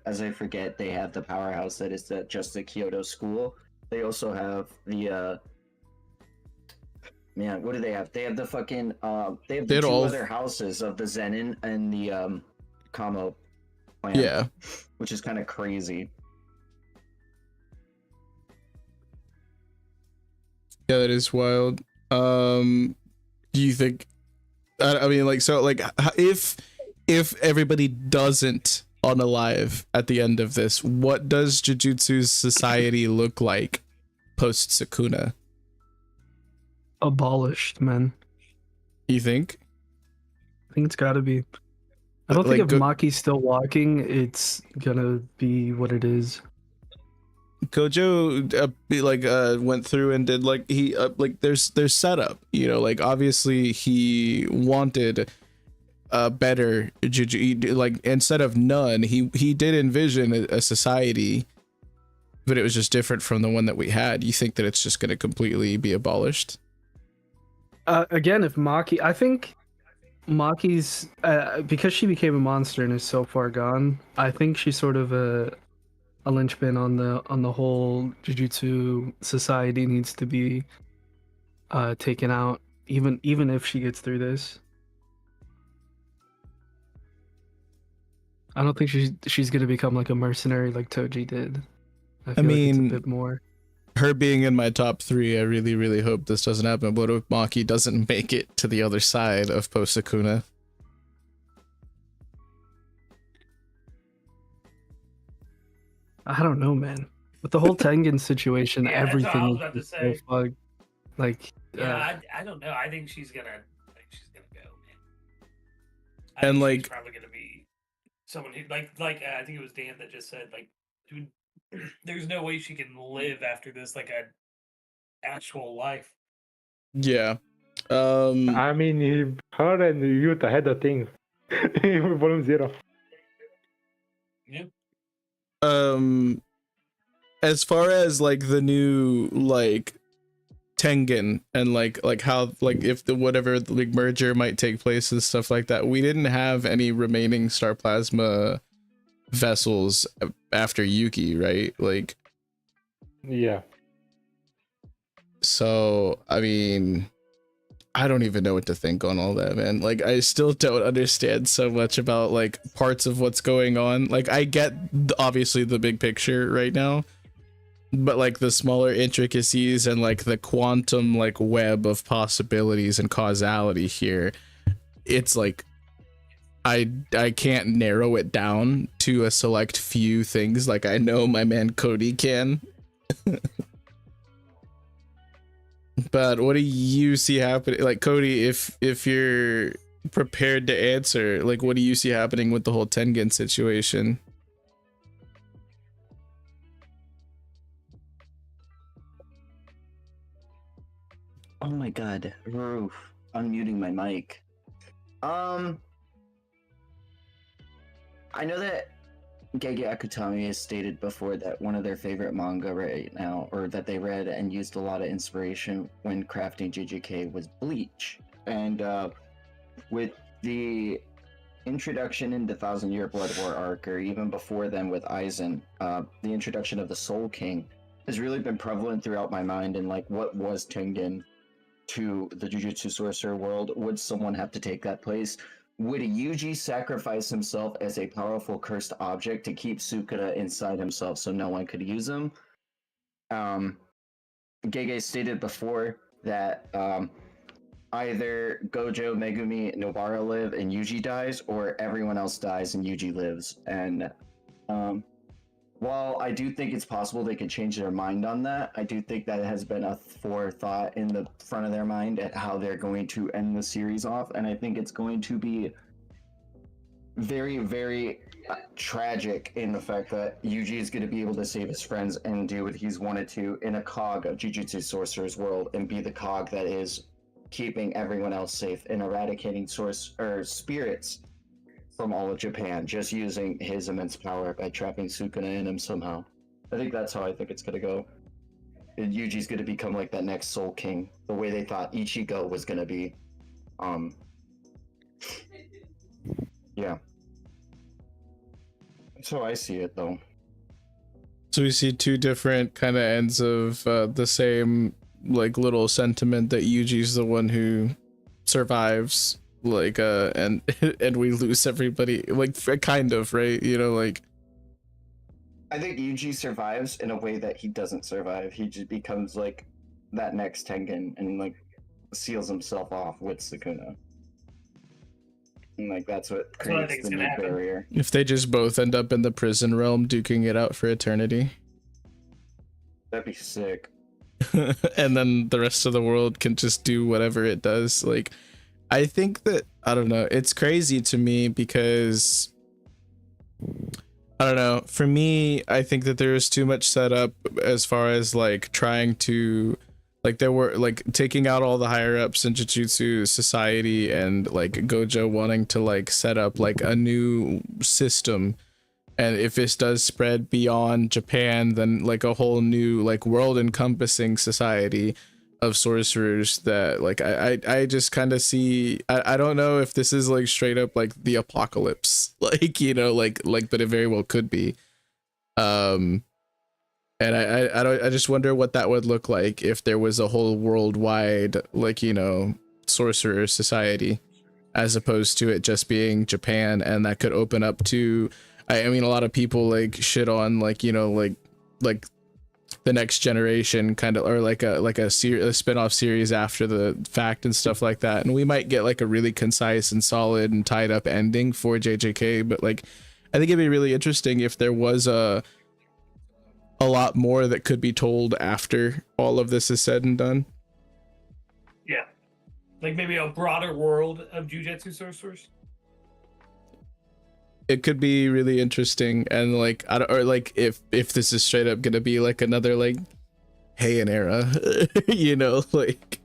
as I forget, they have the powerhouse that is just the Kyoto school. They also have the man, what do they have? They have the fucking they have the They'd two all- other houses of the Zenin and the Kamo. plan. Yeah. Which is kind of crazy. Yeah, that is wild. Do you think? I mean, like, so, like, if everybody doesn't unalive at the end of this, what does Jujutsu's society look like post Sukuna? Abolished, man. You think? I think it's gotta be. I don't think Like, if Maki's still walking, it's gonna be what it is. Gojo went through and did like he like there's setup, you know, like obviously he wanted better Juju, like instead of none, he did envision a society, but it was just different from the one that we had. You think that it's just going to completely be abolished? Again, if Maki, I think Maki's because she became a monster and is so far gone. I think she's sort of a linchpin on the whole Jujutsu society needs to be taken out, even if she gets through this. I don't think she's gonna become like a mercenary like Toji did. I feel like it's a bit more. Her being in my top 3, I really, really hope this doesn't happen. What if Maki doesn't make it to the other side of post Sukuna? I don't know, man. With the whole Tengen situation, Yeah, that's what I was everything about to is so say. fucked. Like, Yeah, I don't know. I think she's gonna go, man. I And, think like- she's probably gonna be someone who like I think it was Dan that just said like, dude, there's no way she can live after this like a actual life. Yeah. I mean, her and Yuta had a thing in Volume 0. Yeah. As far as like the new like Tengen and like how like if the whatever the like merger might take place and stuff like that, we didn't have any remaining Star Plasma vessels after Yuki, right? Like, Yeah. so I mean, I don't even know what to think on all that, man. Like, I still don't understand so much about like parts of what's going on. Like, I get obviously the big picture right now, but like the smaller intricacies and like the quantum like web of possibilities and causality here, it's like I can't narrow it down to a select few things like I know my man Cody can. But what do you see happening? Like, Cody, if you're prepared to answer, like, what do you see happening with the whole Tengen situation? Oh my god, roof. Unmuting my mic. I know that Gege Akutami has stated before that one of their favorite manga right now, or that they read and used a lot of inspiration when crafting JJK, was Bleach. And with the introduction in the Thousand Year Blood War arc, or even before then with Aizen, the introduction of the Soul King has really been prevalent throughout my mind. And like, what was Tengen to the Jujutsu Sorcerer world? Would someone have to take that place? Would Yuji sacrifice himself as a powerful cursed object to keep Sukuna inside himself so no one could use him? Gege stated before that either Gojo, Megumi, Nobara live and Yuji dies, or everyone else dies and Yuji lives. And while I do think it's possible they could change their mind on that, I do think that has been a forethought in the front of their mind at how they're going to end the series off. And I think it's going to be very, very tragic in the fact that Yuji is going to be able to save his friends and do what he's wanted to in a cog of Jujutsu Sorcerer's world, and be the cog that is keeping everyone else safe and eradicating spirits from all of Japan, just using his immense power by trapping Sukuna in him somehow. I think that's how I think it's gonna go. And Yuji's gonna become like that next Soul King, the way they thought Ichigo was gonna be. Yeah. That's how I see it, though. So we see two different kind of ends of the same like little sentiment, that Yuji's the one who survives like and and we lose everybody, like kind of, right? You know, like I think Yuji survives in a way that he doesn't survive. He just becomes like that next Tengen and like seals himself off with Sukuna. And like that's what That's what I creates think the is new gonna happen. barrier. if they just both end up in the prison realm duking it out for eternity. That'd be sick. And then the rest of the world can just do whatever it does. Like, I think that, I don't know, it's crazy to me because I don't know, for me, I think that there is too much setup as far as like trying to, like, there were like taking out all the higher ups in Jujutsu Society and like Gojo wanting to like set up like a new system. And if this does spread beyond Japan, then like a whole new like world encompassing society of sorcerers that like I just kind of see. I don't know if this is like straight up like the apocalypse, like, you know, like but it very well could be. And I just wonder what that would look like if there was a whole worldwide, like, you know, sorcerer society, as opposed to it just being Japan. And that could open up to, I mean, a lot of people like shit on like, you know, like the next generation kind of, or like a spin-off series after the fact and stuff like that. And we might get like a really concise and solid and tied up ending for JJK, but like I think it'd be really interesting if there was a lot more that could be told after all of this is said and done. Yeah. Like maybe a broader world of Jujutsu sorcerers. It could be really interesting. And like, I don't, or like if this is straight up gonna be like another like Heian era, you know, like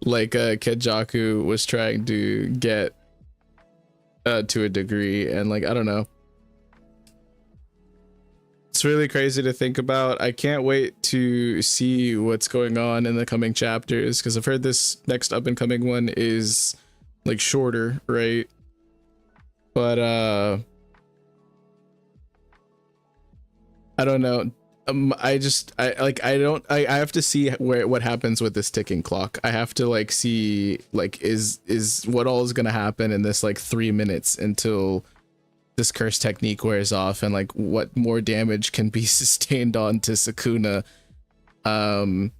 Kenjaku was trying to get to a degree. And like, I don't know, it's really crazy to think about. I can't wait to see what's going on in the coming chapters, because I've heard this next up and coming one is like shorter, right? But I don't know. I have to see what happens with this ticking clock. I have to like see like is what all is gonna happen in this like 3 minutes until this curse technique wears off, and like what more damage can be sustained on to Sukuna. Other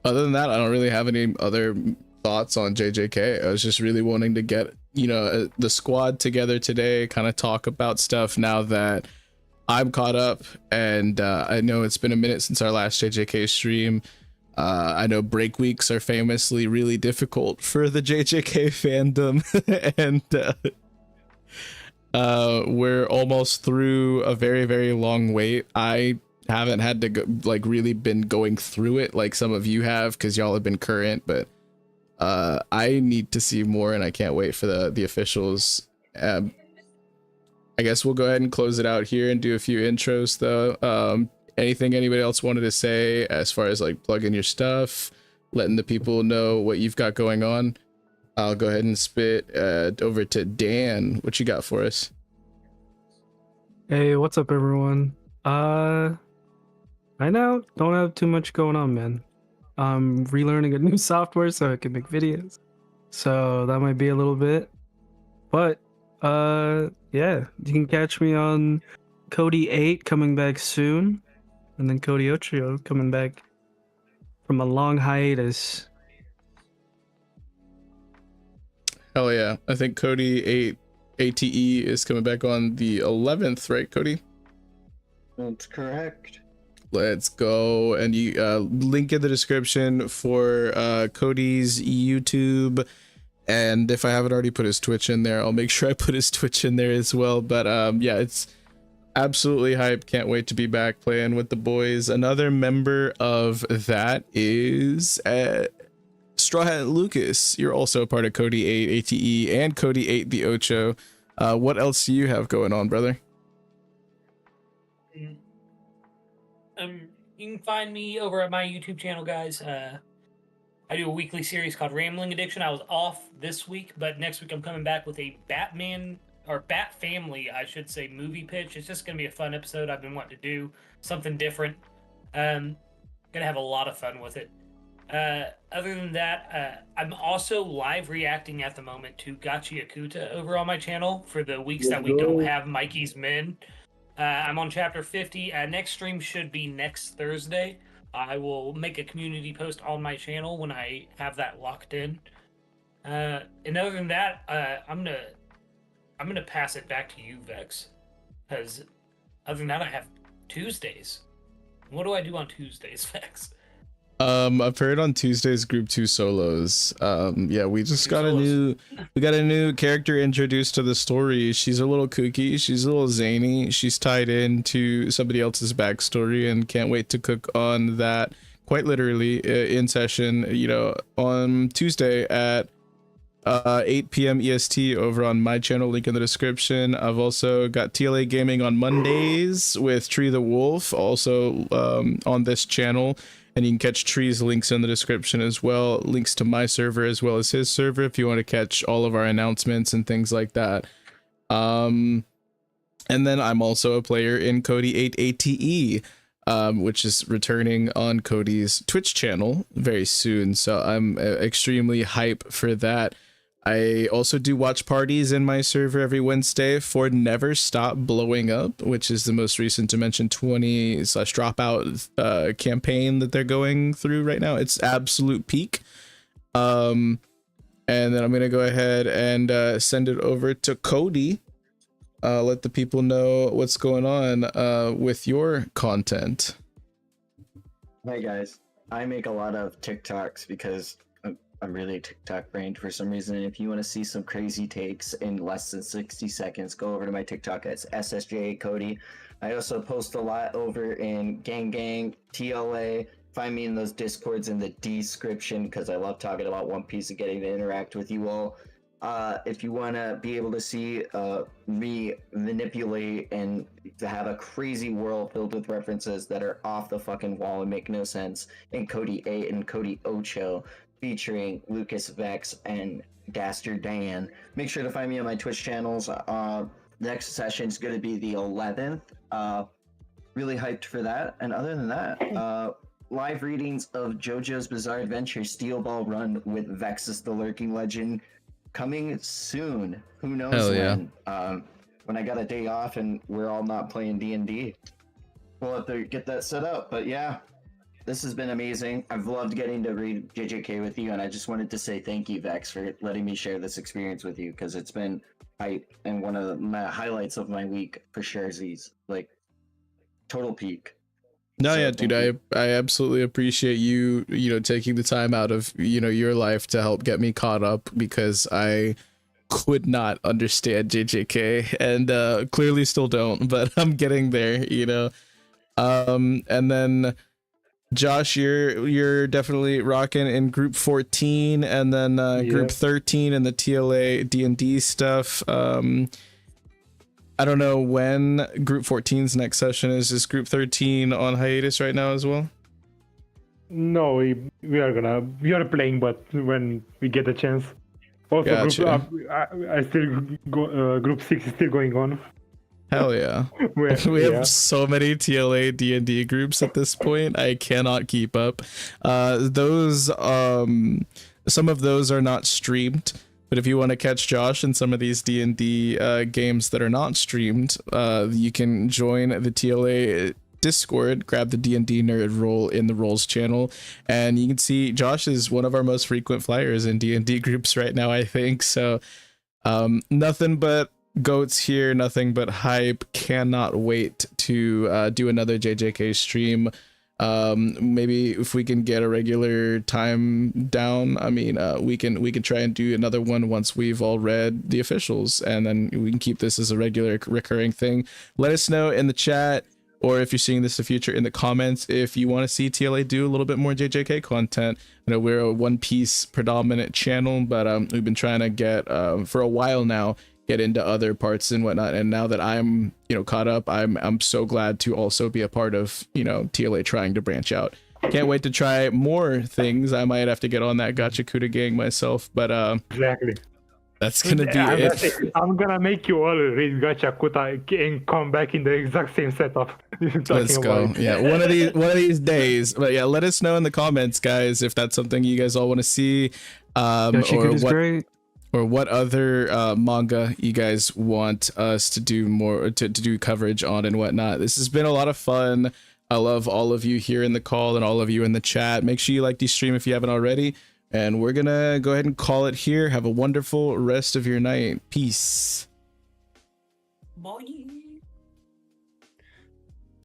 than that, I don't really have any other thoughts on JJK. I was just really wanting to get, you know, the squad together today, kind of talk about stuff now that I'm caught up. And I know it's been a minute since our last JJK stream. I know break weeks are famously really difficult for the JJK fandom. And we're almost through a very, very long wait. I haven't had to go, like really been going through it like some of you have, because y'all have been current, but I need to see more, and I can't wait for the officials. I guess we'll go ahead and close it out here and do a few intros though. Anything anybody else wanted to say as far as like plugging your stuff, letting the people know what you've got going on? I'll go ahead and spit over to Dan. What you got for us? Hey, what's up, everyone? Right now, don't have too much going on, man. I'm relearning a new software so I can make videos. So that might be a little bit. But, yeah, you can catch me on Cody 8 coming back soon. And then Cody Ochio coming back from a long hiatus. Hell yeah. I think Cody 8 ATE is coming back on the 11th, right, Cody? That's correct. Let's go. And you link in the description for Cody's YouTube, and if I haven't already put his Twitch in there, I'll make sure I put his Twitch in there as well. But yeah, it's absolutely hype. Can't wait to be back playing with the boys. Another member of that is Straw Hat Lucas. You're also a part of Cody 8 ATE and Cody 8 the Ocho. What else do you have going on, brother? You can find me over at my YouTube channel, guys. I do a weekly series called Rambling Addiction. I was off this week, but next week I'm coming back with a Batman, or Bat Family, I should say, movie pitch. It's just going to be a fun episode. I've been wanting to do something different. Gonna have a lot of fun with it. Other than that, I'm also live reacting at the moment to Gachi Akuta over on my channel for the weeks that we don't have Mikey's Men. I'm on chapter 50. Next stream should be next Thursday. I will make a community post on my channel when I have that locked in. And other than that, I'm gonna pass it back to you, Vex, because other than that, I have Tuesdays. What do I do on Tuesdays, Vex? I've heard on Tuesday's group 2 solos. Yeah, we just got a new character introduced to the story. She's a little kooky, she's a little zany, she's tied into somebody else's backstory, and can't wait to cook on that quite literally in session, you know, on Tuesday at 8 p.m. EST over on my channel, link in the description. I've also got TLA Gaming on Mondays with Tree the Wolf, also on this channel. And you can catch Tree's links in the description as well. Links to my server as well as his server if you want to catch all of our announcements and things like that. And then I'm also a player in Cody 8 ATE, which is returning on Cody's Twitch channel very soon. So I'm extremely hype for that. I also do watch parties in my server every Wednesday for Never Stop Blowing Up, which is the most recent Dimension 20/Dropout campaign that they're going through right now. It's absolute peak. And then I'm going to go ahead and send it over to Cody. Let the people know what's going on with your content. Hey guys, I make a lot of TikToks because I'm really TikTok brained for some reason. And if you want to see some crazy takes in less than 60 seconds, go over to my TikTok. It's SSJ Cody. I also post a lot over in Gang Gang, TLA. Find me in those Discords in the description because I love talking about One Piece and getting to interact with you all. If you want to be able to see me manipulate and to have a crazy world filled with references that are off the fucking wall and make no sense, in Cody 8 and Cody Ocho, featuring Lucas Vex and Daster Dan. Make sure to find me on my Twitch channels. Next session is going to be the 11th. Really hyped for that. And other than that, live readings of JoJo's Bizarre Adventure Steel Ball Run with vexyz the Lurking Legend coming soon. Who knows when? When I got a day off and we're all not playing D&D. We'll have to get that set up. But yeah, this has been amazing. I've loved getting to read JJK with you, and I just wanted to say thank you, Vex, for letting me share this experience with you, because it's been hype and one of my highlights of my week for sure. Z's like total peak. No, So, yeah, dude, thank you. I absolutely appreciate you, you know, taking the time out of, you know, your life to help get me caught up, because I could not understand JJK and clearly still don't, but I'm getting there, you know. And then Josh, you're definitely rocking in group 14, and then group 13 and the TLA D&D stuff. I don't know when group 14's next session is. Is group 13 on hiatus right now as well? No, we are playing, but when we get a chance. Also, Gotcha. group 6 is still going on. Hell yeah. We have so many TLA D&D groups at this point. I cannot keep up. Those some of those are not streamed, but if you want to catch Josh in some of these D&D games that are not streamed, you can join the TLA Discord, grab the D&D nerd role in the roles channel, and you can see Josh is one of our most frequent flyers in D&D groups right now, I think. So nothing but goats here, nothing but hype. Cannot wait to do another JJK stream. Maybe if we can get a regular time down, I mean, we can try and do another one once we've all read the officials, and then we can keep this as a regular recurring thing. Let us know in the chat, or if you're seeing this in the future, in the comments, if you want to see TLA do a little bit more JJK content. I know we're a One Piece predominant channel, but we've been trying to get for a while now, get into other parts and whatnot, and now that I'm, you know, caught up, I'm so glad to also be a part of, you know, TLA trying to branch out. Can't wait to try more things. I might have to get on that Gacha Kuda gang myself, but Exactly. That's gonna be Yeah, it. that's it. I'm gonna make you all read Gacha Kuta and come back in the exact same setup. Let's go. Yeah, one of these days. But yeah, let us know in the comments, guys, if that's something you guys all want to see. Gacha is great. Or what other manga you guys want us to do more to do coverage on and whatnot. This has been a lot of fun. I love all of you here in the call and all of you in the chat. Make sure you like the stream if you haven't already. And we're gonna go ahead and call it here. Have a wonderful rest of your night. Peace. Bye.